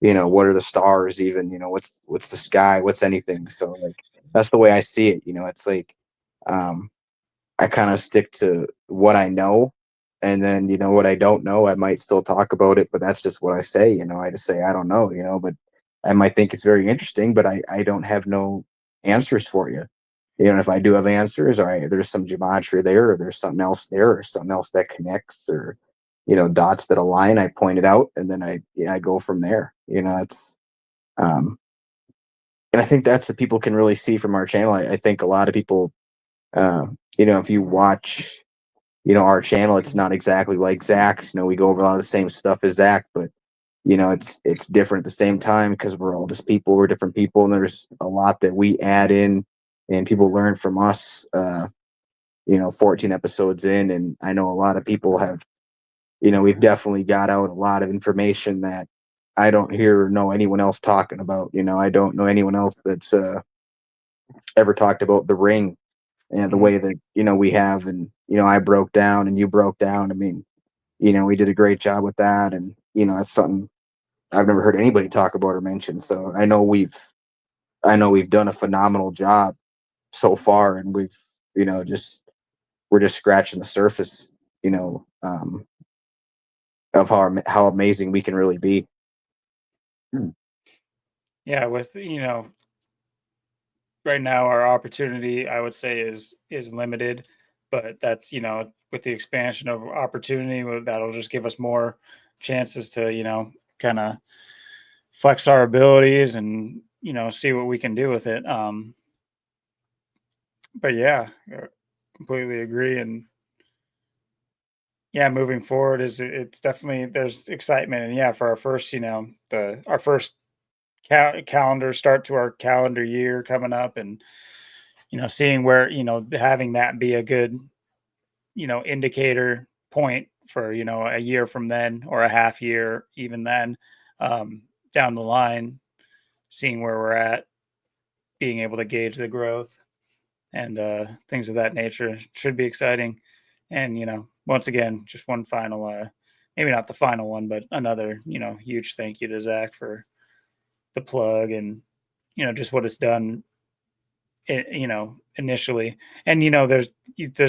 what are the stars even? What's the sky? What's anything? So like that's the way I see it. It's like I kind of stick to what I know, and then what I don't know, I might still talk about it, but that's just what I say. I just say I don't know. But I might think it's very interesting, but I don't have no answers for you. And if I do have answers, all right, there's some gematria there, or there's something else there, or something else that connects, or dots that align. I point it out, and then I go from there. It's and I think that's what people can really see from our channel. I think a lot of people, if you watch, our channel, it's not exactly like Zach's. We go over a lot of the same stuff as Zach, but it's different at the same time because we're all just people. We're different people, and there's a lot that we add in, and people learn from us. 14 episodes in, and I know a lot of people have. We've definitely got out a lot of information that I don't hear or know anyone else talking about. I don't know anyone else that's ever talked about the ring and the Mhm. way that we have, and I broke down and you broke down. I mean, we did a great job with that, and that's something I've never heard anybody talk about or mention. So I know we've done a phenomenal job so far, and just we're just scratching the surface, of how amazing we can really be. Yeah, with right now our opportunity, I would say, is limited, but that's with the expansion of opportunity, that'll just give us more chances to kind of flex our abilities and see what we can do with it. But yeah, completely agree. And yeah, moving forward it's definitely there's excitement. And yeah, for our first the our first calendar start to our calendar year coming up, and seeing where having that be a good indicator point for a year from then, or a half year even then, down the line, seeing where we're at, being able to gauge the growth and things of that nature should be exciting. And once again, just one final, maybe not the final one, but another huge thank you to Zach for the plug, and just what it's done, initially. And there's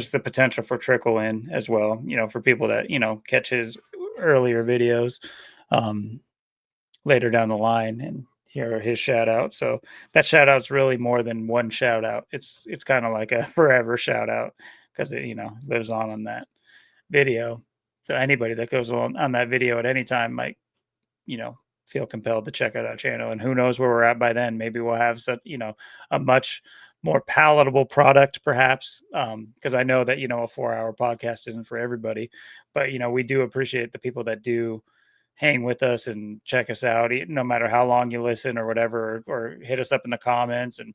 the potential for trickle in as well, for people that catch his earlier videos um later down the line and hear his shout out. So that shout out's really more than one shout out. It's kind of like a forever shout out, because it lives on that video. So anybody that goes on that video at any time might you know feel compelled to check out our channel. And who knows where we're at by then. Maybe we'll have such a much more palatable product, perhaps, because I know that a 4-hour podcast isn't for everybody. But we do appreciate the people that do hang with us and check us out, no matter how long you listen or whatever, or hit us up in the comments and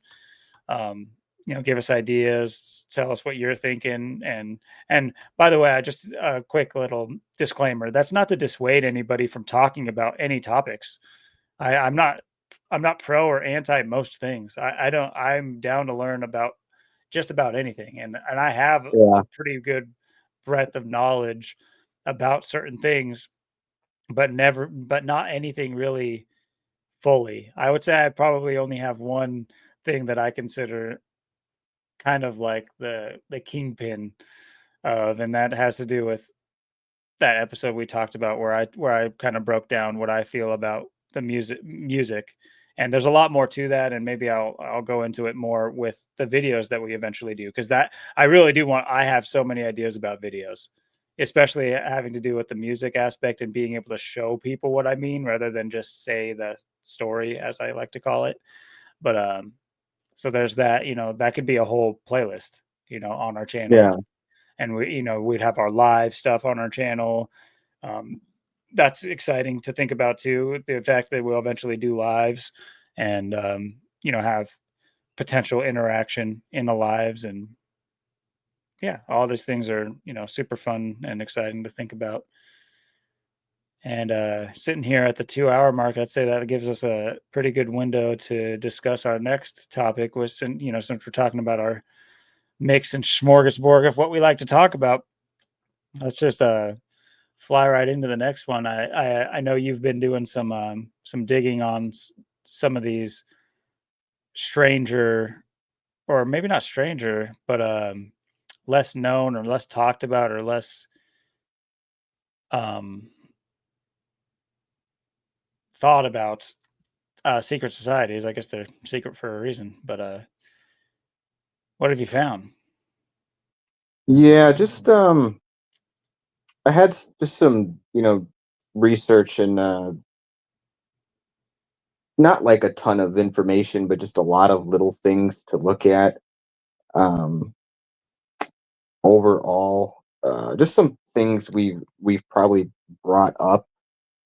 um, give us ideas, tell us what you're thinking. And by the way, I just a quick little disclaimer: that's not to dissuade anybody from talking about any topics. I'm not pro or anti most things. I don't. I'm down to learn about just about anything, and I have Yeah, a pretty good breadth of knowledge about certain things, but not anything really fully. I would say I probably only have one thing that I consider kind of like the kingpin of, and that has to do with that episode we talked about where I kind of broke down what I feel about the music. And there's a lot more to that, and maybe I'll go into it more with the videos that we eventually do, because that I really do want. I have so many ideas about videos, especially having to do with the music aspect and being able to show people what I mean rather than just say the story, as I like to call it. But so there's that. That could be a whole playlist, on our channel. yeah, And we'd have our live stuff on our channel. um, that's exciting to think about too, the fact that we'll eventually do lives and have potential interaction in the lives. And yeah, all these things are super fun and exciting to think about. And sitting here at the 2-hour mark, I'd say that gives us a pretty good window to discuss our next topic, which, since we're talking about our mix and smorgasbord of what we like to talk about, let's just fly right into the next one. I know you've been doing some digging on some of these stranger, or maybe not stranger, but less known or less talked about or less um, thought about secret societies. I guess they're secret for a reason. But what have you found? yeah. Just I had just some research, and not like a ton of information, but just a lot of little things to look at. Um, Overall, just some things we've probably brought up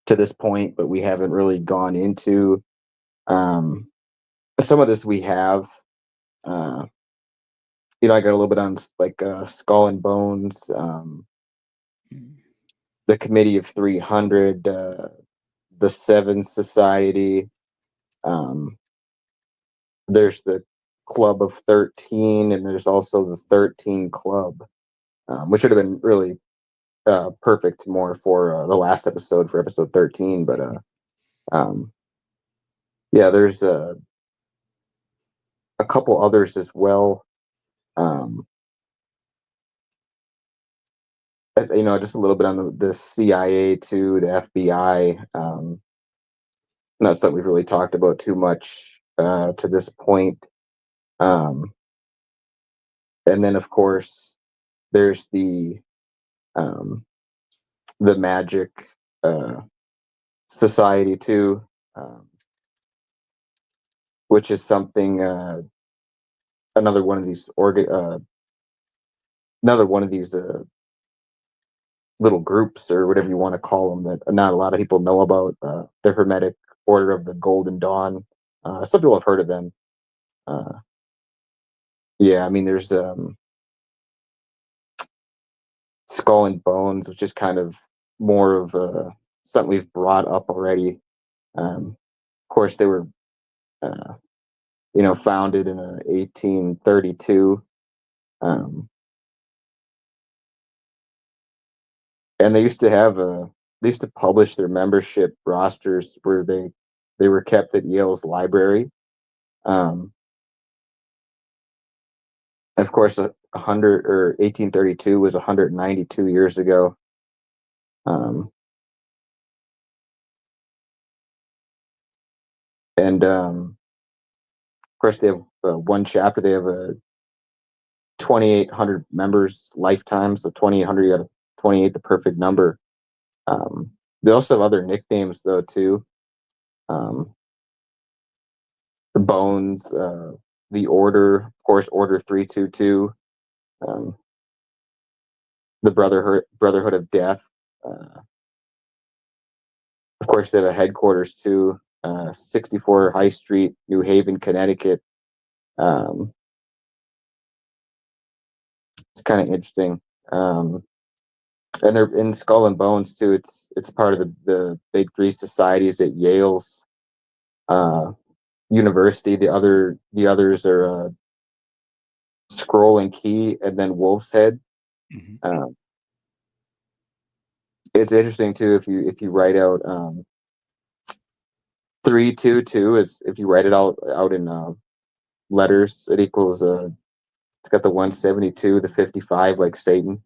to this point, but we haven't really gone into some of this. We have, I got a little bit on like Skull and Bones, the Committee of 300, the Seven Society. There's the Club of 13, and there's also the 13 Club, which would have been really perfect more for the last episode, for episode 13. But yeah, there's a couple others as well. Just a little bit on the CIA too, the FBI. Not something we've really talked about too much to this point. And then, of course, there's the Magic Society too, which is something, another one of these little groups, or whatever you want to call them, that not a lot of people know about. The Hermetic Order of the Golden Dawn. Some people have heard of them. Yeah, I mean, there's Skull and Bones, which is kind of more of something we've brought up already. Of course, they were, founded in 1832, and they used to publish their membership rosters, where they were kept at Yale's library. Of course, 1832 was 192 years ago. And of course, they have one chapter. They have a 2,800 members lifetime. So 2,800, you got 28, the perfect number. They also have other nicknames though too. The Bones, the Order, of course, Order 322, the Brotherhood of Death. Of course, they have a headquarters too, 64 High Street, New Haven, Connecticut. It's kind of interesting. And they're in Skull and Bones too. It's part of the big three societies at Yale's university. The others are Scroll and Key, and then Wolf's Head. It's interesting too, if you write out 322, is if you write it out in letters, it equals it's got the 172, the 55, like Satan.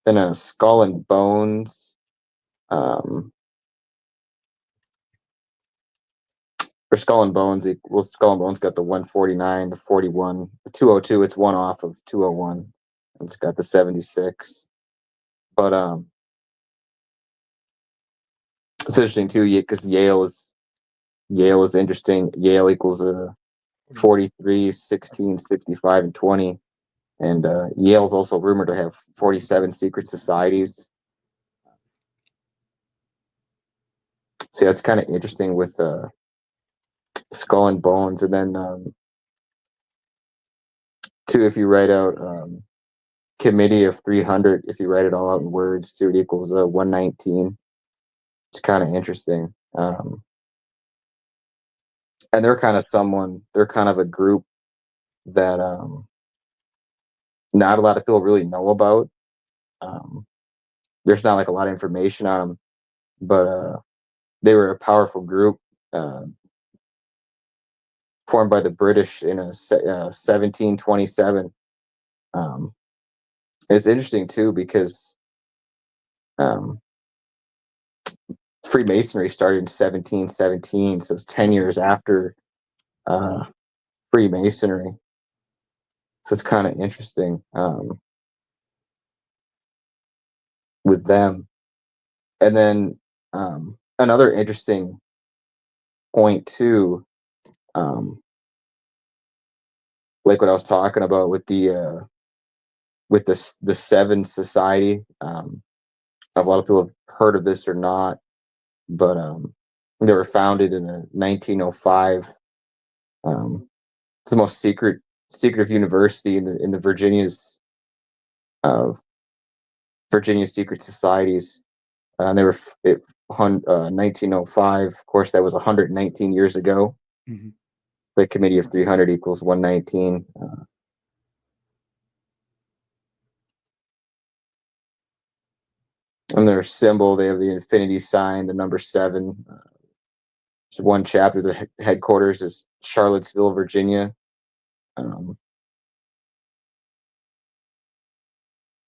Then a Skull and Bones. For Skull and Bones, Skull and Bones got the 149, the 41, the 202. It's one off of 201. And it's got the 76. But it's interesting too, because Yale is interesting. Yale equals 43, 16, 65, and 20. And Yale's also rumored to have 47 secret societies. So that's kind of interesting with Skull and Bones. And then too, if you write out Committee of 300, if you write it all out in words too, it equals 119. It's kind of interesting. And they're kind of a group that not a lot of people really know about. There's not like a lot of information on them, but they were a powerful group formed by the British in 1727. It's interesting too, because Freemasonry started in 1717, so it's 10 years after Freemasonry. So it's kind of interesting with them. And then another interesting point too, Like what I was talking about with the Seven Society. A lot of people have heard of this or not, but they were founded in 1905. It's the most secretive university in the Virginia secret societies. And they were 1905. Of course, that was 119 years ago. Mhm. The committee of 300 equals 119. And their symbol, they have the infinity sign, the number 7. It's one chapter. The headquarters is Charlottesville, Virginia.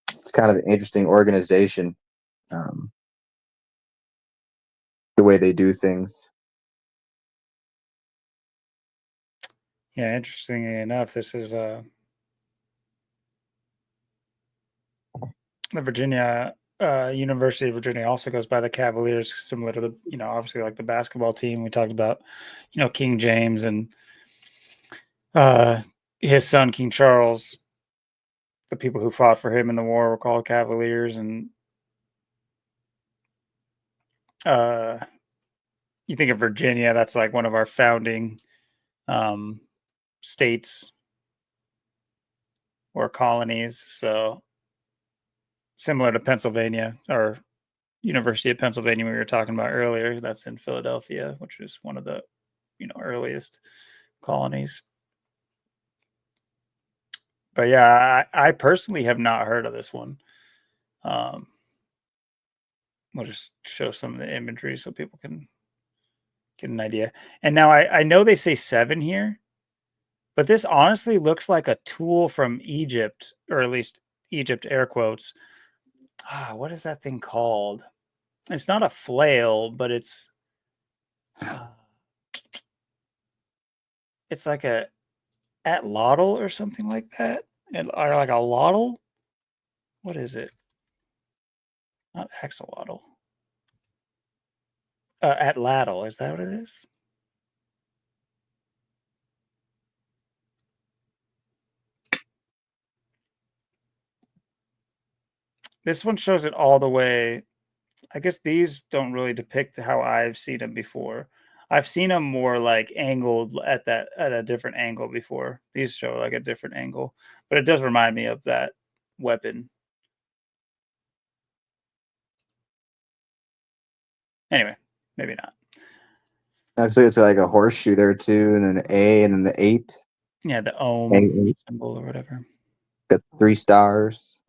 It's kind of an interesting organization, the way they do things. Yeah, interestingly enough, this is the Virginia University of Virginia also goes by the Cavaliers, similar to the obviously like the basketball team we talked about, King James and his son King Charles. The people who fought for him in the war were called Cavaliers, and you think of Virginia, that's like one of our founding states or colonies. So similar to Pennsylvania or University of Pennsylvania we were talking about earlier. That's in Philadelphia, which is one of the earliest colonies. But yeah, I personally have not heard of this one. We'll just show some of the imagery so people can get an idea. And now I know they say 7 here, but this honestly looks like a tool from Egypt, or at least Egypt air quotes. What is that thing called? It's not a flail, but it's like a atlatl or something like that, or like a lotl. What is it? Not axolotl. Atlatl, is that what it is? This one shows it all the way. I guess these don't really depict how I've seen them before. I've seen them more like angled at a different angle before. These show like a different angle, but it does remind me of that weapon. Anyway, maybe not. Actually, it's like a horseshoe there too, and then an A, and then the 8. Yeah, the ohm A8. symbol or whatever. Got 3 stars.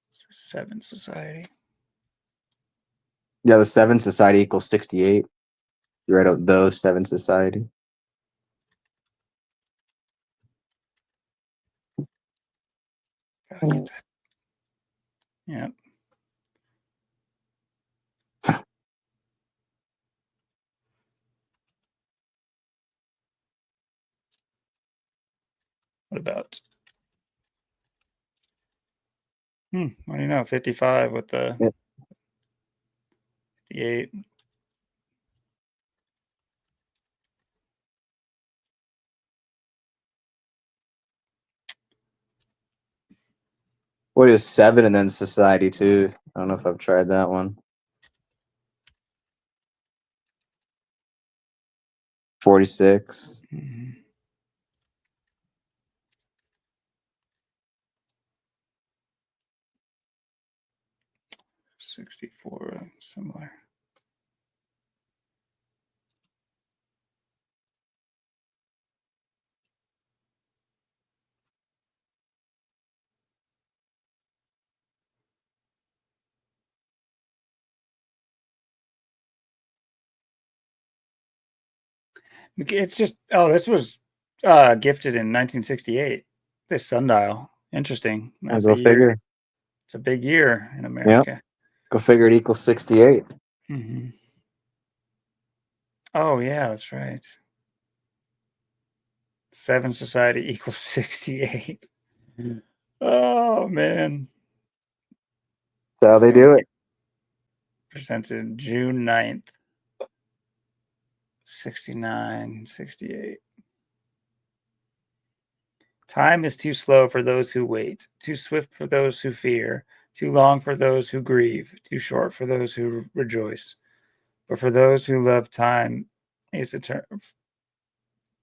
It's a 7 society. Yeah, the 7 society equals 68. You write out those 7 society. Gotta get that. Yeah. What about? What do you know? 55 with the 58. What is 7 and then society too? I don't know if I've tried that one. 46. 64, similar. It's just this was gifted in 1968. This sundial. Interesting. That's a Go year. figure. It's a big year in Yep. America. Go figure it equals 68. Oh yeah, that's right. 7 society equals 68. Oh man. That's how they do it. Presented June 9th, 69, 68. Time is too slow for those who wait, too swift for those who fear, too long for those who grieve, too short for those who rejoice. But for those who love, time is eternal.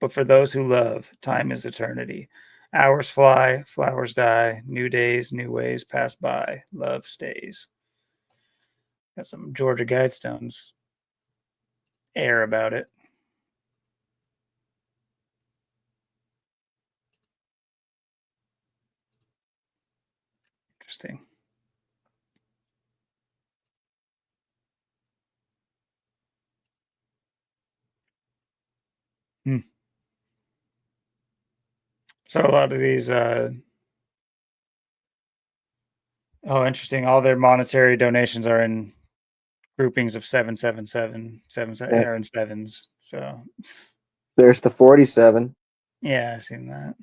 But for those who love, time is eternity. Hours fly, flowers die, new days, new ways pass by, love stays. Got some Georgia Guidestones air about it. Interesting. So a lot of these interesting. All their monetary donations are in groupings of 777, are in sevens. So There's the 47. yeah, I've seen that.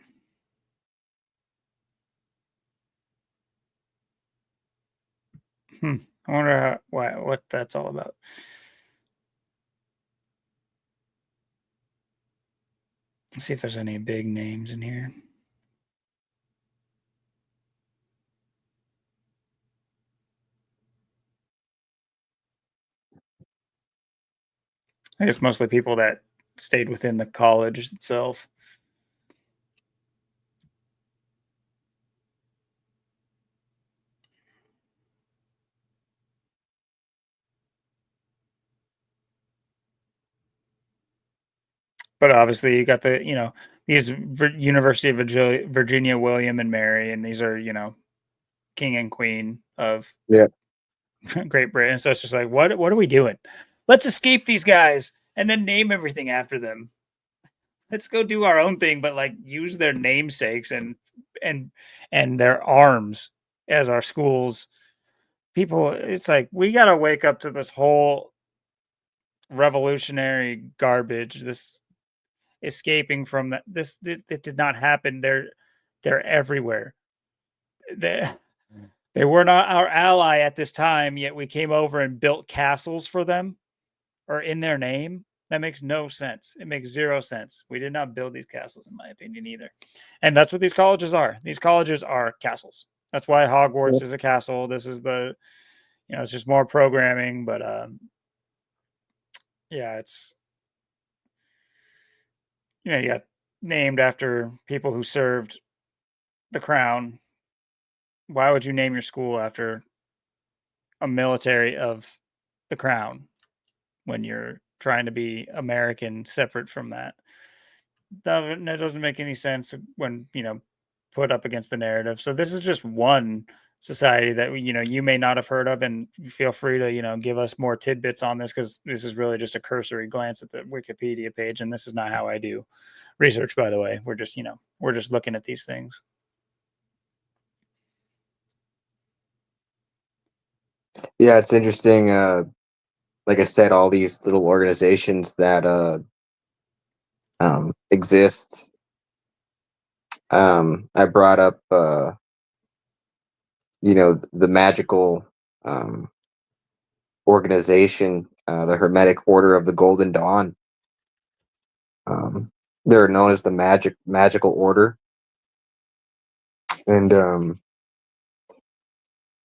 I wonder what that's all about. Let's see if there's any big names in here. I guess mostly people that stayed within the college itself. But obviously, you got these University of Virginia, William and Mary, and these are king and queen of Great Britain. So it's just like, what are we doing? Let's escape these guys and then name everything after them. Let's go do our own thing, but like use their namesakes and their arms as our schools. People, it's like we got to wake up to this whole revolutionary garbage. This escaping from that. It did not happen. They're everywhere. They were not our ally at this time, yet we came over and built castles for them or in their name. That makes no sense. It makes zero sense. We did not build these castles, in my opinion, either. And that's what these colleges are. These colleges are castles. That's why Hogwarts is a castle. This is it's just more programming, but it's you got named after people who served the crown. Why would you name your school after a military of the crown when you're trying to be American separate from that? That doesn't make any sense when, put up against the narrative. So this is just one society that, you may not have heard of, and feel free to, give us more tidbits on this, because this is really just a cursory glance at the Wikipedia page. And this is not how I do research, by the way. We're just, we're just looking at these things. Yeah, it's interesting. Like I said, all these little organizations that exist. I brought up, the magical organization, the Hermetic Order of the Golden Dawn. They're known as the Magical Order, and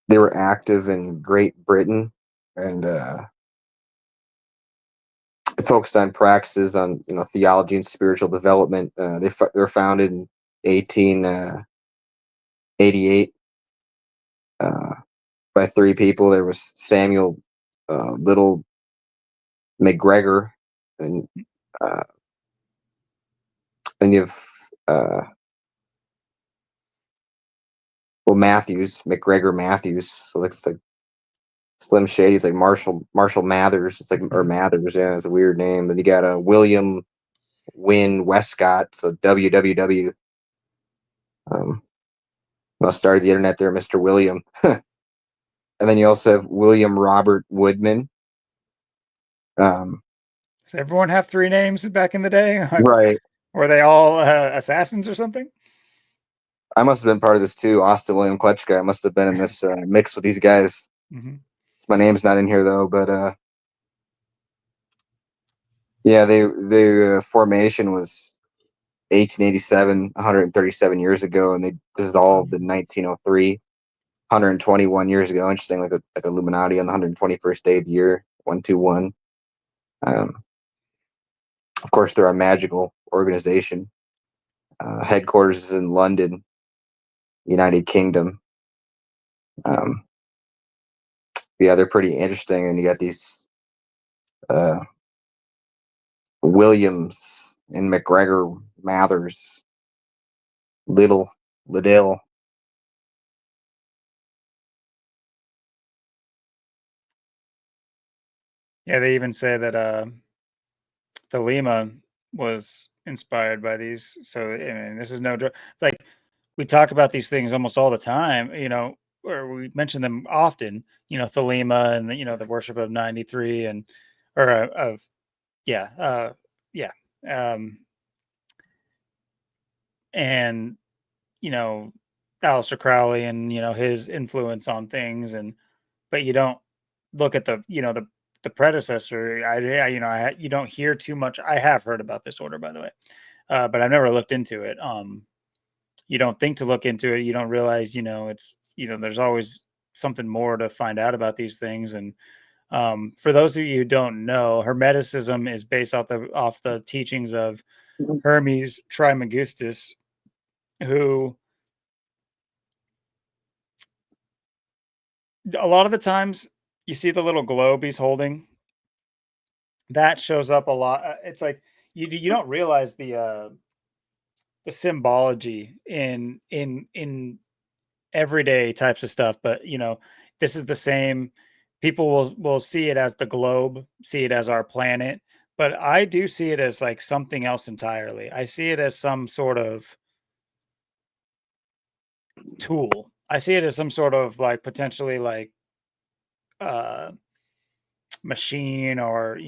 they were active in Great Britain, and focused on practices on theology and spiritual development. They were founded in 1888 by three people. There was Samuel Little McGregor, and then you have McGregor Matthews. So it's like Slim Shady's like Marshall Mathers. It's like, or Mathers, yeah, it's a weird name. Then you got William Wynn Westcott, so WWW. Started the internet there, Mr. William. And then you also have William Robert Woodman. Does everyone have three names back in the day? Right. Were they all assassins or something? I must have been part of this too. Austin William Kletchka. I must have been in this mix with these guys. Mhm. My name's not in here though, but yeah, their formation was 1887, 137 years ago, and they dissolved in 1903, 121 years ago. Interesting, like Illuminati on the 121st day of the year, 121. Of course, they're a magical organization. Headquarters is in London, United Kingdom. Yeah, they're pretty interesting, and you got these uh, Williams and McGregor, Mathers, Liddell. Yeah, they even say that the Lima was inspired by these. So I mean, this is no joke. Like we talk about these things almost all the time, or we mention them often. Thelema and the worship of 93 and or of yeah, yeah, um, and you know Aleister Crowley and his influence on things, but you don't look at the predecessor. You don't hear too much. I have heard about this order, by the way, but I've never looked into it. You don't think to look into it. You don't realize, it's there's always something more to find out about these things. And for those of you who don't know, Hermeticism is based off the teachings of Hermes Trismegistus, who a lot of the times you see the little globe he's holding. That shows up a lot. It's like you don't realize the symbology in everyday types of stuff, but this is the same. People will see it as the globe, see it as our planet, but I do see it as like something else entirely. I see it as some sort of tool. I see it as some sort of like potentially like uh machine or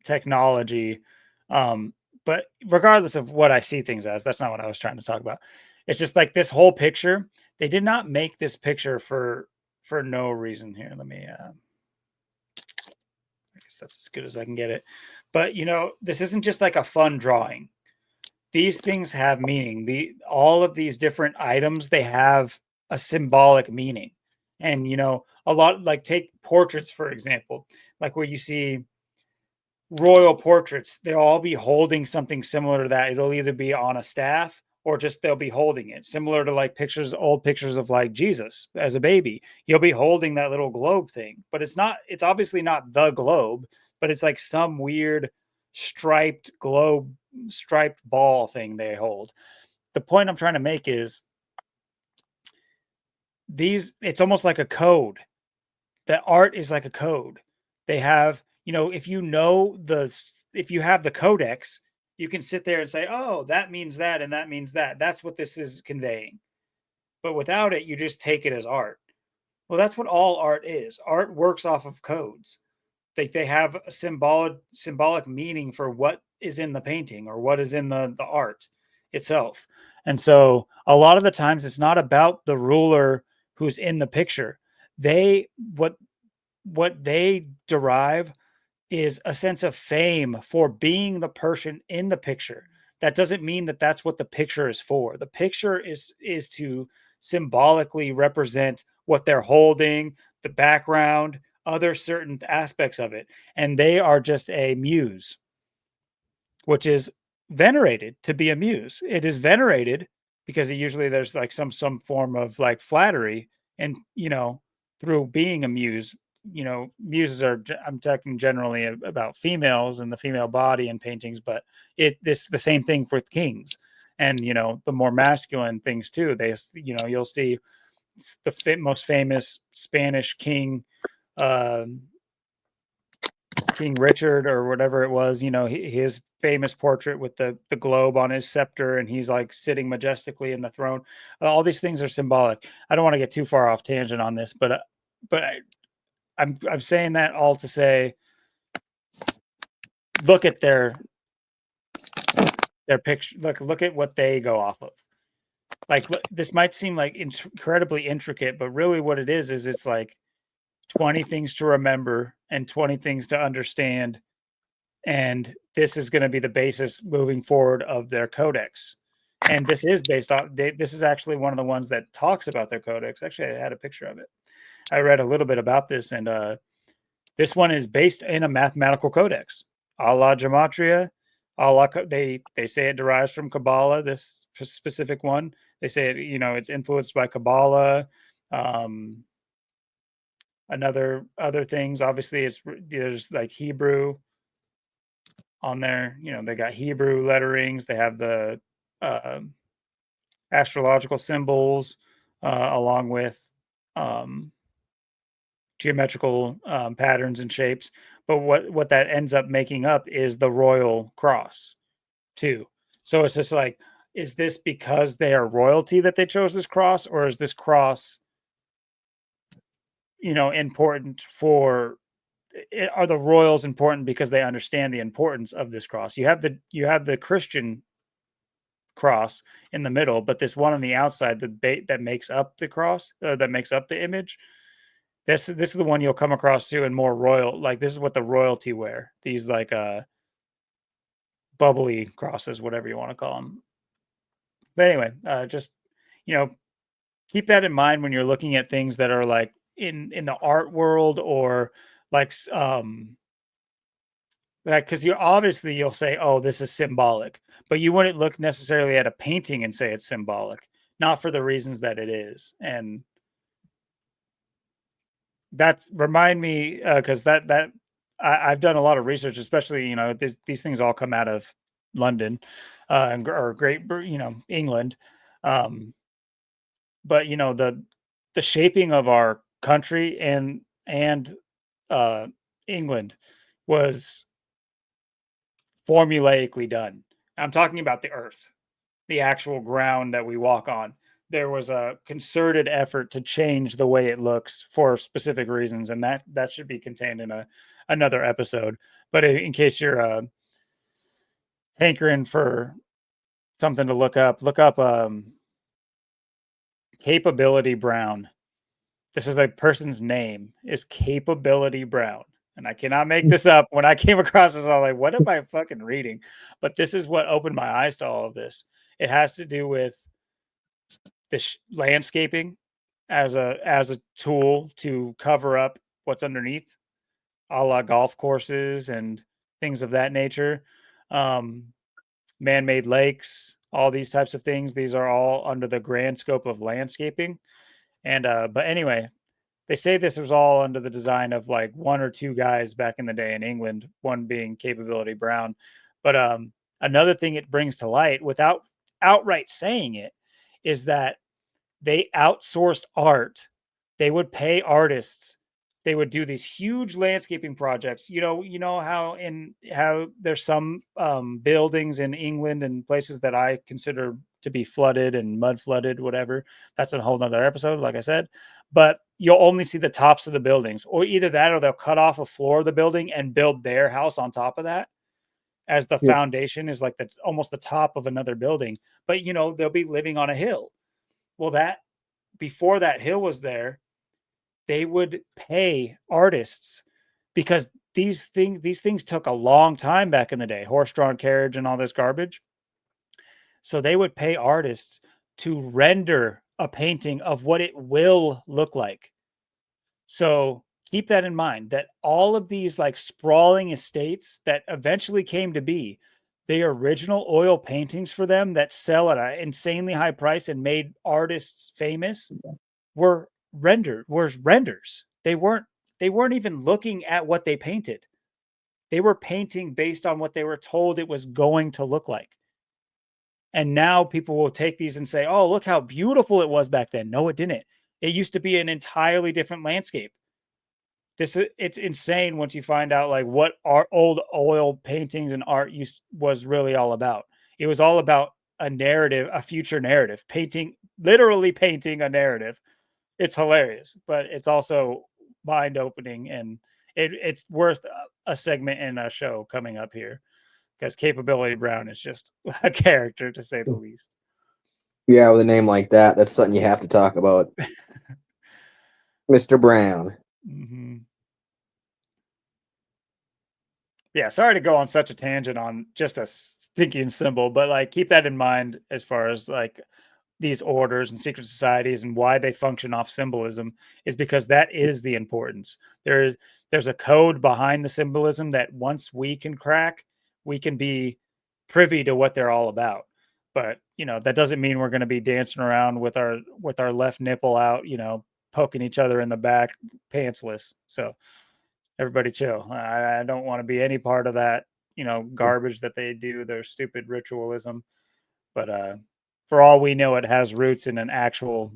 technology. um but regardless of what I see things as, that's not what I was trying to talk about. It's just like this whole picture, they did not make this picture for no reason. Here, let me I guess that's as good as I can get it. But this isn't just like a fun drawing. These things have meaning. All of these different items, they have a symbolic meaning. And a lot, like take portraits for example, like where you see royal portraits, they'll all be holding something similar to that. It'll either be on a staff or just they'll be holding it, similar to like old pictures of like Jesus as a baby. He'll be holding that little globe thing, but it's obviously not the globe, but it's like some weird striped globe, striped ball thing they hold. The point I'm trying to make is it's almost like a code. The art is like a code. They have, if you have the codex, you can sit there and say, oh, that means that, and that means that. That's what this is conveying. But without it, you just take it as art. Well, that's what all art is. Art works off of codes. They have a symbolic meaning for what is in the painting or what is in the art itself. And so a lot of the times it's not about the ruler who's in the picture. They what they derive is a sense of fame for being the person in the picture. That doesn't mean that that's what the picture is for. The picture is to symbolically represent what they're holding, the background, other certain aspects of it. And they are just a muse, which is venerated to be a muse. It is venerated because usually there's like some form of like flattery and through being a muse. Muses are, I'm talking generally about females and the female body in paintings, but the same thing with kings and the more masculine things too. You'll see the most famous Spanish king, King Richard or whatever it was, his famous portrait with the globe on his scepter, and he's like sitting majestically in the throne. All these things are symbolic. I don't want to get too far off tangent on this, but I'm saying that all to say, look at their picture. Look at what they go off of. Like this might seem like incredibly intricate, but really what it is it's like 20 things to remember and 20 things to understand. And this is going to be the basis moving forward of their codex. And this is based off, this is actually one of the ones that talks about their codex. Actually, I had a picture of it. I read a little bit about this, and this one is based in a mathematical codex, a la gematria. They say it derives from Kabbalah. This specific one, they say it, it's influenced by Kabbalah. Other things, obviously, there's like Hebrew on there. They got Hebrew letterings. They have the astrological symbols, along with geometrical patterns and shapes. But what that ends up making up is the royal cross too. So it's just like, is this because they are royalty that they chose this cross, or is this cross, important for? Are the royals important because they understand the importance of this cross? You have the Christian cross in the middle, but this one on the outside, that makes up the cross, that makes up the image. This is the one you'll come across too in more royal. Like, this is what the royalty wear. These like bubbly crosses, whatever you want to call them. But anyway, just keep that in mind when you're looking at things that are like in the art world, or like because you'll say, oh, this is symbolic, but you wouldn't look necessarily at a painting and say it's symbolic, not for the reasons that it is. And that's remind me, because I've done a lot of research, especially these things all come out of London, or England, but the shaping of our country and England was formulaically done. I'm talking about the earth, the actual ground that we walk on. There was a concerted effort to change the way it looks for specific reasons, and that should be contained in another episode. But in case you're hankering for something to look up Capability Brown. This is the person's name, is Capability Brown. And I cannot make this up. When I came across this, I was like, what am I fucking reading? But this is what opened my eyes to all of this. It has to do with the landscaping as a tool to cover up what's underneath, a la golf courses and things of that nature. Man-made lakes, all these types of things. These are all under the grand scope of landscaping. And but anyway, they say this was all under the design of like one or two guys back in the day in England, one being Capability Brown. But another thing it brings to light, without outright saying it, is that they outsourced art. They would pay artists. They would do these huge landscaping projects. How there's some buildings in England and places that I consider to be flooded and mud flooded, whatever. That's a whole nother episode, like I said. But you'll only see the tops of the buildings, or either that, or they'll cut off a floor of the building and build their house on top of that, as the foundation is like almost the top of another building. But they'll be living on a hill. Well, before that hill was there, they would pay artists, because these things took a long time back in the day, horse-drawn carriage and all this garbage. So they would pay artists to render a painting of what it will look like. So keep that in mind, that all of these like sprawling estates that eventually came to be, the original oil paintings for them that sell at an insanely high price and made artists famous were renders. They weren't even looking at what they painted. They were painting based on what they were told it was going to look like. And now people will take these and say, oh, look how beautiful it was back then. No, it didn't. It used to be an entirely different landscape. It's insane once you find out like what our old oil paintings and art was really all about. It was all about a narrative, a future narrative, literally painting a narrative. It's hilarious, but it's also mind-opening, and it's worth a segment in a show coming up here, because Capability Brown is just a character, to say the least. Yeah, with a name like that, that's something you have to talk about. Mr. Brown. Mhm. Yeah, sorry to go on such a tangent on just a stinking symbol, but, like, keep that in mind as far as, like, these orders and secret societies and why they function off symbolism is because that is the importance. There's a code behind the symbolism that once we can crack, we can be privy to what they're all about. But, that doesn't mean we're gonna be dancing around with our left nipple out, poking each other in the back pantsless. So everybody chill. I don't want to be any part of that, garbage that they do, their stupid ritualism. But for all we know, it has roots in an actual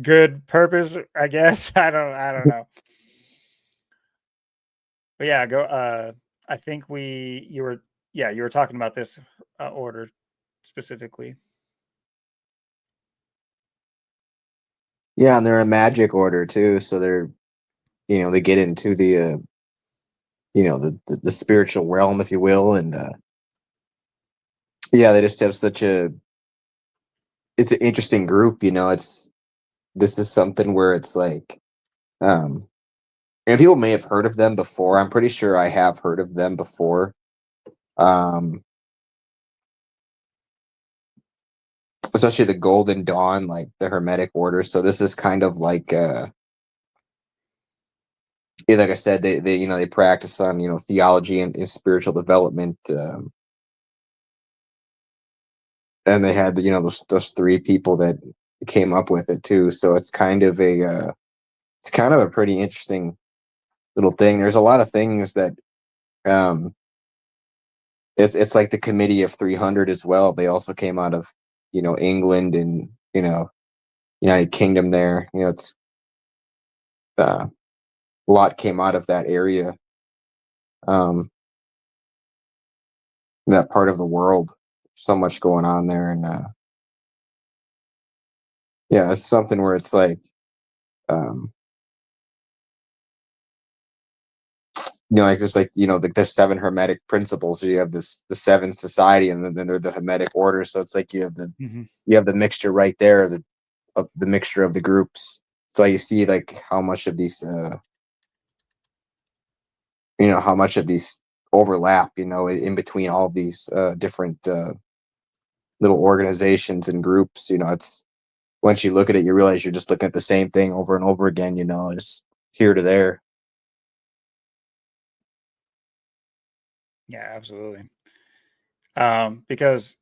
good purpose, I guess. I don't know. But yeah, go I think you were talking about this order specifically. Yeah, and they're a magic order too, so they're they get into the spiritual realm, if you will, and yeah, they just have such a it's an interesting group. This is something where it's like um and people may have heard of them before. I'm pretty sure I have heard of them before. Um, Especially the Golden Dawn, like the Hermetic Order. So this is kind of like yeah, like I said, they practice on theology and spiritual development, and they had those three people that came up with it too. So it's kind of a pretty interesting little thing. There's a lot of things that um it's like the Committee of 300 as well. They also came out of England and United Kingdom. There, it's uh, a lot came out of that area, um, that part of the world. So much going on there, and yeah, it's something where it's like, um, like there's like the seven Hermetic principles. So you have the seven society, and then they're the Hermetic order. So it's like Mhm. you have the mixture right there, of the mixture of the groups. So you see like how much of these overlap, in between all of these different little organizations and groups. It's once you look at it, you realize you're just looking at the same thing over and over again. Just here to there. Yeah, absolutely. Because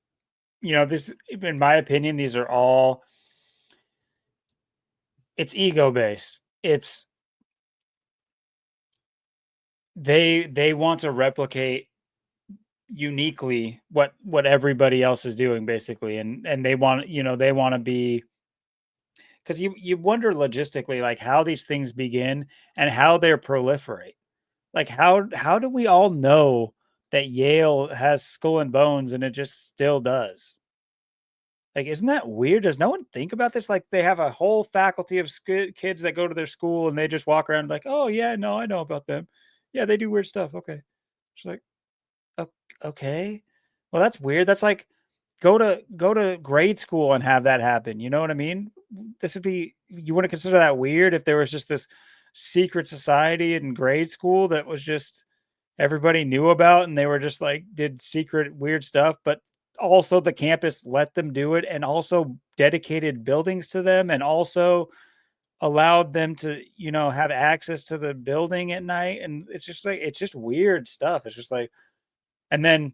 this, in my opinion, these are all it's ego based. It's they want to replicate uniquely what everybody else is doing basically, and they want they want to be because you wonder logistically like how these things begin and how they're proliferate. Like how do we all know that Yale has Skull and Bones and it just still does? Like, isn't that weird? Does no one think about this? Like, they have a whole faculty of kids that go to their school and they just walk around like, oh yeah, no, I know about them. Yeah, they do weird stuff. Okay, she's like, "O okay. Well, that's weird. That's like go to grade school and have that happen, you know what I mean? This would be you wouldn't consider that weird if there was just this secret society in grade school that was just everybody knew about and they were just like did secret weird stuff, but also the campus let them do it and also dedicated buildings to them and also allowed them to, have access to the building at night and it's just like it's just weird stuff. It's just like and then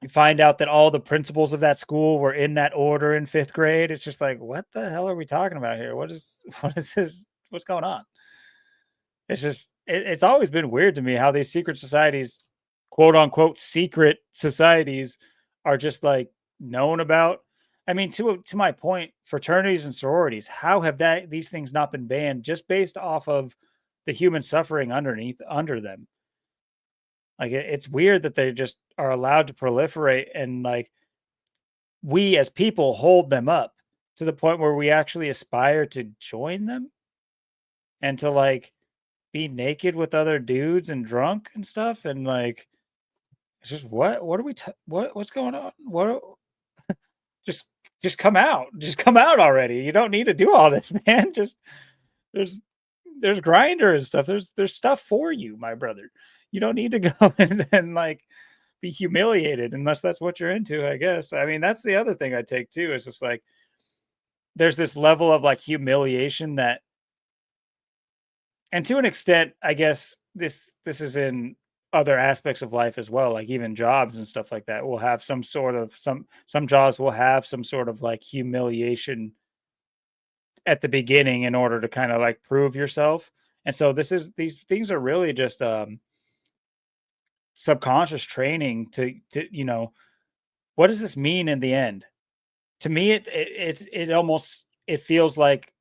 you find out that all the principals of that school were in that order in 5th grade. It's just like, what the hell are we talking about here? What is this? What's going on? It's just it's always been weird to me how these secret societies, quote unquote secret societies, are just like known about. I mean, to my point, fraternities and sororities, how have these things not been banned just based off of the human suffering under them? Like it's weird that they just are allowed to proliferate and like we as people hold them up to the point where we actually aspire to join them and to like be naked with other dudes and drunk and stuff and like it's just what are we what's going on just just come out already, you don't need to do all this man just There's Grinder and stuff. There's stuff for you, my brother. You don't need to go and like be humiliated unless that's what you're into, I guess. I mean, that's the other thing I take too. Is just like there's this level of like humiliation that, and to an extent, I guess this is in other aspects of life as well, like even jobs and stuff like that will have some sort of some jobs will have some sort of like humiliation at the beginning in order to kind of like prove yourself. And so these things are really just subconscious training to what does this mean in the end? To me it almost it feels like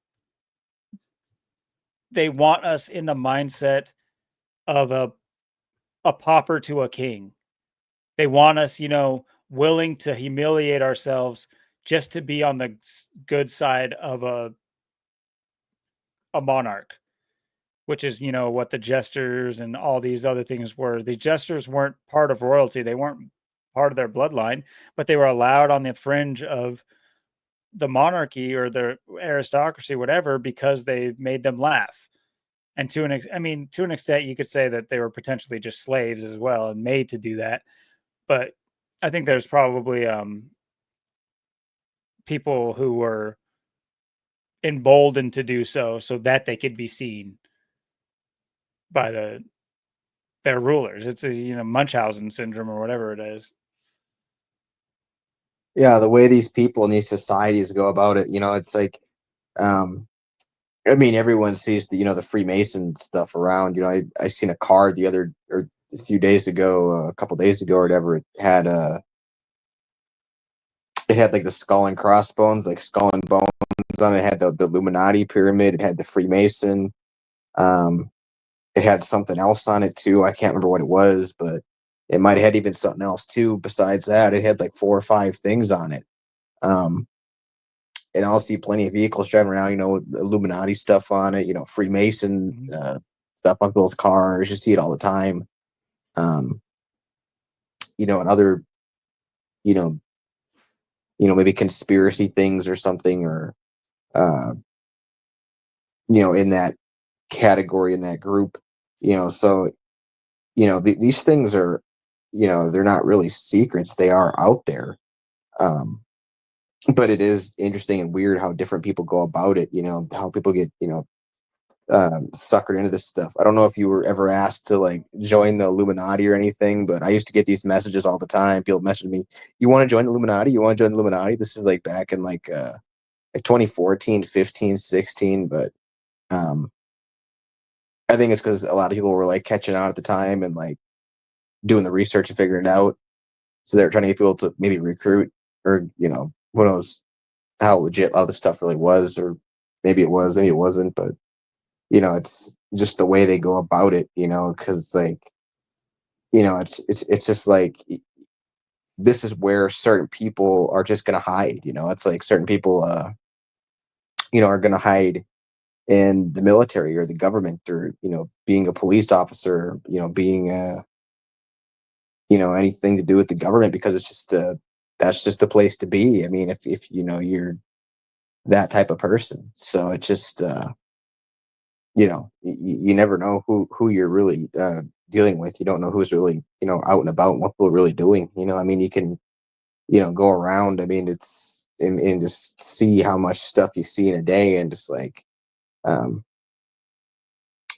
they want us in the mindset of a pauper to a king. They want us, willing to humiliate ourselves just to be on the good side of a monarch, which is, what the jesters and all these other things were. The jesters weren't part of royalty. They weren't part of their bloodline, but they were allowed on the fringe of the monarchy or the aristocracy, whatever, because they made them laugh. And to an extent, you could say that they were potentially just slaves as well and made to do that. But I think there's probably people who were emboldened to do so that they could be seen by their rulers. It's a Munchausen syndrome or whatever it is. Yeah, the way these people in these societies go about it, it's like, I mean, everyone sees the Freemason stuff around. I seen a card the other or a few days ago, a couple days ago or whatever. It had like the skull and crossbones, like skull and bones on it. It had the Illuminati pyramid. It had the Freemason. Um, it had something else on it too. I can't remember what it was, but it might have had even something else too. Besides that, it had like 4 or 5 things on it. Um, and I'll see plenty of vehicles driving around, Illuminati stuff on it, Freemason stuff on people's cars. You see it all the time. Um, and other, you know, maybe conspiracy things or something, or uh, in that category, in that group, so these things are, they're not really secrets. They are out there. Um, but it is interesting and weird how different people go about it, how people get, suckered into this stuff. I don't know if you were ever asked to like join the Illuminati or anything, but I used to get these messages all the time. People messaging me, "You want to join the Illuminati? You want to join the Illuminati?" This is like back in like 2014, 15, 16. But um, I think it's because a lot of people were like catching on at the time and like doing the research and figuring it out. So they're trying to get people to maybe recruit, or who knows how legit a lot of the stuff really was, or maybe it was, maybe it wasn't. But it's just the way they go about it, because it's like, it's just like this is where certain people are just gonna hide. It's like certain people, are gonna hide in the military or the government, or being a police officer, being anything to do with the government, because it's just that's just the place to be. I mean, if you're that type of person, so it's just you never know who you're really dealing with. You don't know who's really out and about and what people are really doing. I mean, you can go around. I mean, it's and just see how much stuff you see in a day, and just like um,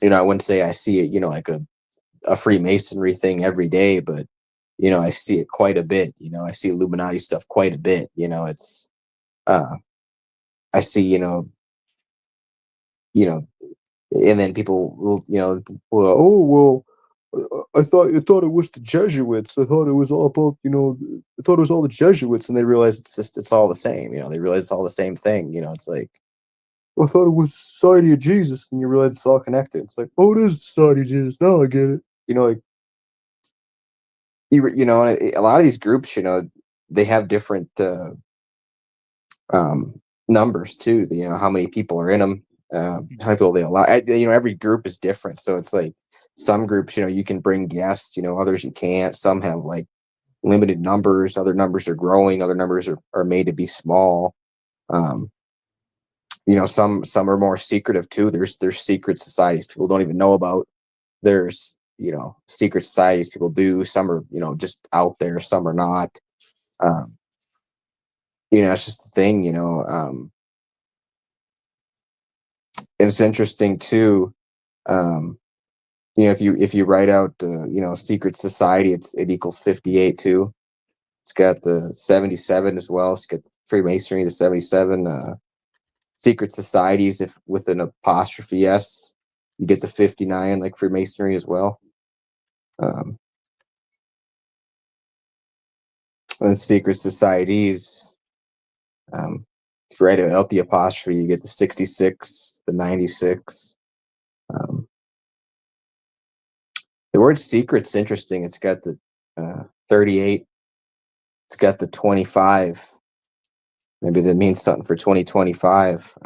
I wouldn't say I see it, like a Freemasonry thing every day, but I see it quite a bit. I see Illuminati stuff quite a bit. It's I see you know and then people will, well, oh well, I thought it was the Jesuits. I thought it was all about, I thought it was all the Jesuits, and they realize it's all the same. They realize it's all the same thing. It's like, well, I thought it was Society of Jesus, and you realize it's all connected. It's like, oh, it is Society of Jesus. Now I get it. Like and a lot of these groups, they have different numbers too. How many people are in them, how many people they allow. Every group is different, so it's like some groups, you can bring guests, others you can't. Some have like limited numbers. Other numbers are growing. Other numbers are made to be small. Um, some are more secretive too. There's secret societies people don't even know about. There's secret societies people do. Some are just out there. Some are not. Um, it's just the thing. It's interesting too. If you write out secret society, it equals 58 too. It's got the 77 as well. It's got Freemasonry, the 77. Secret societies, if with an apostrophe s, you get the 59 like Freemasonry as well. And secret societies, if you write out the apostrophe, you get the 66, the 96. The word secret's interesting. It's got the 38. It's got the 25. Maybe that means something for 2025.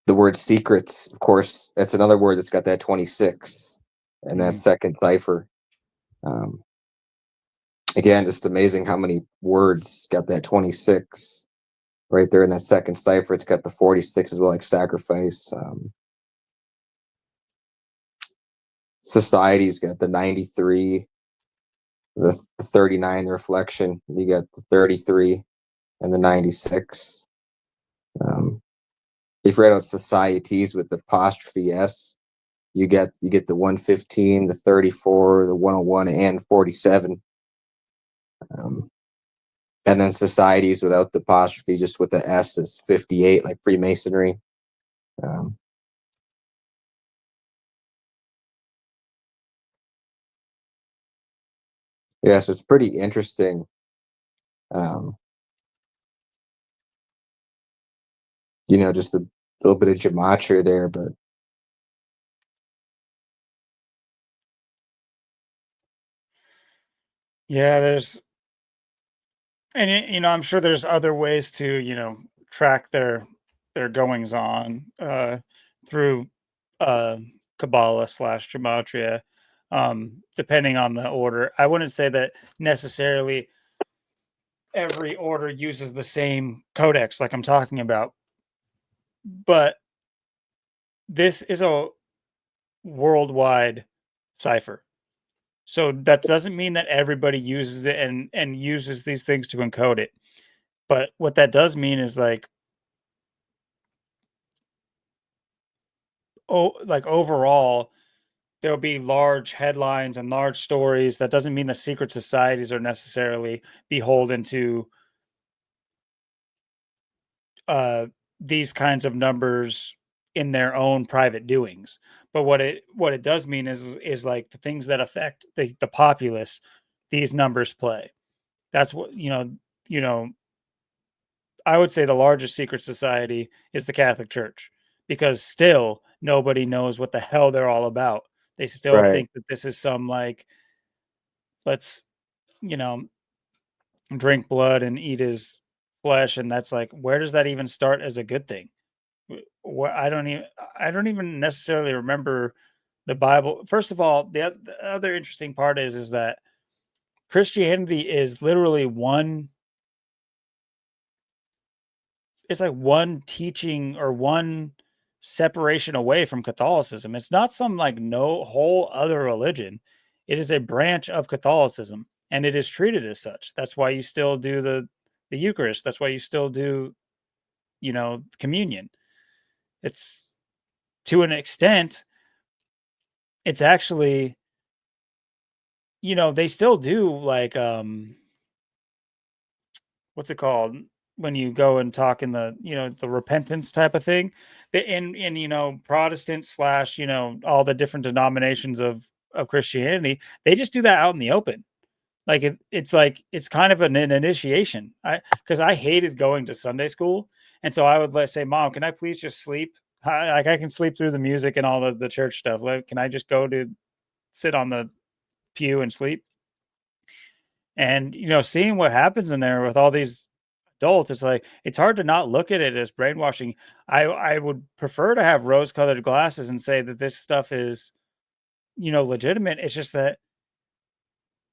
The word secrets, of course, that's another word that's got that 26 and that second cipher. Again, just amazing how many words got that 26 right there in that second cipher. It's got the 46 as well, like sacrifice. Society's got the 93, the 39, the reflection. You got the 33 and the 96. If you write out societies with the apostrophe s, you get the 115, the 34, the 101, and 47. And then societies without the apostrophe, just with the s, is 58, like Freemasonry. Yeah, so it's pretty interesting. Just a little bit of gematria there, but Yeah, I'm sure there's other ways to track their goings on through uh Kabbalah slash gematria, depending on the order. I wouldn't say that necessarily every order uses the same codex like I'm talking about, but this is a worldwide cipher. So that doesn't mean that everybody uses it and uses these things to encode it. But what that does mean is like overall there'll be large headlines and large stories. That doesn't mean the secret societies are necessarily beholden to uh these kinds of numbers in their own private doings. But what it does mean is like the things that affect the populace, these numbers play. That's what you know I would say the largest secret society is the Catholic Church, because still nobody knows what the hell they're all about. They still right, think that this is some like, let's, you know, drink blood and eat his flesh, and that's like, where does that even start as a good thing? What I don't even necessarily remember the Bible. First of all, the other interesting part is that Christianity is literally one, it's like one teaching or one separation away from Catholicism. It's not some like no whole other religion. It is a branch of Catholicism, and it is treated as such. That's why you still do the Eucharist. That's why you still do, communion. It's, to an extent, it's actually, they still do like what's it called when you go and talk in the repentance type of thing. In Protestant slash all the different denominations of Christianity, they just do that out in the open. Like it's like it's kind of an initiation. Because I hated going to Sunday school, and so I would say, "Mom, can I please just sleep? Like I can sleep through the music and all the church stuff. Like, can I just go to sit on the pew and sleep?" And seeing what happens in there with all these adults, it's like it's hard to not look at it as brainwashing. I would prefer to have rose-colored glasses and say that this stuff is, legitimate. It's just that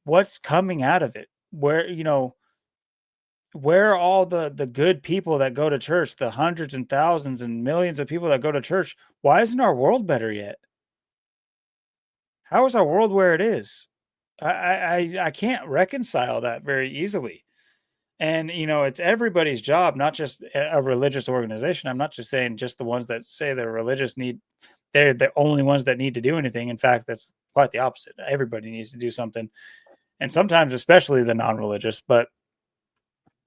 what's coming out of it? Where, where are all the good people that go to church, the hundreds and thousands and millions of people that go to church? Why isn't our world better yet? How is our world where it is? I can't reconcile that very easily. And it's everybody's job, not just a religious organization. I'm not just saying just the ones that say they're religious they're the only ones that need to do anything. In fact, that's quite the opposite. Everybody needs to do something. And sometimes especially the non-religious, but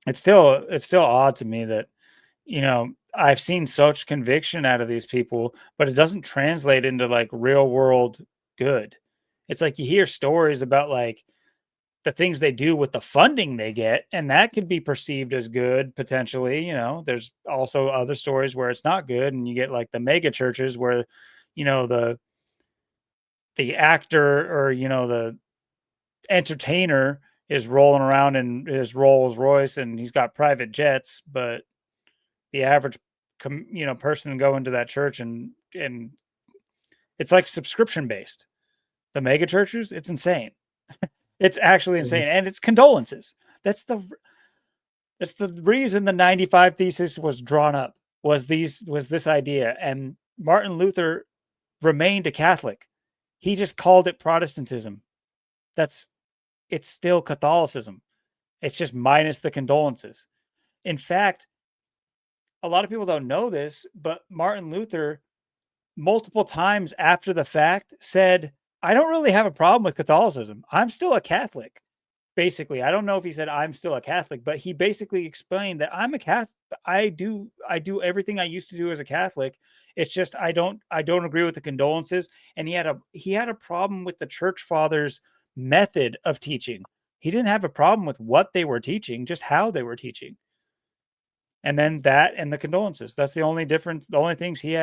it's still odd to me that I've seen such conviction out of these people, but it doesn't translate into like real world good. It's like you hear stories about like the things they do with the funding they get, and that could be perceived as good potentially. There's also other stories where it's not good, and you get like the mega churches where the actor or the entertainer is rolling around in his Rolls Royce and he's got private jets, but the average person go into that church and it's like subscription based. The mega churches, it's insane. It's actually insane, and it's condolences. That's the reason the 95 thesis was drawn up, was this idea. And Martin Luther remained a Catholic. He just called it Protestantism. It's still Catholicism. It's just minus the condolences. In fact, a lot of people don't know this, but Martin Luther multiple times after the fact said, I don't really have a problem with Catholicism. I'm still a Catholic. Basically, I don't know if he said I'm still a Catholic, but he basically explained that I'm a Catholic. I do everything I used to do as a Catholic. It's just I don't agree with the condolences. And he had a problem with the church fathers' method of teaching. He didn't have a problem with what they were teaching, just how they were teaching. And then that and the condolences. That's the only difference. The only things he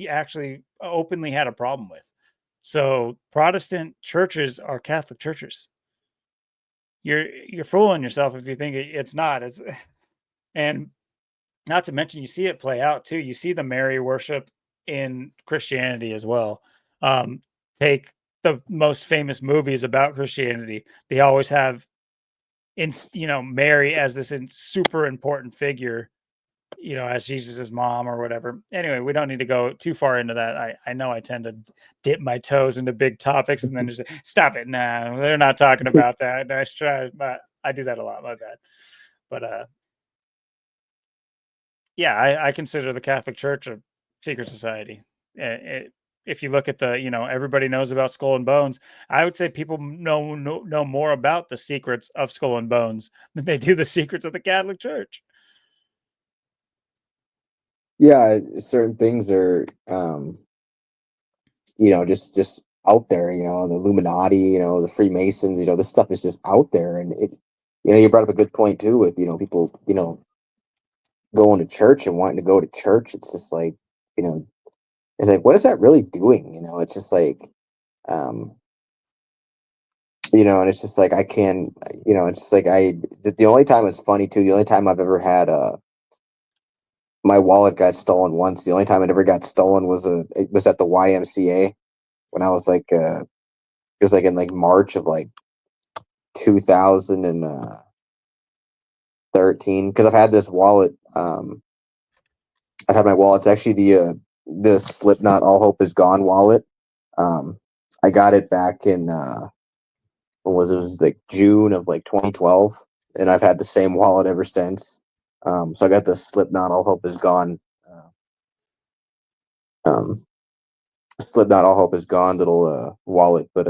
actually openly had a problem with. So Protestant churches are Catholic churches. You're fooling yourself if you think it's not. And not to mention you see it play out too. You see the Mary worship in Christianity as well. Take the most famous movies about Christianity. They always have Mary as this super important figure, as Jesus's mom or whatever. Anyway, we don't need to go too far into that. I know I tend to dip my toes into big topics and then just stop it. Nah, they're not talking about that. Nice try, but I do that a lot. My bad. But yeah, I consider the Catholic Church a secret society. If you look at everybody knows about Skull and Bones. I would say people know more about the secrets of Skull and Bones than they do the secrets of the Catholic Church. Yeah, certain things are just out there, the Illuminati, the Freemasons, this stuff is just out there. And you brought up a good point too with, people, going to church and wanting to go to church. It's just like, it's like, what is that really doing? It's just like, um, and it's just like, I can, it's just like, the only time it's funny too, the only time I've ever had, my wallet got stolen once. The only time it ever got stolen it was at the YMCA when I was like, it was like in like March of like 2013, because I've had this wallet. I've had my wallet. It's actually the Slipknot All Hope Is Gone wallet. I got it back in it was like June of like 2012, and I've had the same wallet ever since. So I got the Slipknot All Hope Is Gone. Slipknot All Hope Is Gone little wallet, but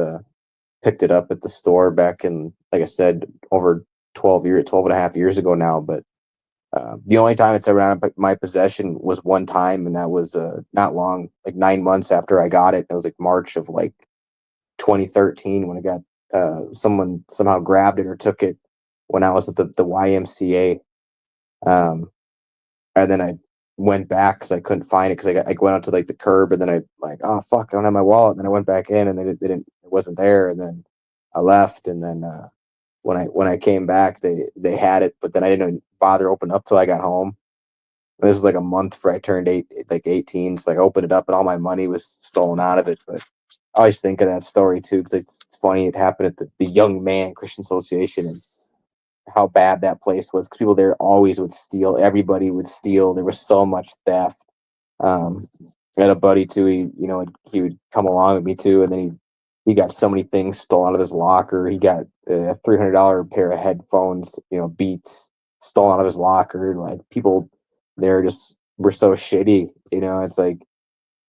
picked it up at the store back in, like I said, over 12 and a half years ago now. But the only time it's around my possession was one time, and that was not long, like 9 months after I got it. It was like March of like 2013 when I got someone somehow grabbed it or took it when I was at the YMCA. And then I went back because I couldn't find it, because I went out to like the curb, and then I like, oh fuck, I don't have my wallet. And then I went back in, and it wasn't there. And then I left, and then when I came back, they had it, but then I didn't bother opening up till I got home. And this was like a month before I turned 18. So like I opened it up, and all my money was stolen out of it. But I always think of that story too, because it's funny. It happened at the Young Man Christian Association, and how bad that place was. 'Cause people there always would steal. Everybody would steal. There was so much theft. Um, I had a buddy too. He would come along with me too, and then he got so many things stolen out of his locker. He got a $300 pair of headphones, Beats stolen out of his locker. Like people there just were so shitty. It's like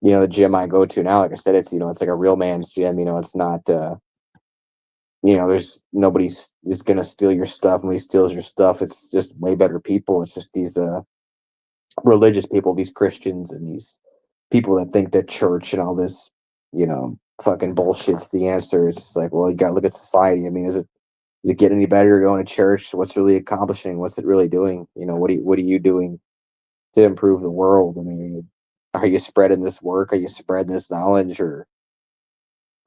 the gym I go to now. Like I said, it's like a real man's gym. It's not. There's is gonna steal your stuff. Nobody steals your stuff. It's just way better people. It's just these religious people, these Christians, and these people that think that church and all this, fucking bullshit's the answer. It's just like, well, you gotta look at society. I mean, does it get any better going to church? What's really accomplishing? What's it really doing? What are you doing to improve the world? I mean, are you spreading this work? Are you spreading this knowledge? Or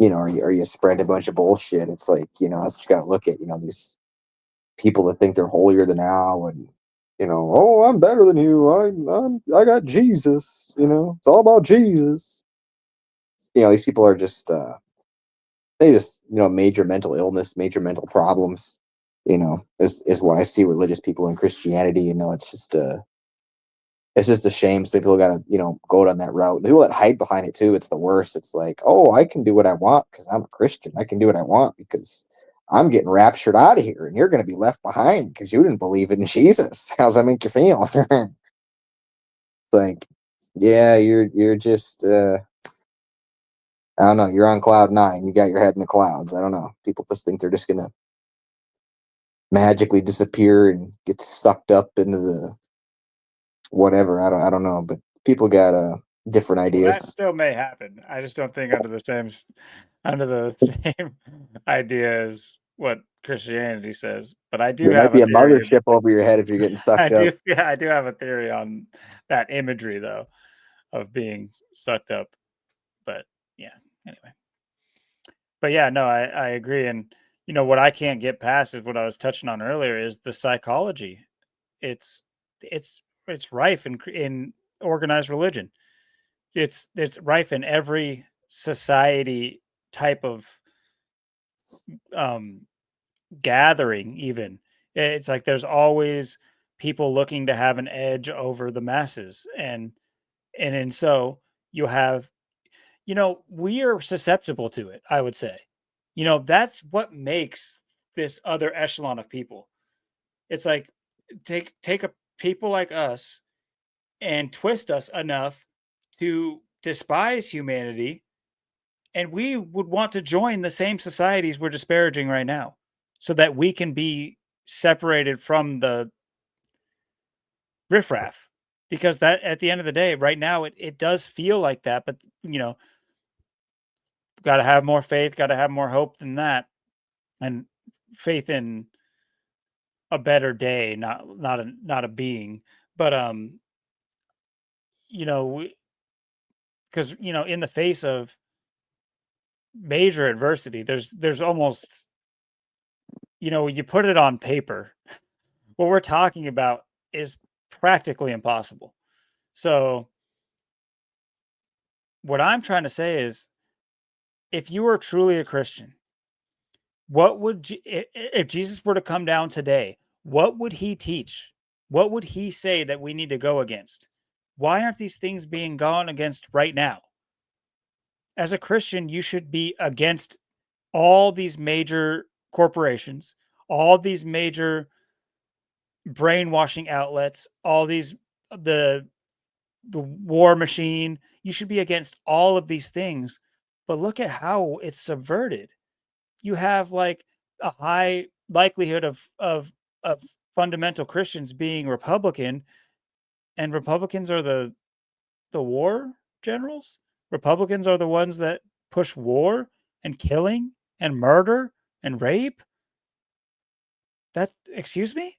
are you spreading a bunch of bullshit? It's like, that's what you gotta look at, these people that think they're holier than thou, and oh, I'm better than you. I got Jesus. It's all about Jesus. These people are just they just major mental illness, major mental problems. Is what I see religious people in Christianity. It's just a shame. So people got to go down that route. The people that hide behind it too, it's the worst. It's like, oh, I can do what I want because I'm a Christian. I can do what I want because I'm getting raptured out of here, and you're going to be left behind because you didn't believe in Jesus. How's that make you feel? Like, yeah, you're just I don't know. You're on cloud nine. You got your head in the clouds. I don't know. People just think they're just gonna magically disappear and get sucked up into the whatever. I don't know. But people got different Well, that ideas. still may happen. I just don't think under the same idea as what Christianity says. But I do There might have a be a theory. mothership over your head if you're getting I sucked up. do, yeah, I do have a theory on that imagery though, of being sucked up. But yeah, anyway. But yeah, no, I agree. And what I can't get past is what I was touching on earlier is the psychology. It's it's rife in organized religion. It's rife in every society type of um gathering even. It's like there's always people looking to have an edge over the masses, and so you have we are susceptible to it, I would say. That's what makes this other echelon of people. It's like take a people like us and twist us enough to despise humanity, and we would want to join the same societies we're disparaging right now so that we can be separated from the riffraff. Because that at the end of the day, right now it does feel like that, but gotta have more faith, gotta have more hope than that. And faith in a better day, not a being. But you know, because in the face of major adversity, there's almost you put it on paper. What we're talking about is practically impossible. So what I'm trying to say is, if you are truly a Christian, what would if Jesus were to come down today? What would he teach? What would he say that we need to go against? Why aren't these things being gone against right now? As a Christian, you should be against all these major corporations, all these major brainwashing outlets, all these the the war machine. You should be against all of these things. But look at how it's subverted. You have like a high likelihood of fundamental Christians being Republican, and Republicans are the war generals. Republicans are the ones that push war and killing and murder and rape. That excuse me?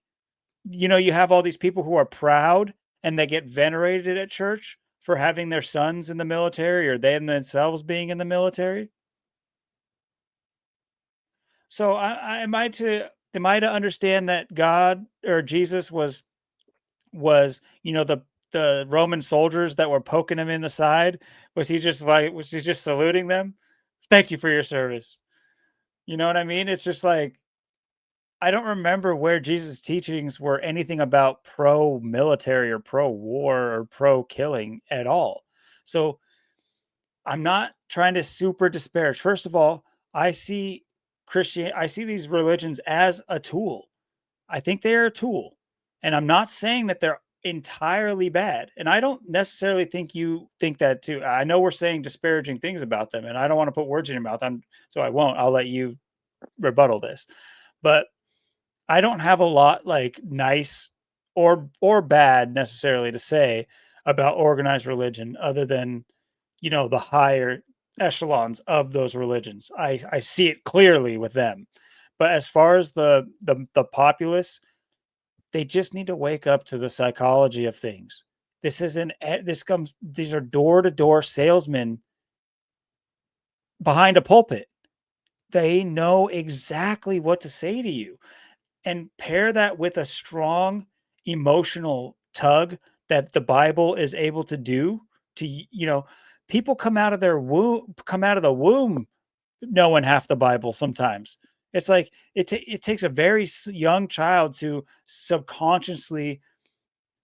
You have all these people who are proud and they get venerated at church for having their sons in the military or they themselves being in the military. So am I to understand that God or Jesus was the Roman soldiers that were poking him in the side? Was he just saluting them? Thank you for your service. You know what I mean? It's just like I don't remember where Jesus' teachings were anything about pro-military or pro-war or pro-killing at all. So I'm not trying to super disparage. First of all, I see I see these religions as a tool. I think they're a tool. And I'm not saying that they're entirely bad. And I don't necessarily think you think that too. I know we're saying disparaging things about them, and I don't want to put words in your mouth. So I won't. I'll let you rebuttal this. But I don't have a lot like nice or bad necessarily to say about organized religion other than, the higher echelons of those religions. I see it clearly with them. But as far as the populace, they just need to wake up to the psychology of things. These are door-to-door salesmen behind a pulpit. They know exactly what to say to you. And pair that with a strong emotional tug that the Bible is able to do to, people come out of the womb knowing half the Bible sometimes. It's like it takes a very young child to subconsciously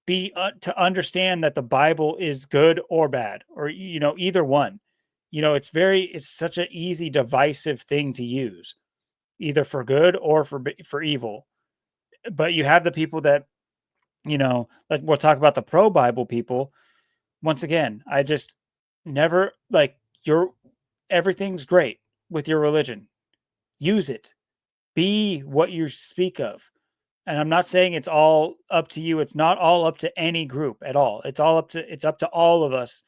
be to understand that the Bible is good or bad, or either one. It's such an easy divisive thing to use, either for good or for evil. But you have the people that, like we'll talk about the pro Bible people. Once again, I just never like everything's great with your religion. Use it. Be what you speak of. And I'm not saying it's all up to you. It's not all up to any group at all. It's up to all of us.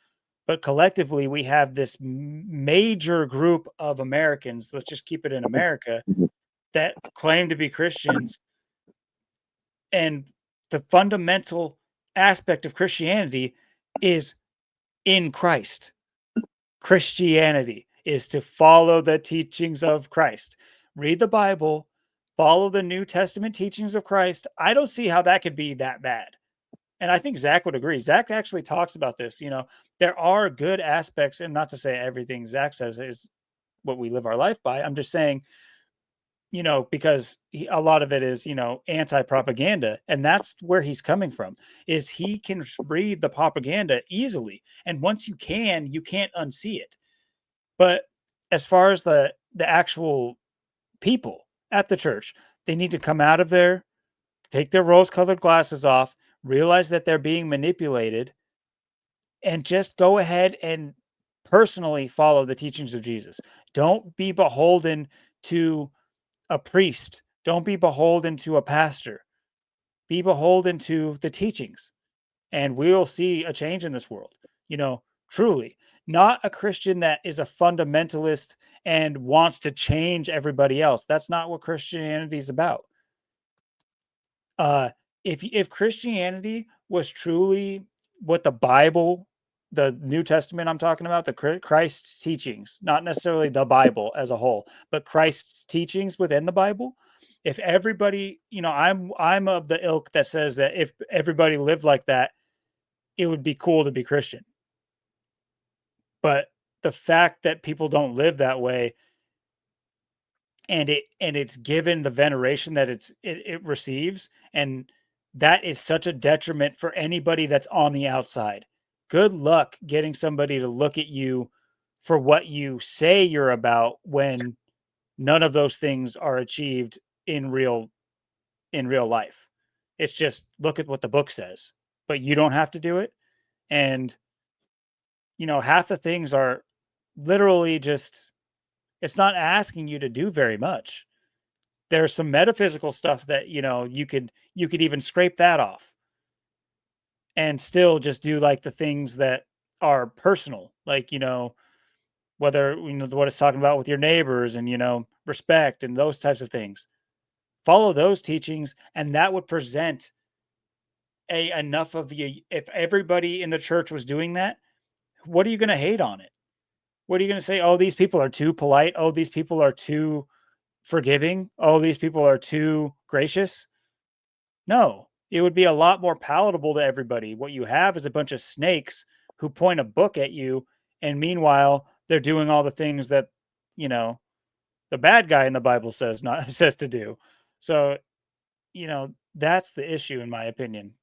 But collectively, we have this major group of Americans. Let's just keep it in America that claim to be Christians. And the fundamental aspect of Christianity is in Christ. Christianity is to follow the teachings of Christ. Read the Bible, follow the New Testament teachings of Christ. I don't see how that could be that bad. And I think Zach would agree. Zach actually talks about this. There are good aspects, and not to say everything Zach says is what we live our life by. I'm just saying, because a lot of it is, anti-propaganda. And that's where he's coming from, is he can read the propaganda easily. And once you can't unsee it. But as far as the actual people at the church, they need to come out of there, take their rose-colored glasses off, realize that they're being manipulated, and just go ahead and personally follow the teachings of Jesus. Don't be beholden to a priest. Don't be beholden to a pastor. Be beholden to the teachings, and we'll see a change in this world. Truly, not a Christian that is a fundamentalist and wants to change everybody else. That's not what Christianity is about. If Christianity was truly what the Bible, the New Testament I'm talking about, the Christ's teachings, not necessarily the Bible as a whole, but Christ's teachings within the Bible. If everybody, I'm of the ilk that says that if everybody lived like that, it would be cool to be Christian. But the fact that people don't live that way, and it's given the veneration that it receives, and that is such a detriment for anybody that's on the outside. Good luck getting somebody to look at you for what you say you're about when none of those things are achieved in real life. It's just look at what the book says, but you don't have to do it. And half the things are literally just, it's not asking you to do very much. There's some metaphysical stuff that, you could even scrape that off and still just do like the things that are personal, like, whether, what it's talking about with your neighbors and, respect and those types of things. Follow those teachings, and that would present enough of you. If everybody in the church was doing that, what are you going to hate on it? What are you going to say? Oh, these people are too polite. Oh, these people are too forgiving. Oh, these people are too gracious. No, it would be a lot more palatable to everybody. What you have is a bunch of snakes who point a book at you, and meanwhile, they're doing all the things that, the bad guy in the Bible says to do. So, that's the issue, in my opinion,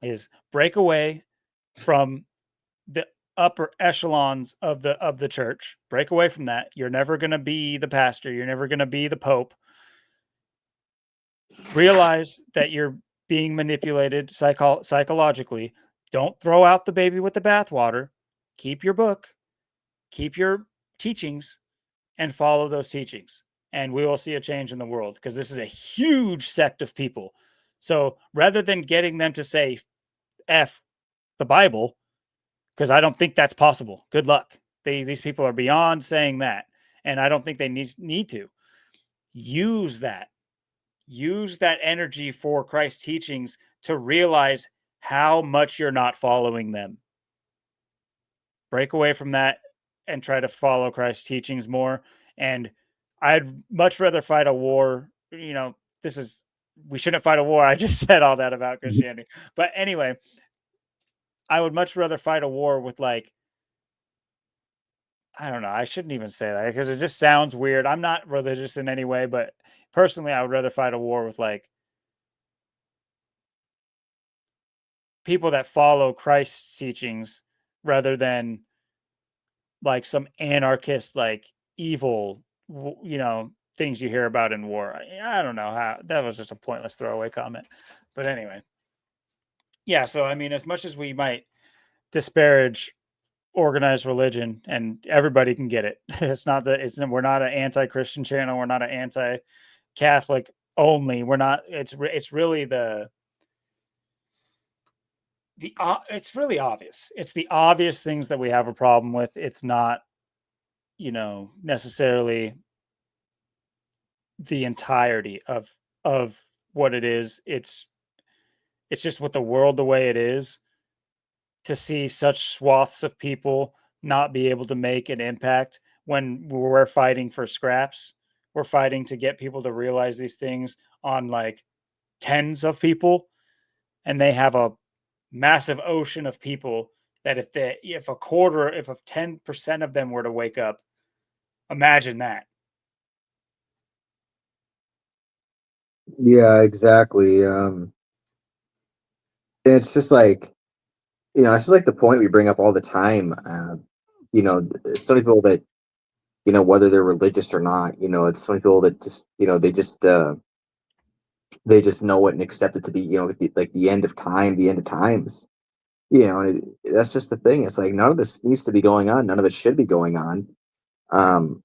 is break away from the upper echelons of the church. Break away from that. You're never going to be the pastor. You're never going to be the pope. Realize that you're being manipulated psychologically. Don't throw out the baby with the bathwater. Keep your book, keep your teachings, and follow those teachings. And we will see a change in the world, because this is a huge sect of people. So rather than getting them to say F the Bible, because I don't think that's possible. Good luck. These people are beyond saying that. And I don't think they need to. Use that energy for Christ's teachings to realize how much you're not following them. Break away from that and try to follow Christ's teachings more. And I'd much rather fight a war. We shouldn't fight a war. I just said all that about Christianity. But anyway, I would much rather fight a war with, like, I don't know. I shouldn't even say that because it just sounds weird. I'm not religious in any way, but personally, I would rather fight a war with, like, people that follow Christ's teachings rather than, like, some anarchist, like, evil, things you hear about in war. I don't know how that was just a pointless throwaway comment. But anyway, yeah. So, I mean, as much as we might disparage organized religion, and everybody can get it. We're not an anti-Christian channel. We're not an anti-Catholic only. We're not, it's really it's really obvious. It's the obvious things that we have a problem with. It's not, necessarily the entirety of what it is. It's just with the world the way it is, to see such swaths of people not be able to make an impact when we're fighting for scraps. We're fighting to get people to realize these things on, like, tens of people, and they have a massive ocean of people that if 10% of them were to wake up, imagine that. Yeah, exactly. It's just like, it's just like the point we bring up all the time. Some people that, whether they're religious or not, it's some people that just, they just know it and accept it to be, like the end of time, the end of times. And that's just the thing. It's like none of this needs to be going on. None of it should be going on. Um,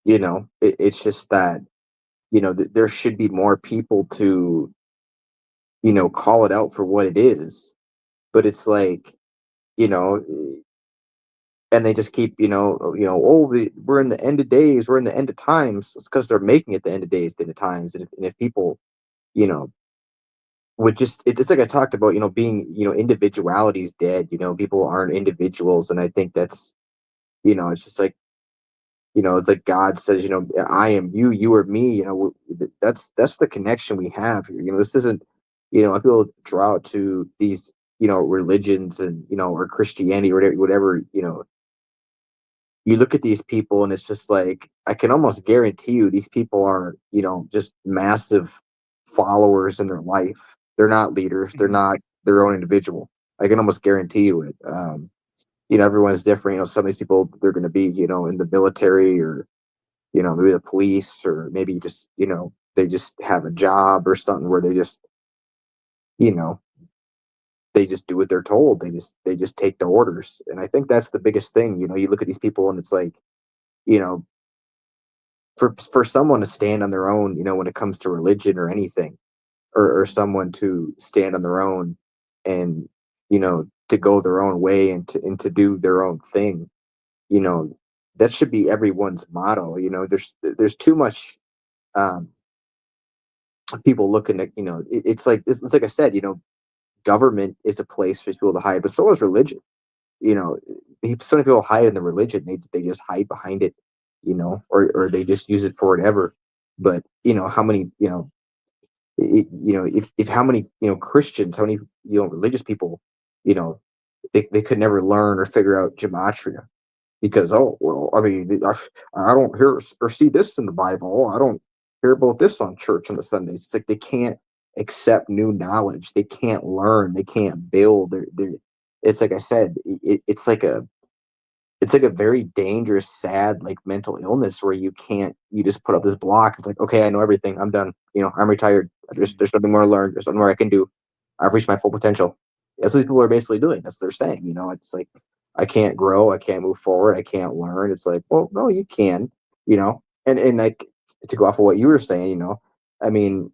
it's just that, there should be more people to, call it out for what it is. But it's like, you know, and they just keep, oh, we're in the end of days, we're in the end of times. It's because they're making it the end of days, the end of times. And if people, you know, would just, it's like I talked about, being, individuality is dead. People aren't individuals. And I think that's, it's just like, it's like God says, I am you, you are me. That's the connection we have here. This isn't, I feel draw out to these, religions and, or Christianity or whatever, you look at these people and it's just like, I can almost guarantee you these people are, just massive followers in their life. They're not leaders. They're not their own individual. I can almost guarantee you it. Everyone's different. Some of these people, they're going to be, in the military or, maybe the police, or maybe just, they just have a job or something where they just, you know, they just do what they're told. They just take the orders. And I think that's the biggest thing. You look at these people and it's like, you know, for someone to stand on their own, when it comes to religion or anything, or someone to stand on their own and, to go their own way and to do their own thing, you know, that should be everyone's motto. There's too much um people looking at, it's like I said, government is a place for people to hide, but so is religion. you know so many people hide in the religion. They just hide behind it, or they just use it for whatever. But how many, if how many, Christians, how many, religious people, you know they could never learn or figure out gematria because, oh well, I mean, I don't hear or see this in the Bible. I don't hear about this on church on the Sundays. It's like they can't accept new knowledge. They can't learn. They can't build. It's like I said, it's like a very dangerous, sad, like mental illness where you just put up this block. It's like, okay, I know everything. I'm done. I'm retired. There's nothing more to learn. There's nothing more I can do. I've reached my full potential. That's what these people are basically doing. That's what they're saying. It's like, I can't grow. I can't move forward. I can't learn. It's like, well, no, you can, and like, to go off of what you were saying, I mean,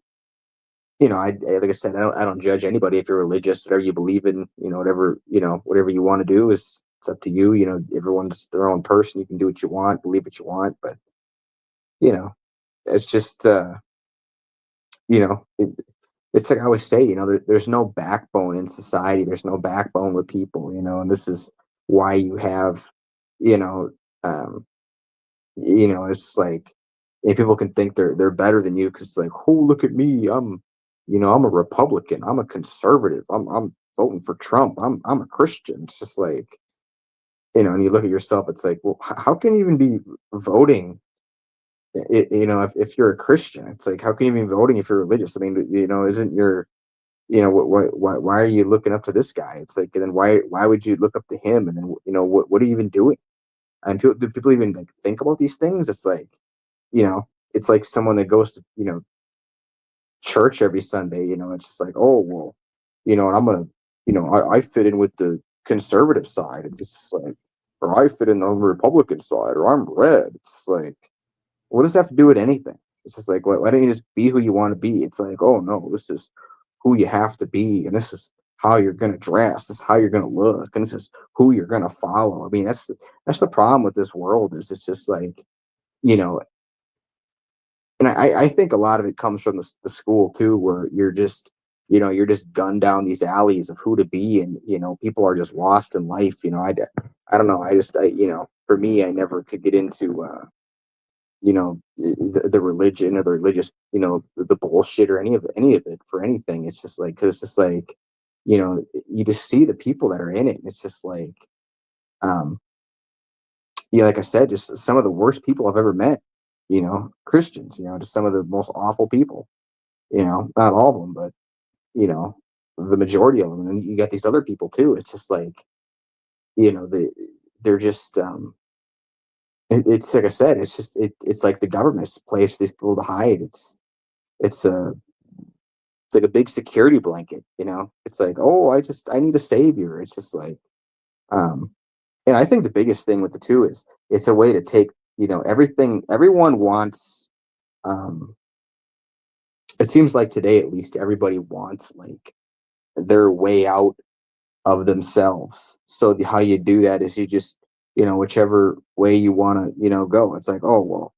like I said, I don't judge anybody if you're religious, whatever you believe in, whatever you want to do it's up to you. Everyone's their own person. You can do what you want, believe what you want, but it's just, it's like I always say, there's no backbone in society. There's no backbone with people, and this is why you have, you know, um, it's like, and people can think they're better than you because like, oh, look at me, I'm a Republican, I'm a conservative, I'm voting for Trump, I'm a Christian. It's just like, and you look at yourself, it's like, well, how can you even be voting? If you're a Christian, it's like, how can you be voting if you're religious? I mean, isn't your, why are you looking up to this guy? It's like, and then why would you look up to him? And then, what are you even doing? And do people even like think about these things? It's like, it's like someone that goes to, church every Sunday, it's just like, oh, well, and I'm gonna, I fit in with the conservative side. And it's just like, or I fit in on the Republican side, or I'm red. It's like, what does that have to do with anything? It's just like, why don't you just be who you want to be? It's like, oh no, this is who you have to be, and this is how you're gonna dress, this is how you're gonna look, and this is who you're gonna follow. I mean, that's the problem with this world, is it's just like, you know, and I think a lot of it comes from the school too, where you're just gunned down these alleys of who to be, and people are just lost in life. I don't know. For me, I never could get into the religion or the religious, the bullshit or any of it for anything. It's just like, because it's just like, you just see the people that are in it, and it's just like, um like I said, just some of the worst people I've ever met. Christians, just some of the most awful people. Not all of them, but you know the majority of them. And you got these other people too. It's just like, they're just, it's like I said, it's just, it's like the government's place for these people to hide. It's a it's like a big security blanket. It's like, oh, I need a savior. It's just like, um and I think the biggest thing with the two is it's a way to take, everything everyone wants. um it seems like today, at least, everybody wants like their way out of themselves. So how you do that is you just, whichever way you want to, go. It's like, oh, well,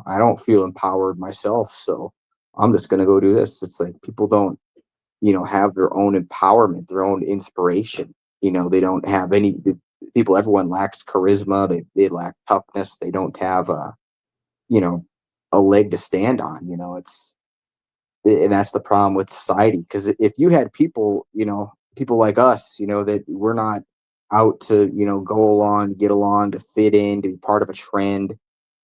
I don't feel empowered myself, so I'm just going to go do this. It's like people don't, have their own empowerment, their own inspiration. They don't have people. Everyone lacks charisma. They lack toughness. They don't have you know, a leg to stand on. And that's the problem with society. Because if you had people, people like us, that we're not out to, go along, get along, to fit in, to be part of a trend,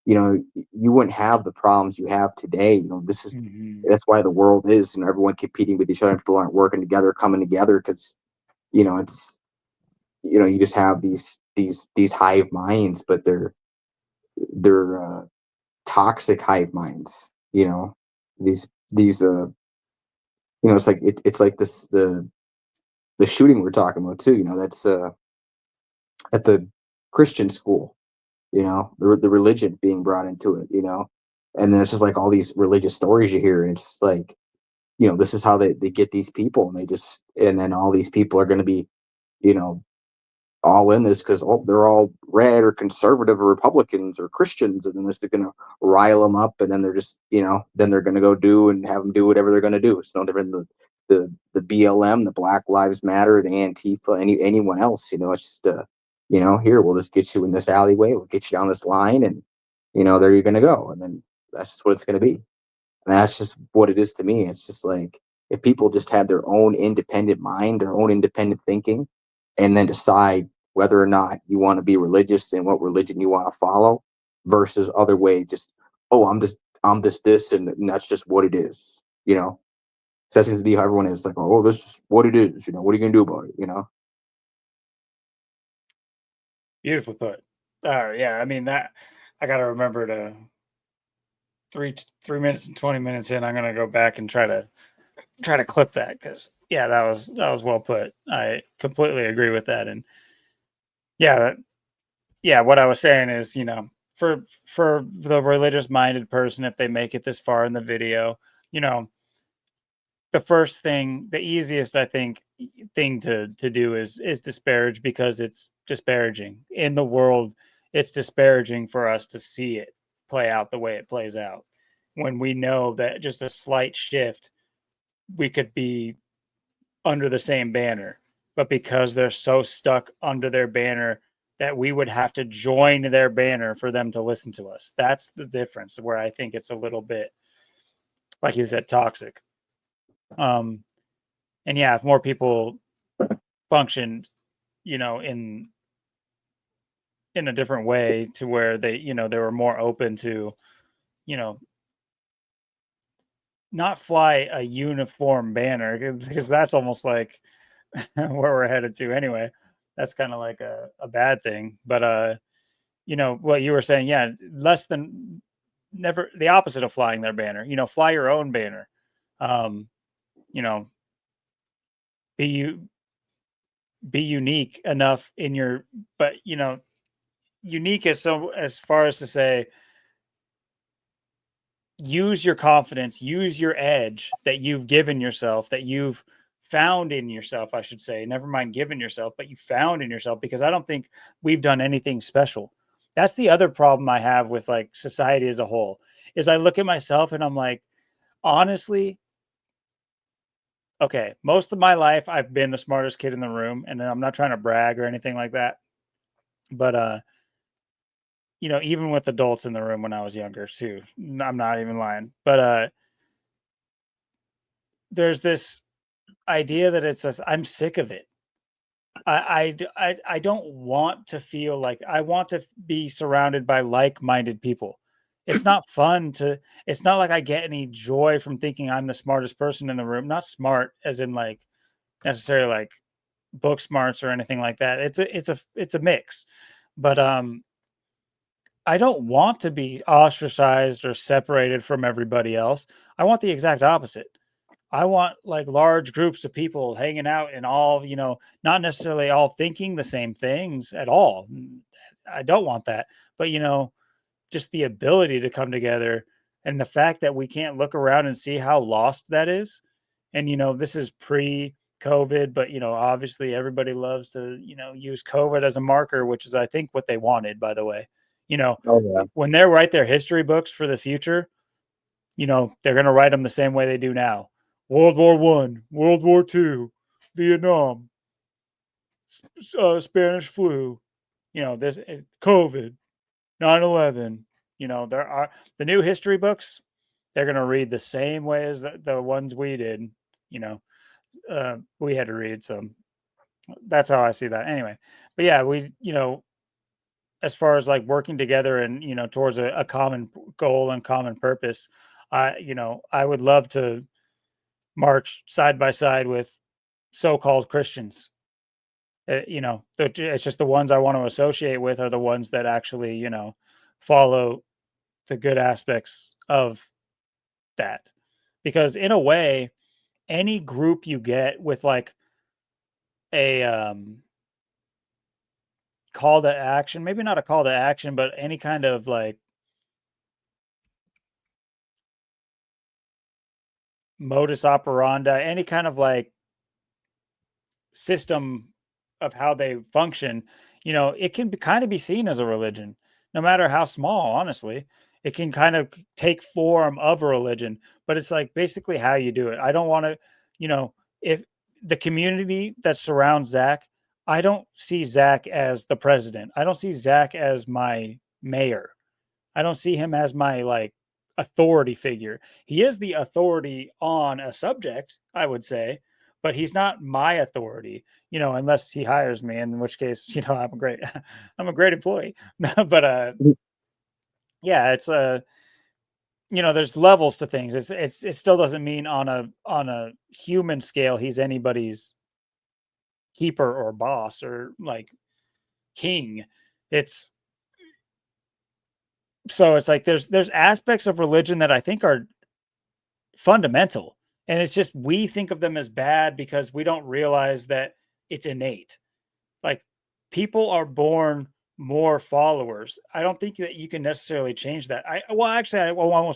you wouldn't have the problems you have today. That's why the world is, everyone competing with each other. People aren't working together, coming together, because, it's, you just have these hive minds, but they're toxic hive minds. These it's like it's like this the shooting we're talking about too. That's at the Christian school. The religion being brought into it. And then it's just like all these religious stories you hear, and it's just like, this is how they get these people, and then all these people are going to be, you know all in this because, oh, they're all red or conservative or Republicans or Christians, and then they're going to rile them up, and then they're just, then they're going to go do and have them do whatever they're going to do. It's no different than the BLM, the Black Lives Matter, the Antifa, anyone else. It's just here, we'll just get you in this alleyway, we'll get you down this line, and there you're going to go, and then that's just what it's going to be. And that's just what it is to me. It's just like, if people just had their own independent mind, their own independent thinking, and then decide whether or not you want to be religious and what religion you want to follow, versus other way, just, oh, I'm this, and that's just what it is, you know. That seems to be how everyone is, like, oh, this is what it is, you know. What are you gonna do about it, you know? Beautifully put. Yeah, I mean that I got to remember to 3 minutes and 20 minutes in. I'm gonna go back and try to clip that because yeah, that was well put. I completely agree with that, and yeah, yeah. What I was saying is, for the religious minded person, if they make it this far in the video, you know, the first thing, the easiest, I think, thing to do is disparage because it's disparaging in the world. It's disparaging for us to see it play out the way it plays out when we know that just a slight shift, we could be under the same banner, but because they're so stuck under their banner that we would have to join their banner for them to listen to us. That's the difference where I think it's a little bit, like you said, toxic. Um, and yeah, if more people functioned, in a different way to where they were more open to, you know, not fly a uniform banner because that's almost like where we're headed to anyway. That's kind of like a bad thing. But what you were saying, yeah, less than never the opposite of flying their banner, fly your own banner. Um, you know, be you be unique enough in your but unique as far as to say use your confidence, use your edge that you've given yourself, that you've found in yourself, I should say. Never mind given yourself, but you found in yourself, because I don't think we've done anything special. That's the other problem I have with like society as a whole is I look at myself and I'm like, honestly, okay, most of my life I've been the smartest kid in the room, and I'm not trying to brag or anything like that. But even with adults in the room when I was younger too. I'm not even lying. But there's this idea that I'm sick of it. I don't want to feel like I want to be surrounded by like-minded people. It's not fun to it's not like I get any joy from thinking I'm the smartest person in the room. Not smart as in like necessarily like book smarts or anything like that. It's a mix. But I don't want to be ostracized or separated from everybody else. I want the exact opposite. I want like large groups of people hanging out and all, not necessarily all thinking the same things at all. I don't want that. But, just the ability to come together and the fact that we can't look around and see how lost that is. And, this is pre COVID, but, obviously everybody loves to, use COVID as a marker, which is, I think, what they wanted, by the way. Oh yeah. When they write their history books for the future, they're going to write them the same way they do now. World War One, World War Two, Vietnam, Spanish flu, this COVID, 9/11. There are the new history books. They're going to read the same way as the ones we did. We had to read. So that's how I see that. Anyway, but yeah, we as far as like working together and towards a common goal and common purpose, I would love to march side by side with so-called Christians. It's just the ones I want to associate with are the ones that actually, follow the good aspects of that. Because in a way, any group you get with like a call to action, maybe not a call to action, but any kind of like modus operandi, any kind of like system of how they function, it can kind of be seen as a religion, no matter how small, honestly. It can kind of take form of a religion, but it's like basically how you do it. I don't want to, if the community that surrounds Zach, I don't see Zach as the president. I don't see Zach as my mayor. I don't see him as my like authority figure. He is the authority on a subject, I would say, but he's not my authority, unless he hires me, in which case, I'm a great employee. But yeah, it's there's levels to things. It still doesn't mean on a human scale he's anybody's keeper or boss or like king. It's so it's like there's aspects of religion that I think are fundamental, and it's just we think of them as bad because we don't realize that it's innate. Like people are born more followers. I don't think that you can necessarily change that. I won't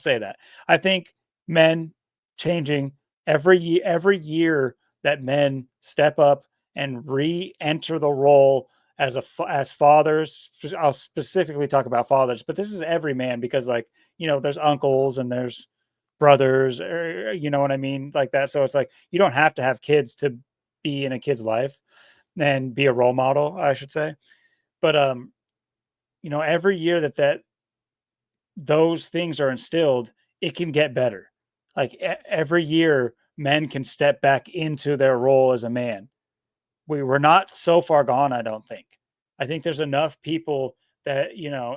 say that. I think men changing every year that men step up and re-enter the role as as fathers. I'll specifically talk about fathers, but this is every man because like, there's uncles and there's brothers, or you know what I mean, like that. So it's like you don't have to have kids to be in a kid's life and be a role model, I should say. But every year that those things are instilled, it can get better. Like every year, men can step back into their role as a man. We're not so far gone, I don't think. I think there's enough people that,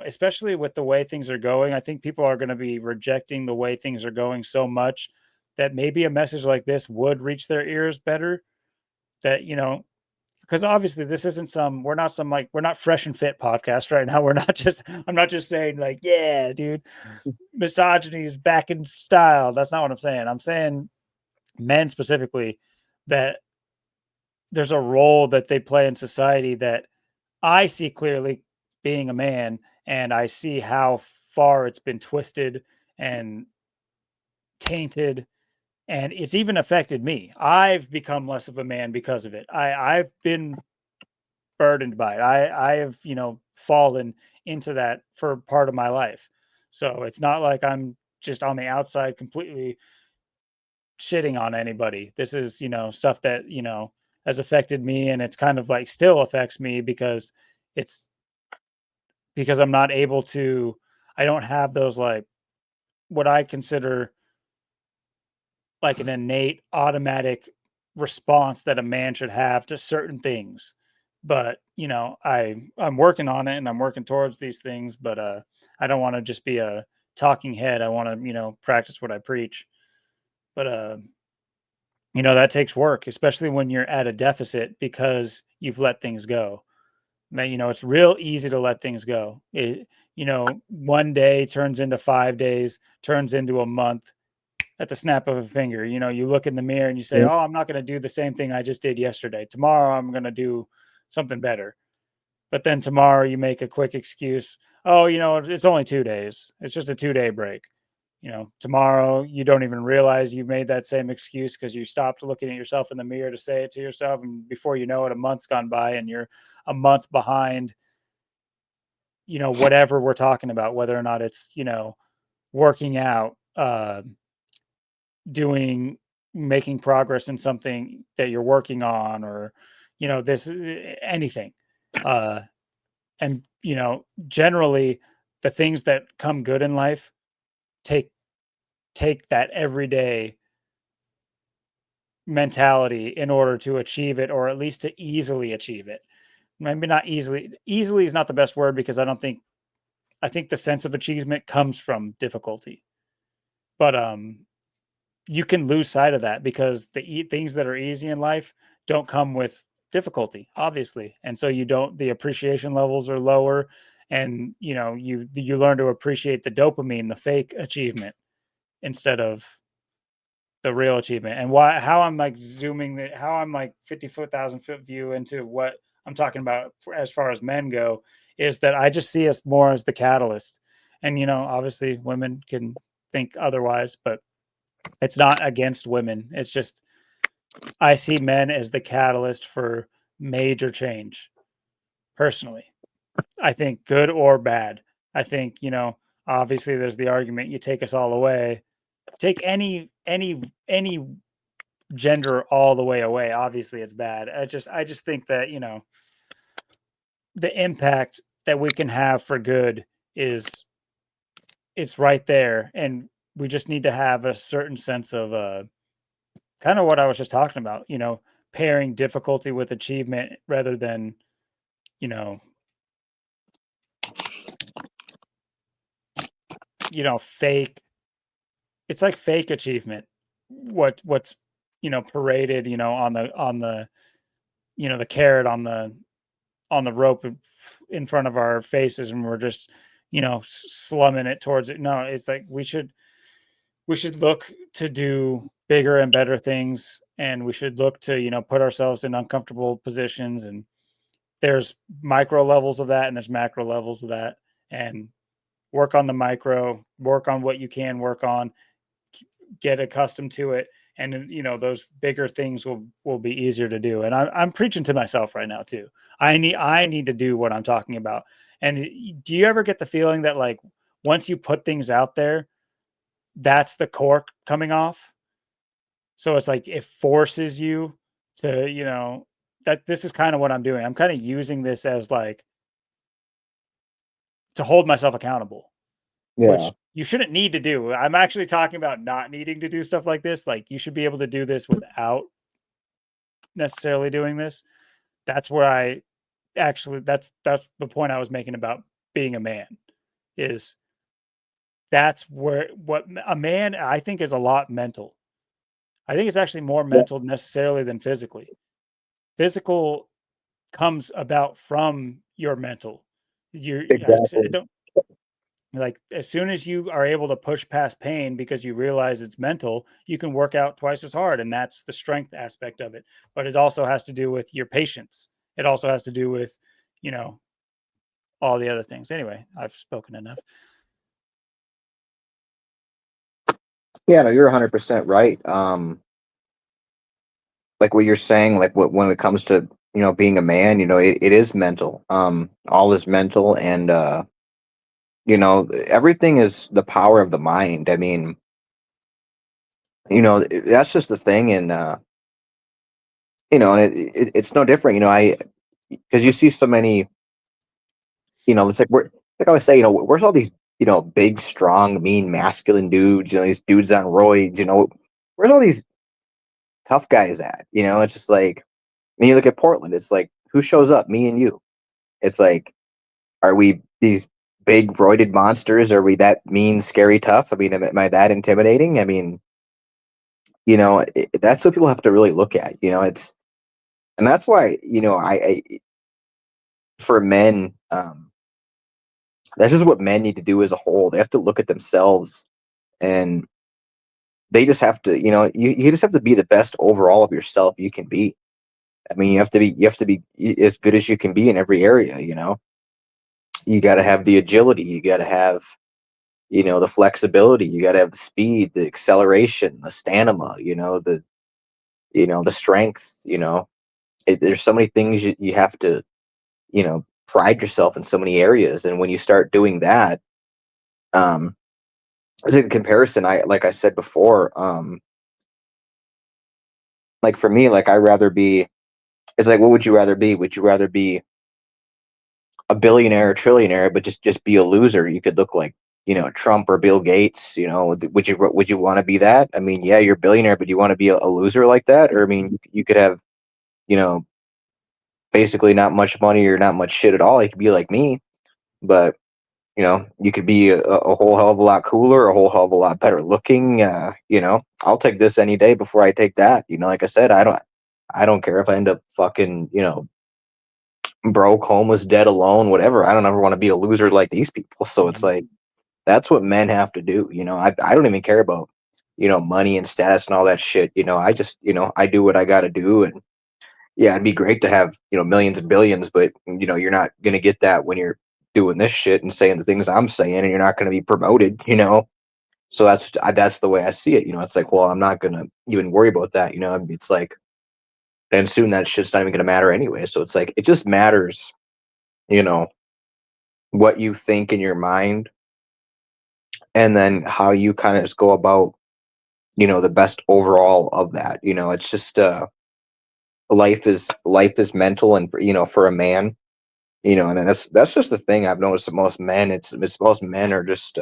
especially with the way things are going, I think people are going to be rejecting the way things are going so much that maybe a message like this would reach their ears better. That, because obviously this isn't we're not fresh and fit podcast right now. I'm not just saying like, yeah, dude, misogyny is back in style. That's not what I'm saying. I'm saying men specifically, that there's a role that they play in society that I see clearly being a man, and I see how far it's been twisted and tainted, and it's even affected me. I've become less of a man because of it. I've been burdened by it. I have, fallen into that for part of my life. So it's not like I'm just on the outside completely shitting on anybody. This is, stuff that, has affected me, and it's kind of like still affects me because it's because I don't have those like what I consider like an innate automatic response that a man should have to certain things. But, I'm working on it and I'm working towards these things, but I don't want to just be a talking head. I want to, practice what I preach. But that takes work, especially when you're at a deficit because you've let things go. Man, it's real easy to let things go. One day turns into 5 days, turns into a month at the snap of a finger. You look in the mirror and you say, Yeah. "Oh, I'm not going to do the same thing I just did yesterday. Tomorrow, I'm going to do something better." But then tomorrow, you make a quick excuse. "Oh, it's only 2 days. It's just a 2-day break." Tomorrow, you don't even realize you made that same excuse because you stopped looking at yourself in the mirror to say it to yourself. And before you know it, a month's gone by and you're a month behind, whatever we're talking about, whether or not it's, working out, making progress in something that you're working on, or this anything, uh and generally the things that come good in life take that everyday mentality in order to achieve it, or at least to easily achieve it. Maybe not easily is not the best word, because I think the sense of achievement comes from difficulty, but you can lose sight of that because things that are easy in life don't come with difficulty, obviously. And so the appreciation levels are lower, and you learn to appreciate the dopamine, the fake achievement, instead of the real achievement. And how I'm like how I'm like 50,000 foot view into what I'm talking about as far as men go, is that I just see us more as the catalyst. And, obviously women can think otherwise, but it's not against women. It's just I see men as the catalyst for major change. Personally, I think good or bad. I think, obviously there's the argument, you take us all away, take any gender all the way away, obviously it's bad. I just think that, the impact that we can have for good is it's right there, and we just need to have a certain sense of kind of what I was just talking about, pairing difficulty with achievement rather than, you know, fake it's like fake achievement. What's paraded, on the the carrot on the rope in front of our faces, and we're just slumming it towards it. No, it's like we should look to do bigger and better things, and we should look to put ourselves in uncomfortable positions, and there's micro levels of that and there's macro levels of that, and work on the micro, work on what you can work on, get accustomed to it, and those bigger things will be easier to do. And I'm preaching to myself right now too. I need to do what I'm talking about. And do you ever get the feeling that, like, once you put things out there, that's the cork coming off? So it's like it forces you to, that this is kind of what I'm doing. I'm kind of using this as, like, to hold myself accountable, Yeah. which you shouldn't need to do. I'm actually talking about not needing to do stuff like this. Like, you should be able to do this without necessarily doing this. That's where I actually, that's the point I was making about being a man, is that's where what a man, I think, is a lot mental. I think it's actually more Yeah. mental necessarily than physically. Physical comes about from your mental. I Exactly. don't, like, as soon as you are able to push past pain because you realize it's mental, you can work out twice as hard, and that's the strength aspect of it. But it also has to do with your patience. It also has to do with, you know, all the other things. Anyway, I've spoken enough. Yeah, no, you're 100% right. Like what you're saying, like when it comes to being a man, it is mental. All is mental, and everything is the power of the mind. I mean, that's just the thing, and and it's no different. I because you see so many, it's like we're like I always say, where's all these big, strong, mean, masculine dudes? These dudes on roids. Where's all these tough guys at? It's just like when you look at Portland, it's like who shows up? Me and you. It's like, are we these big roided monsters? Are we that mean, scary, tough? I mean, am I that intimidating? I mean, that's what people have to really look at. And that's why I for men, that's just what men need to do as a whole. They have to look at themselves, and they just have to, you just have to be the best overall of yourself you can be. I mean, you have to be as good as you can be in every area. You got to have the agility. You got to have the flexibility. You got to have the speed, the acceleration, the stamina. The strength. There's so many things you have to pride yourself in so many areas, and when you start doing that, um as a comparison, like I said before, like for me, like I rather be, it's like, what would you rather be? Would you rather be a billionaire or trillionaire but just be a loser? You could look like Trump or Bill Gates. Would you want to be that? I mean, yeah, you're a billionaire, but you want to be a loser like that? Or I mean, you could have you know basically not much money or not much shit at all. You could be like me, but you could be a whole hell of a lot cooler, a whole hell of a lot better looking. I'll take this any day before I take that. Like I said, I don't care if I end up fucking, broke, homeless, dead, alone, whatever. I don't ever want to be a loser like these people. So it's Mhm. like, that's what men have to do. I don't even care about, money and status and all that shit. I just, I do what I got to do. And yeah, it'd be great to have, millions and billions, but you're not going to get that when you're doing this shit and saying the things I'm saying, and you're not going to be promoted. So that's the way I see it. It's like, well, I'm not going to even worry about that. It's like, and soon that shit's not even going to matter anyway. So it's like, it just matters, you know, what you think in your mind, and then how you kind of just go about, the best overall of that. It's just, life is mental, and for a man, and that's just the thing I've noticed that most men, it's most men are just,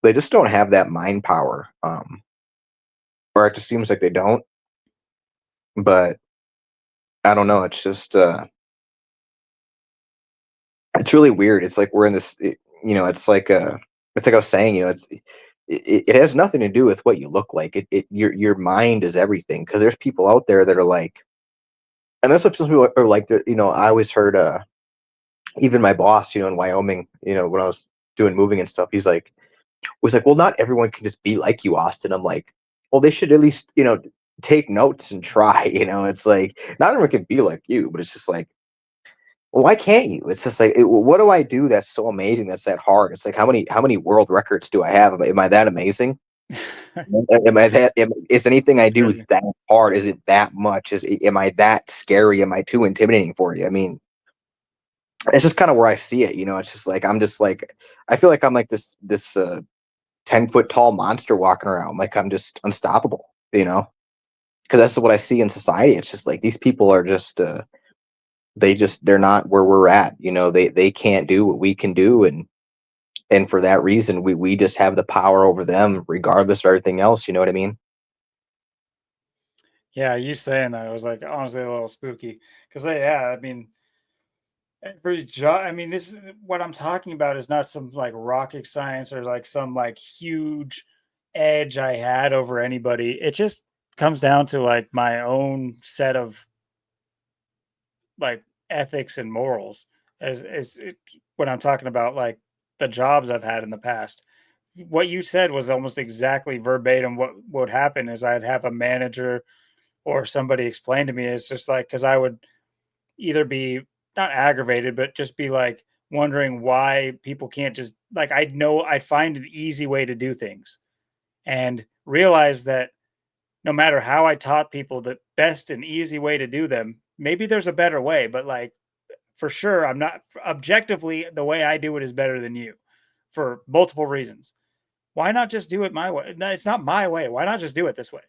they just don't have that mind power, or it just seems like they don't. But I don't know, it's just, it's really weird. It's like we're in this, it's like I was saying, it has nothing to do with what you look like. Your mind is everything. Because there's people out there that are like, and that's what some people are like. I always heard, even my boss, in Wyoming, when I was doing moving and stuff, was like, well, not everyone can just be like you, Austin. I'm like, well, they should at least, take notes and try. It's like not everyone can be like you, but it's just like, well, why can't you? It's just like, what do I do that's so amazing, that's that hard? It's like, how many world records do I have? Am I that amazing? Is anything I do Crazy. that hard? Is it that much? Am I that scary? Am I too intimidating for you? I mean, it's just kind of where I see it. It's just like, I feel like I'm like this 10-foot tall monster walking around, like I'm just unstoppable. Because that's what I see in society. It's just like these people are just they're not where we're at. They can't do what we can do, and for that reason, we just have the power over them, regardless of everything else. You know what I mean? Yeah, you saying that was like honestly a little spooky because yeah, I mean, every job. I mean, this is what I'm talking about is not some like rocket science or like some like huge edge I had over anybody. It just comes down to like my own set of like ethics and morals as it, when I'm talking about like the jobs I've had in the past. What you said was almost exactly verbatim what would happen is I'd have a manager or somebody explain to me. It's just like because I would either be not aggravated, but just be like wondering why people can't just like I know I find an easy way to do things and realize that no matter how I taught people the best and easy way to do them, maybe there's a better way, but like for sure, I'm not objectively the way I do it is better than you for multiple reasons. Why not just do it my way? No, it's not my way. Why not just do it this way?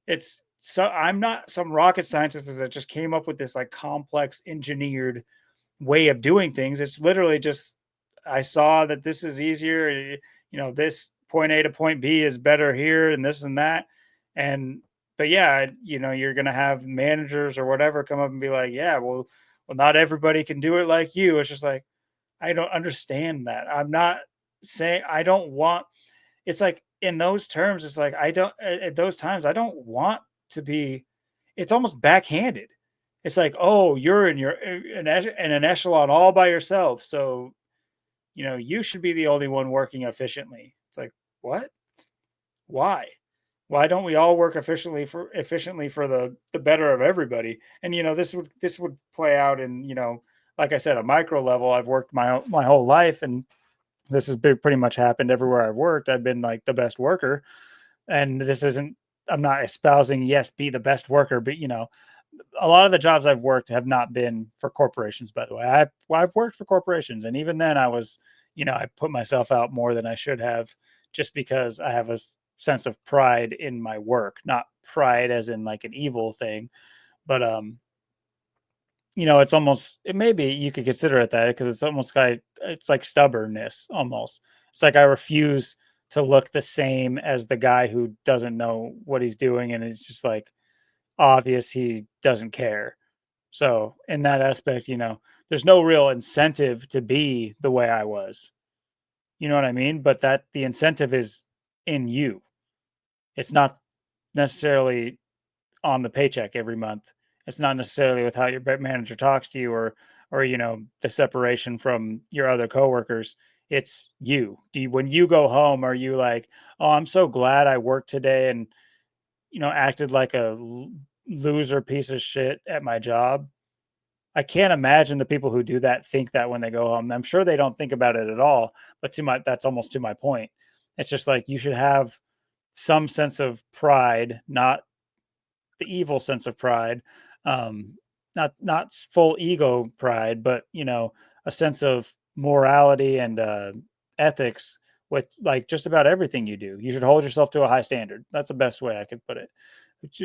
It's so I'm not some rocket scientist that just came up with this like complex engineered way of doing things. It's literally just I saw that this is easier. This point A to point B is better here and this and that. And but yeah, you're gonna have managers or whatever come up and be like, yeah, well, not everybody can do it like you. It's just like I don't understand that. I'm not saying I don't want it's like in those terms, it's like I don't at those times I don't want to be it's almost backhanded. It's like, oh, you're in your in an echelon all by yourself. So, you should be the only one working efficiently. It's like, what? Why? Why don't we all work efficiently for the better of everybody? And this would play out in, like I said, a micro level. I've worked my whole life and this has been pretty much happened everywhere I've worked. I've been like the best worker. And this isn't I'm not espousing yes, be the best worker, but a lot of the jobs I've worked have not been for corporations, by the way. I've worked for corporations, and even then, I was, I put myself out more than I should have, just because I have a sense of pride in my work, not pride as in like an evil thing, but it's almost maybe you could consider it that because it's almost like it's like stubbornness almost. It's like I refuse to look the same as the guy who doesn't know what he's doing, and it's just like obvious he doesn't care. So in that aspect, there's no real incentive to be the way I was. You know what I mean? But that the incentive is in you. It's not necessarily on the paycheck every month. It's not necessarily with how your manager talks to you or the separation from your other coworkers. It's you. When you go home, are you like, oh, I'm so glad I worked today and acted like a loser piece of shit at my job? I can't imagine the people who do that think that when they go home. I'm sure they don't think about it at all, but that's almost to my point. It's just like you should have some sense of pride, not the evil sense of pride, um, not full ego pride, but a sense of morality and ethics with like just about everything you do. You should hold yourself to a high standard. That's the best way I could put it,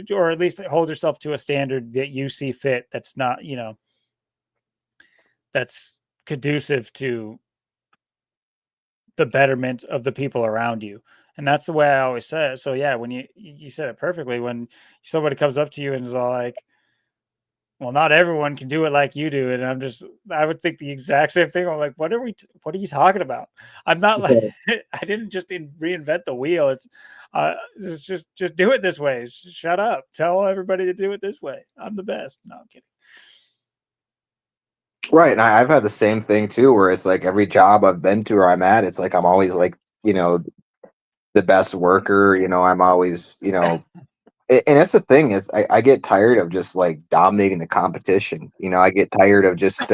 or at least hold yourself to a standard that you see fit. That's not that's conducive to the betterment of the people around you. And that's the way I always say it. So yeah, when you said it perfectly, when somebody comes up to you and is all like, well, not everyone can do it like you do. And I would think the exact same thing. I'm like, what are you talking about? I'm not like, I didn't just reinvent the wheel. It's just do it this way. Shut up. Tell everybody to do it this way. I'm the best. No, I'm kidding. Right, and I've had the same thing too, where it's like every job I've been to or I'm at, it's like I'm always like, the best worker. I'm always, and that's the thing is I get tired of just like dominating the competition. I get tired of just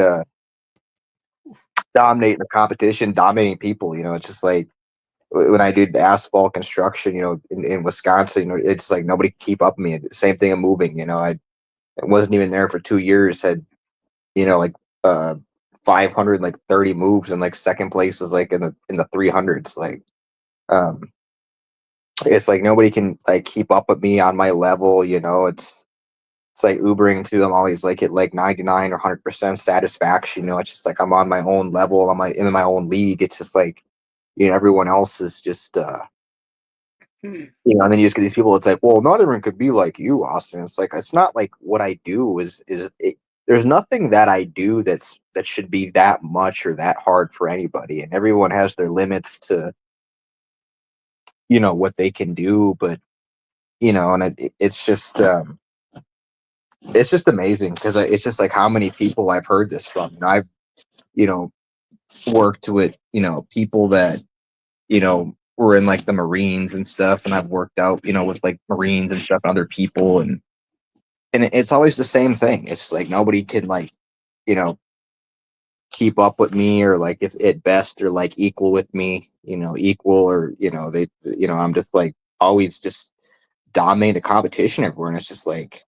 dominating the competition, dominating people. It's just like when I did asphalt construction, in Wisconsin, it's like nobody could keep up with me. Same thing in moving. I wasn't even there for 2 years. Had like uh 530 moves, and like second place was like in the 300s. Like um it's like nobody can like keep up with me on my level. It's like Ubering too. I'm always like at like 99 or 100% satisfaction. It's just like I'm on my own level. In my own league. It's just like everyone else is just and then you just get these people. It's like, well, not everyone could be like you, Austin. It's like it's not like what I do is it, there's nothing that I do that should be that much or that hard for anybody, and everyone has their limits to what they can do. But and it's just amazing because it's just like how many people I've heard this from. I've you know worked with people that were in like the Marines and stuff, and I've worked out with like Marines and stuff and other people, and it's always the same thing. It's like nobody can like you know keep up with me, or like if at best they're like equal with me, equal, or they I'm just like always just dominating the competition everywhere. And it's like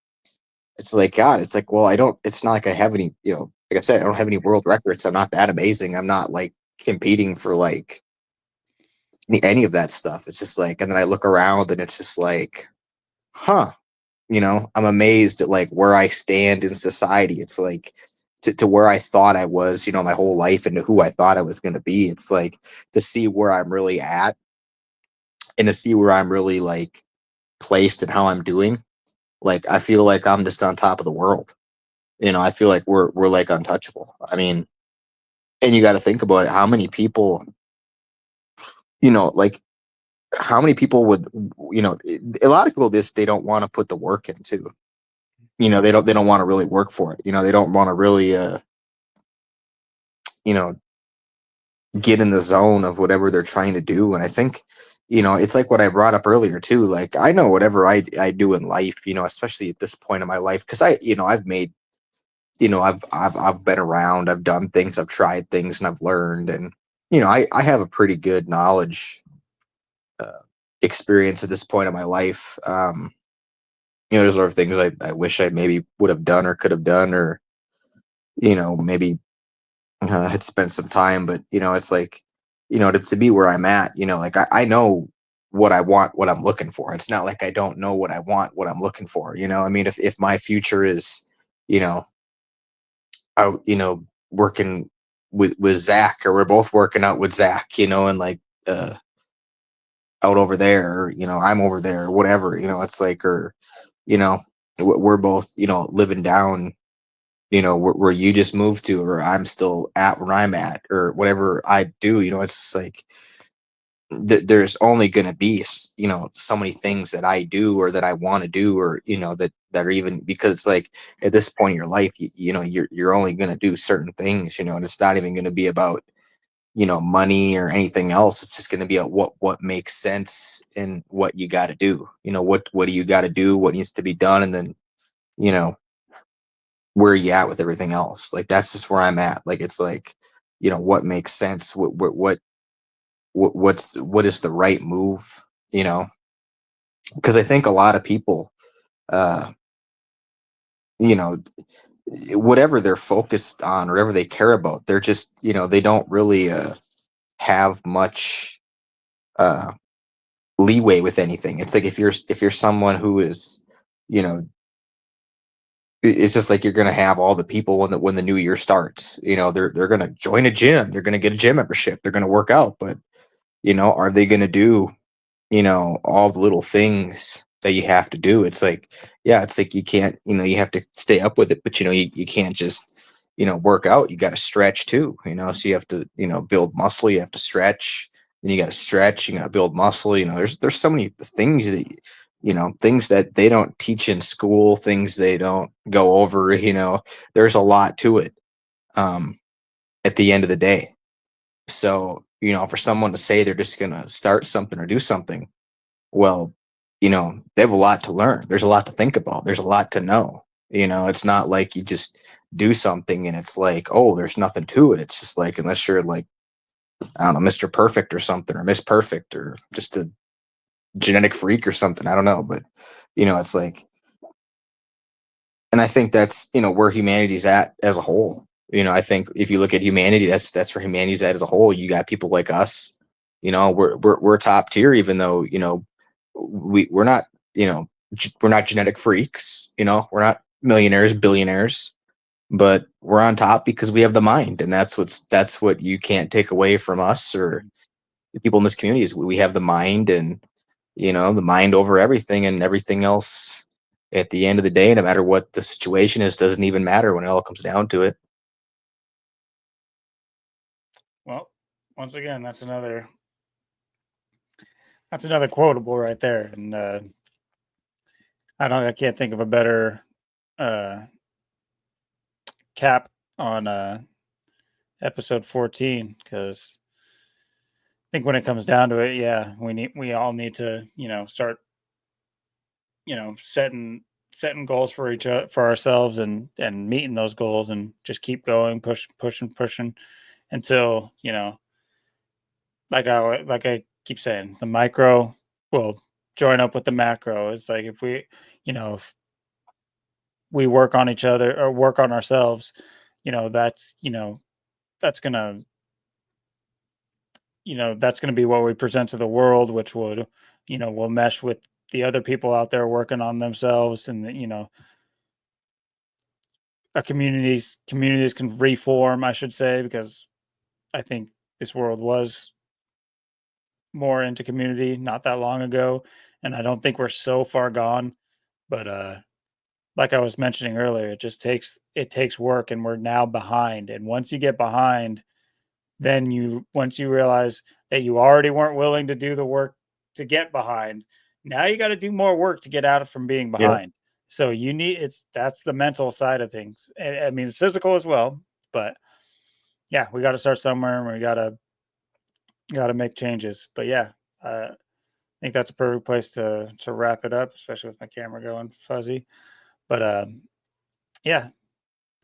God, it's like, well, I don't, it's not like I have any, like I said, I don't have any world records. I'm not that amazing. I'm not like competing for like any of that stuff. It's just like, and then I look around and it's just like, huh, I'm amazed at like where I stand in society. It's like to where I thought I was, my whole life, and to who I thought I was going to be. It's like to see where I'm really at, and to see where I'm really like placed and how I'm doing. Like, I feel like I'm just on top of the world. I feel like we're like untouchable. I mean, and you got to think about it. How many people, like how many people would, a lot of people they don't want to put the work into. They don't want to really work for it. They don't want to really you know get in the zone of whatever they're trying to do. And I think it's like what I brought up earlier too. Like, I know whatever I do in life, especially at this point in my life, because I've made, I've been around, I've done things, I've tried things, and I've learned. And I have a pretty good knowledge uh, experience at this point in my life. There's a lot of things I wish I maybe would have done or could have done, or maybe had spent some time. But it's like to be where I'm at, like I know what I want, what I'm looking for. It's not like I don't know what I want, what I'm looking for. I mean, if my future is you know out working with Zach, or we're both working out with Zach, and like out over there, or I'm over there, or whatever. It's like, or you know we're both living down where you just moved to, or I'm still at where I'm at, or whatever I do. It's like there's only going to be so many things that I do, or that I want to do, or that are, even because it's like at this point in your life, you're only going to do certain things, and it's not even going to be about money or anything else. It's just going to be about what makes sense and what you got to do. What do you got to do, what needs to be done, and then you know where are you at with everything else. Like, that's just where I'm at. Like, it's like what makes sense, what is the right move. Because I think a lot of people, uh you know whatever they're focused on, whatever they care about, they're just they don't really have much uh leeway with anything. It's like if you're someone who is you know it's just like you're gonna have all the people when the new year starts. They're gonna join a gym, they're gonna get a gym membership, they're gonna work out, but are they gonna do all the little things that you have to do. It's like, yeah, it's like you can't, you have to stay up with it, but you can't just, work out. You got to stretch too, so you have to, build muscle, you have to stretch, then you got to stretch, you got to build muscle. There's so many things that, things that they don't teach in school, things they don't go over, there's a lot to it. Um, at the end of the day. So, for someone to say they're just going to start something or do something, well, they have a lot to learn. There's a lot to think about. There's a lot to know. It's not like you just do something and it's like, oh, there's nothing to it. It's just like, unless you're like, I don't know, Mr. Perfect or something, or Miss Perfect, or just a genetic freak or something. I don't know. But, it's like, and I think that's, where humanity's at as a whole. I think if you look at humanity, that's where humanity's at as a whole. You got people like us, we're top tier, even though, we're not, we're not genetic freaks, we're not millionaires, billionaires, but we're on top because we have the mind. And that's what you can't take away from us or the people in this community is we have the mind, and, the mind over everything, and everything else at the end of the day, no matter what the situation is, doesn't even matter when it all comes down to it. Well, once again, that's another quotable right there, and I can't think of a better uh, cap on episode 14, because I think when it comes down to it, yeah, we all need to start setting goals for each other, for ourselves, and meeting those goals, and just keep going, pushing until like I keep saying, the micro will join up with the macro. It's like if if we work on each other or work on ourselves, that's gonna that's gonna be what we present to the world, which would will mesh with the other people out there working on themselves, and a communities can reform, I should say, because I think this world was more into community not that long ago, and I don't think we're so far gone. But like I was mentioning earlier, it takes work, and we're now behind. And once you get behind, then once you realize that you already weren't willing to do the work to get behind, now you got to do more work to get out of from being Yeah. behind. So that's the mental side of things. I mean, it's physical as well, but yeah, we got to start somewhere, and we got to make changes. But yeah, I think that's a perfect place to wrap it up, especially with my camera going fuzzy. But yeah,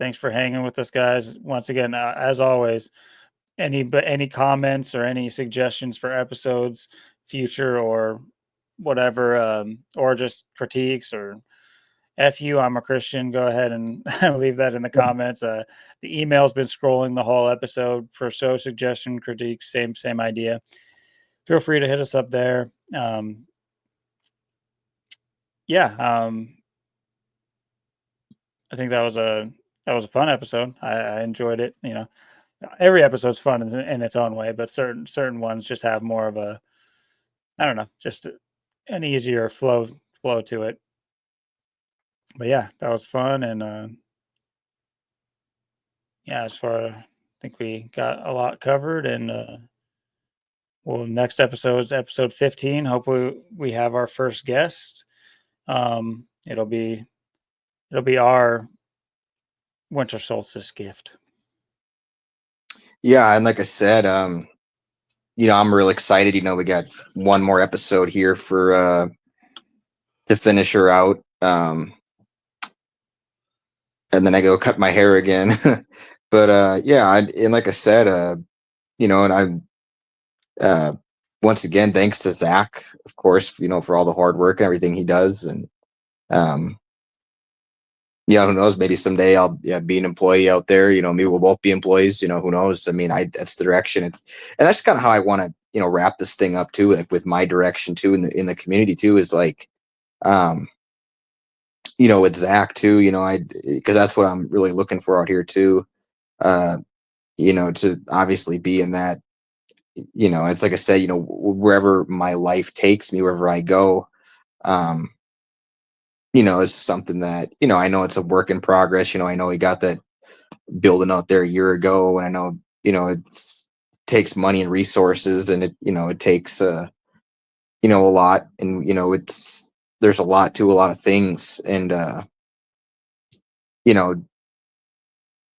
thanks for hanging with us, guys. Once again, as always, any comments or any suggestions for episodes, future or whatever, or just critiques or F you, I'm a Christian, go ahead and leave that in the comments. The email's been scrolling the whole episode for suggestion, critiques, same idea. Feel free to hit us up there. Yeah, I think that was a fun episode. I enjoyed it. Every episode's fun in its own way, but certain ones just have more of a, I don't know, just an easier flow to it. But yeah, that was fun, and yeah, as far I think we got a lot covered, and well, next episode is episode 15. Hopefully, we have our first guest. It'll be our winter solstice gift. Yeah. And like I said, I'm real excited. We got one more episode here for, to finish her out. And then I go cut my hair again. But, yeah. And like I said, and once again, thanks to Zach, of course, for all the hard work and everything he does. And, um, yeah, who knows? Maybe someday I'll, yeah, be an employee out there. Maybe we'll both be employees. Who knows? I mean, that's the direction, and that's kind of how I want to, wrap this thing up too. Like with my direction too in the community too is like, um, with Zach too. Because that's what I'm really looking for out here too. Uh, to obviously be in that. It's like I said. Wherever my life takes me, wherever I go. is something that, I know it's a work in progress. I know he got that building out there a year ago, and I know, it's takes money and resources, and it takes, a lot, and, there's a lot to a lot of things. And, you know,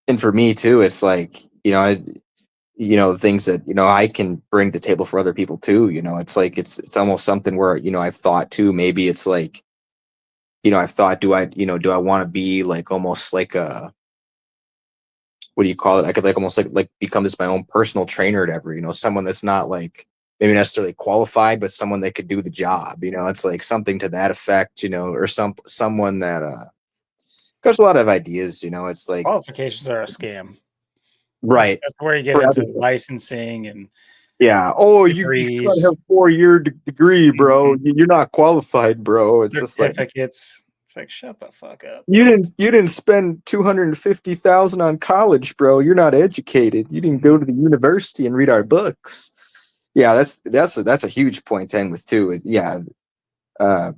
and for me too, it's like, things that, I can bring to the table for other people too. It's like, it's almost something where, I've thought too, maybe it's like, I've thought, do I want to be like almost like a, what do you call it? I could like almost like become just my own personal trainer or whatever, someone that's not like maybe necessarily qualified, but someone that could do the job. It's like something to that effect, or someone that there's a lot of ideas, it's like Qualifications are a scam. That's right. that's where you get For into everything. licensing and Yeah. Oh, you gotta degrees, have 4 year degree, bro. mhm, You're not qualified, bro. It's just like certificates. It's like, shut the fuck up. you didn't spend 250,000 on college, bro. You're not educated. You didn't go Mhm. to the university and read our books. Yeah, that's a huge point to end with too. Yeah, uh,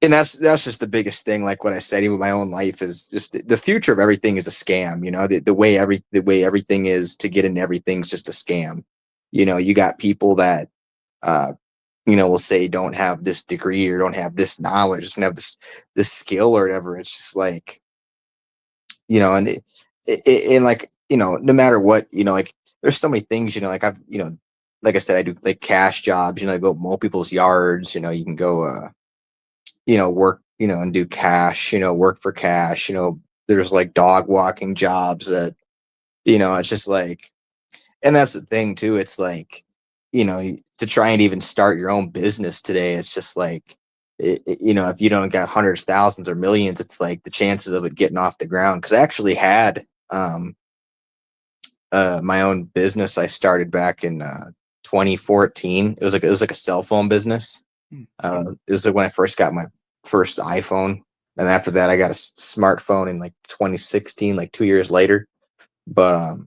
and that's just the biggest thing. Like what I said, even with my own life is just the future of everything is a scam. The way everything is to get into everything is just a scam. You got people that uh, will say don't have this degree or don't have this knowledge, doesn't have this skill or whatever. It's just like, and and like, no matter what, like there's so many things, like I've, like I said, I do like cash jobs, I go mow people's yards, you can go, work, and do cash, work for cash, there's like dog walking jobs that, it's just like, and that's the thing too. It's like, to try and even start your own business today, it's just like, if you don't got hundreds, thousands, or millions, it's like the chances of it getting off the ground. Because I actually had my own business. I started back in 2014. It was like a cell phone business. Mm. It was like when I first got my first iPhone, and after that, I got a smartphone in like 2016, like 2 years later. But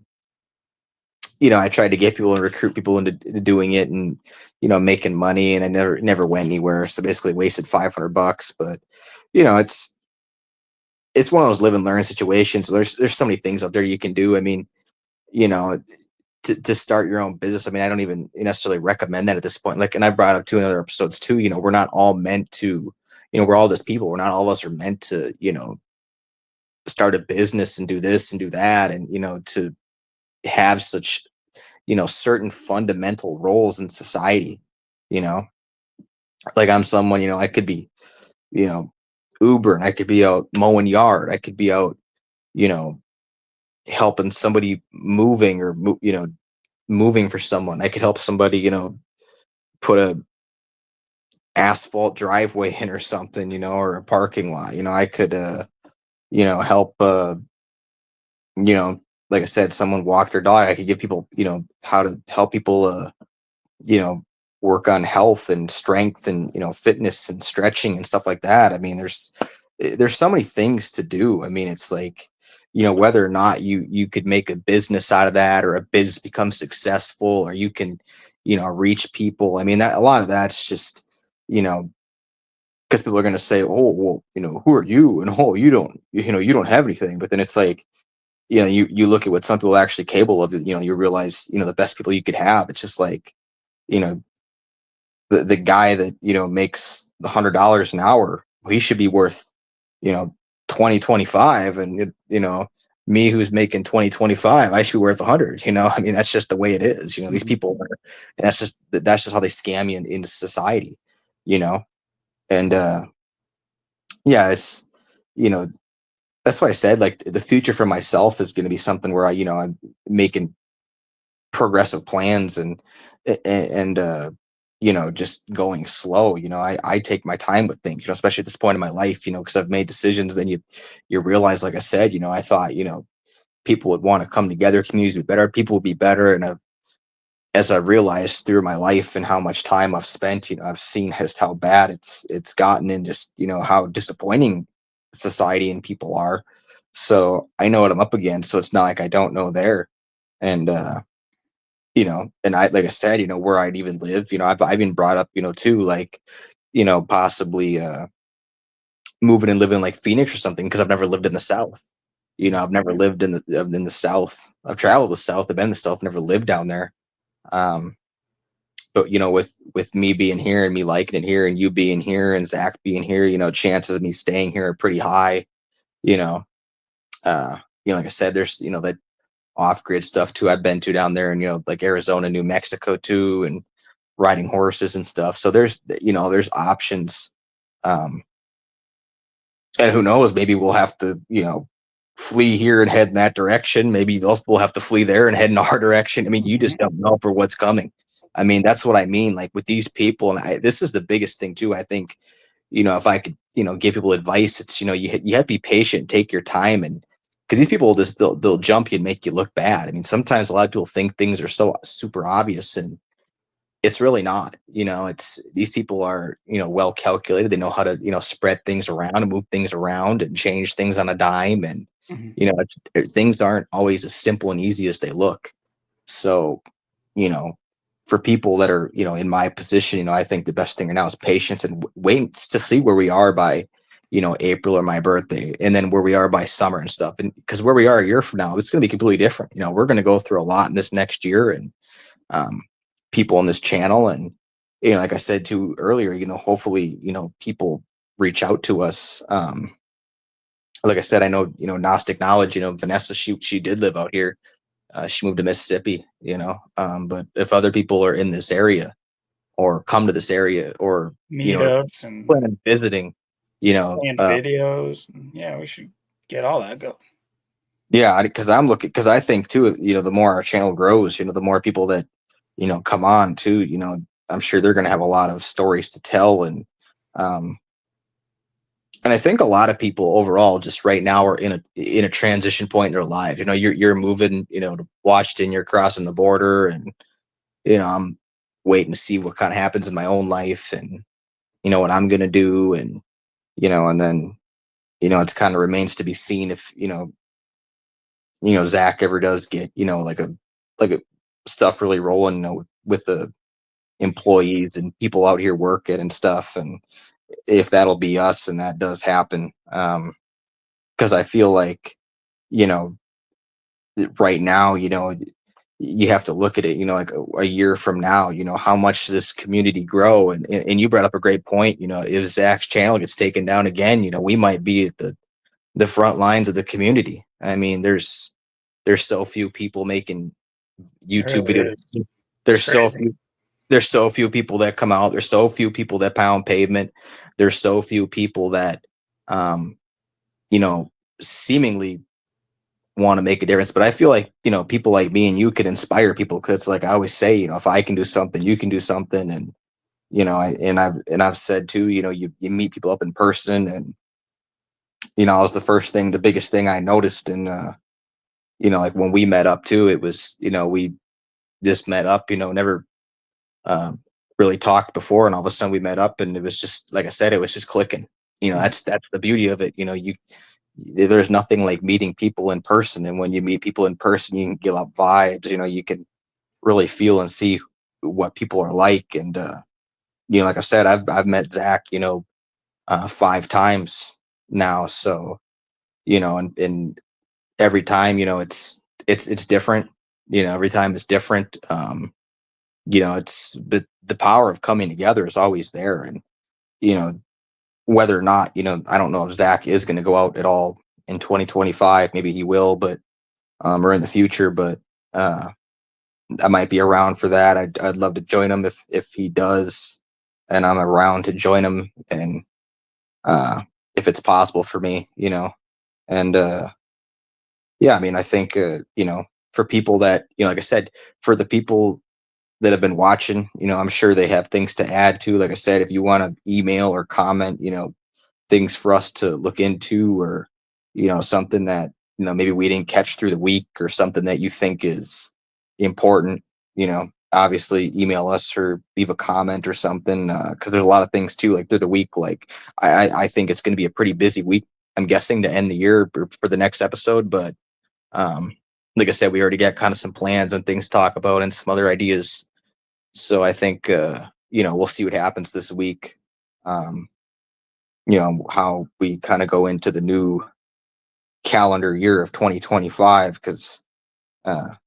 I tried to get people and recruit people into doing it, and making money, and I never went anywhere. So basically, wasted $500. But it's one of those live and learn situations. There's so many things out there you can do. I mean, you know, to start your own business. I mean, I don't even necessarily recommend that at this point. Like, and I brought up two in other episodes too. We're not all meant to. We're all just people. We're not all of us are meant to. Start a business and do this and do that, and to have such certain fundamental roles in society. You know, like I'm someone, I could be, you know, Uber, and I could be out mowing yard. I could be out, you know, helping somebody moving, or, moving for someone. I could help somebody, put a asphalt driveway in or something, or a parking lot. I could, help, you know, like I said, someone walk their dog. I could give people, how to help people, you know, work on health and strength and, fitness and stretching and stuff like that. I mean, there's so many things to do. I mean, it's like, whether or not you could make a business out of that, or a business becomes successful, or you can, reach people. I mean, that a lot of that's just, you know, because people are going to say, oh, well, who are you? And oh, you don't have anything. But then it's like, you look at what some people are actually capable of, you realize, the best people you could have. It's just like, you know, the guy that makes $100 an hour, well, he should be worth 2025, and me who's making 2025, I should be worth 100. I mean, that's just the way it is. These Mhm. people are, and that's just how they scam you into society. you know and yeah, it's you know that's why I said, like, the future for myself is going to be something where I'm making progressive plans, and just going slow. I take my time with things, especially at this point in my life, because I've made decisions. Then you realize, like I said, I thought, people would want to come together, communities would be better, people would be better. And as I realized through my life and how much time I've spent, I've seen just how bad it's gotten, and just how disappointing society and people are. So I know what I'm up against, so it's not like I don't know there. And and I, like I said, where I'd even live, I've been brought up, too, like, possibly, moving and living in like Phoenix or something, because I've never lived in the South. I've never lived in the South. I've traveled the South. I've been in the South. Never lived down there. Um, but with me being here and me liking it here, and you being here and Zach being here, chances of me staying here are pretty high. You know, like I said, there's that off grid stuff too. I've been to down there, and like Arizona, New Mexico too, and riding horses and stuff. So there's options. Um, and who knows, maybe we'll have to, flee here and head in that direction. Maybe we'll have to flee there and head in our direction. I mean, you just don't know for what's coming. I mean, that's what I mean. Like with these people, and this is the biggest thing too. I think, if I could, give people advice, it's, you have to be patient, take your time, and because these people will just they'll jump you and make you look bad. I mean, sometimes a lot of people think things are so super obvious, and it's really not. It's these people are, well calculated. They know how to, spread things around and move things around and change things on a dime. And, things aren't always as simple and easy as they look. So, you know, for people that are, in my position, I think the best thing right now is patience and wait to see where we are by, April or my birthday, and then where we are by summer and stuff. And because where we are a year from now, it's going to be completely different. We're going to go through a lot in this next year, and, um, people on this channel. And, like I said too earlier, hopefully, people reach out to us. Like I said, I know, Gnostic Knowledge, Vanessa, she did live out here. She moved to Mississippi, but if other people are in this area or come to this area or, Meetups and plan on visiting, playing videos. Yeah, we should get all that going. yeah, because I think too, the more our channel grows, the more people that, come on too, I'm sure they're going to have a lot of stories to tell. Um, and I think a lot of people overall just right now are in a transition point in their lives. You're moving, to Washington, you're crossing the border, and, I'm waiting to see what kind of happens in my own life, and, what I'm going to do. And, and then, it's kind of remains to be seen if, Zach ever does get, like a stuff really rolling, with the employees and people out here working and stuff. And if that'll be us and that does happen. Cause I feel like, you know, right now, you have to look at it, like a year from now, how much this community grow. And you brought up a great point, if Zach's channel gets taken down again, we might be at the front lines of the community. I mean, there's so few people making YouTube Really videos. There's so crazy. few there's so few people that come out. There's so few people that pound pavement. There's so few people that um, seemingly want to make a difference. But I feel like, people like me and you could inspire people, because like I always say, if I can do something, you can do something. And, I've said too, you meet people up in person, and, it was the biggest thing I noticed. And, like when we met up too, it was, we just met up, never um, really talked before, and all of a sudden we met up, and it was just like I said, it was just clicking. That's the beauty of it. There's nothing like meeting people in person, and when you meet people in person, you can give up vibes. You can really feel and see what people are like. And like I said, I've met Zach, 5 times now. So and every time, it's different. Every time it's different. It's the power of coming together is always there. And you know whether or not, I don't know if Zach is going to go out at all in 2025. Maybe he will, but or in the future. But I might be around for that. I'd love to join him if he does, and I'm around to join him. And if it's possible for me, and yeah, I mean, I think for people that, like I said, for the people that have been watching, I'm sure they have things to add to. Like I said, if you want to email or comment, things for us to look into, or, something that, maybe we didn't catch through the week, or something that you think is important, obviously email us or leave a comment or something. Cause there's a lot of things too, like through the week. Like I think it's going to be a pretty busy week, I'm guessing, to end the year for the next episode. But, like I said, we already got kind of some plans and things to talk about and some other ideas. So I think, we'll see what happens this week. Um, how we kind of go into the new calendar year of 2025, because I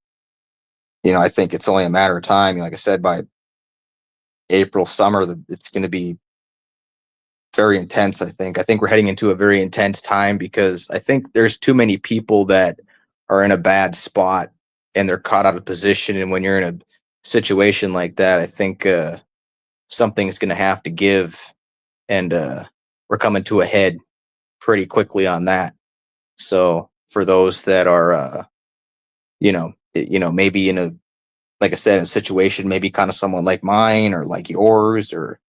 think it's only a matter of time. Like I said, by April, summer, it's going to be very intense. I think we're heading into a very intense time, because I think there's too many people that are in a bad spot and they're caught out of position. And when you're in a situation like that, I think something's going to have to give, and we're coming to a head pretty quickly on that. So for those that are, maybe in a, like I said, in a situation, maybe kind of someone like mine or like yours or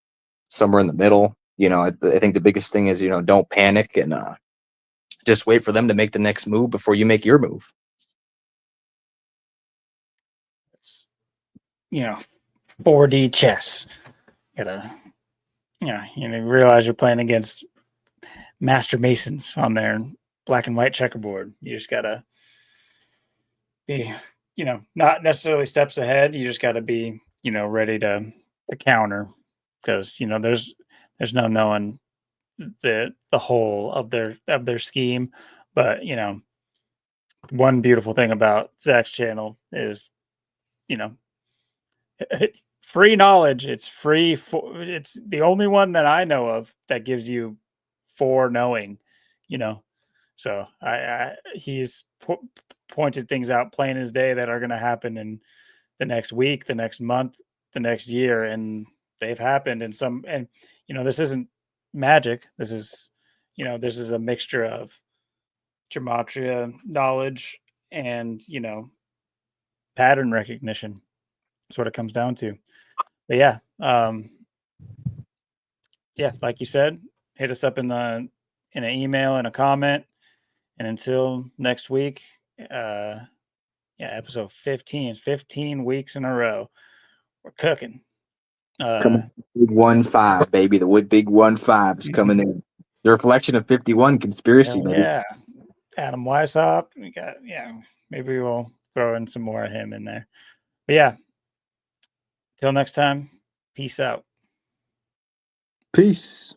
somewhere in the middle, I think the biggest thing is, don't panic, and just wait for them to make the next move before you make your move. It's 4D chess. Gotta you realize you're playing against master masons on their black and white checkerboard. You just gotta be not necessarily steps ahead. You just gotta be ready to counter, because there's no knowing the whole of their scheme. But one beautiful thing about Zach's channel is free knowledge. It's free it's the only one that I know of that gives you foreknowing, so he's pointed things out plain as day that are going to happen in the next week, the next month, the next year, and they've happened. And this isn't magic. This is a mixture of gematria knowledge and pattern recognition. That's what it comes down to. But yeah, like you said, hit us up in an email and a comment. And until next week, episode 15 weeks in a row, we're cooking. Coming big 1-5, baby. The big 1-5 is coming in. The reflection of 51 conspiracy, baby. Yeah, Adam Weishaupt. We got maybe we'll throw in some more of him in there. But yeah, till next time, peace out. Peace.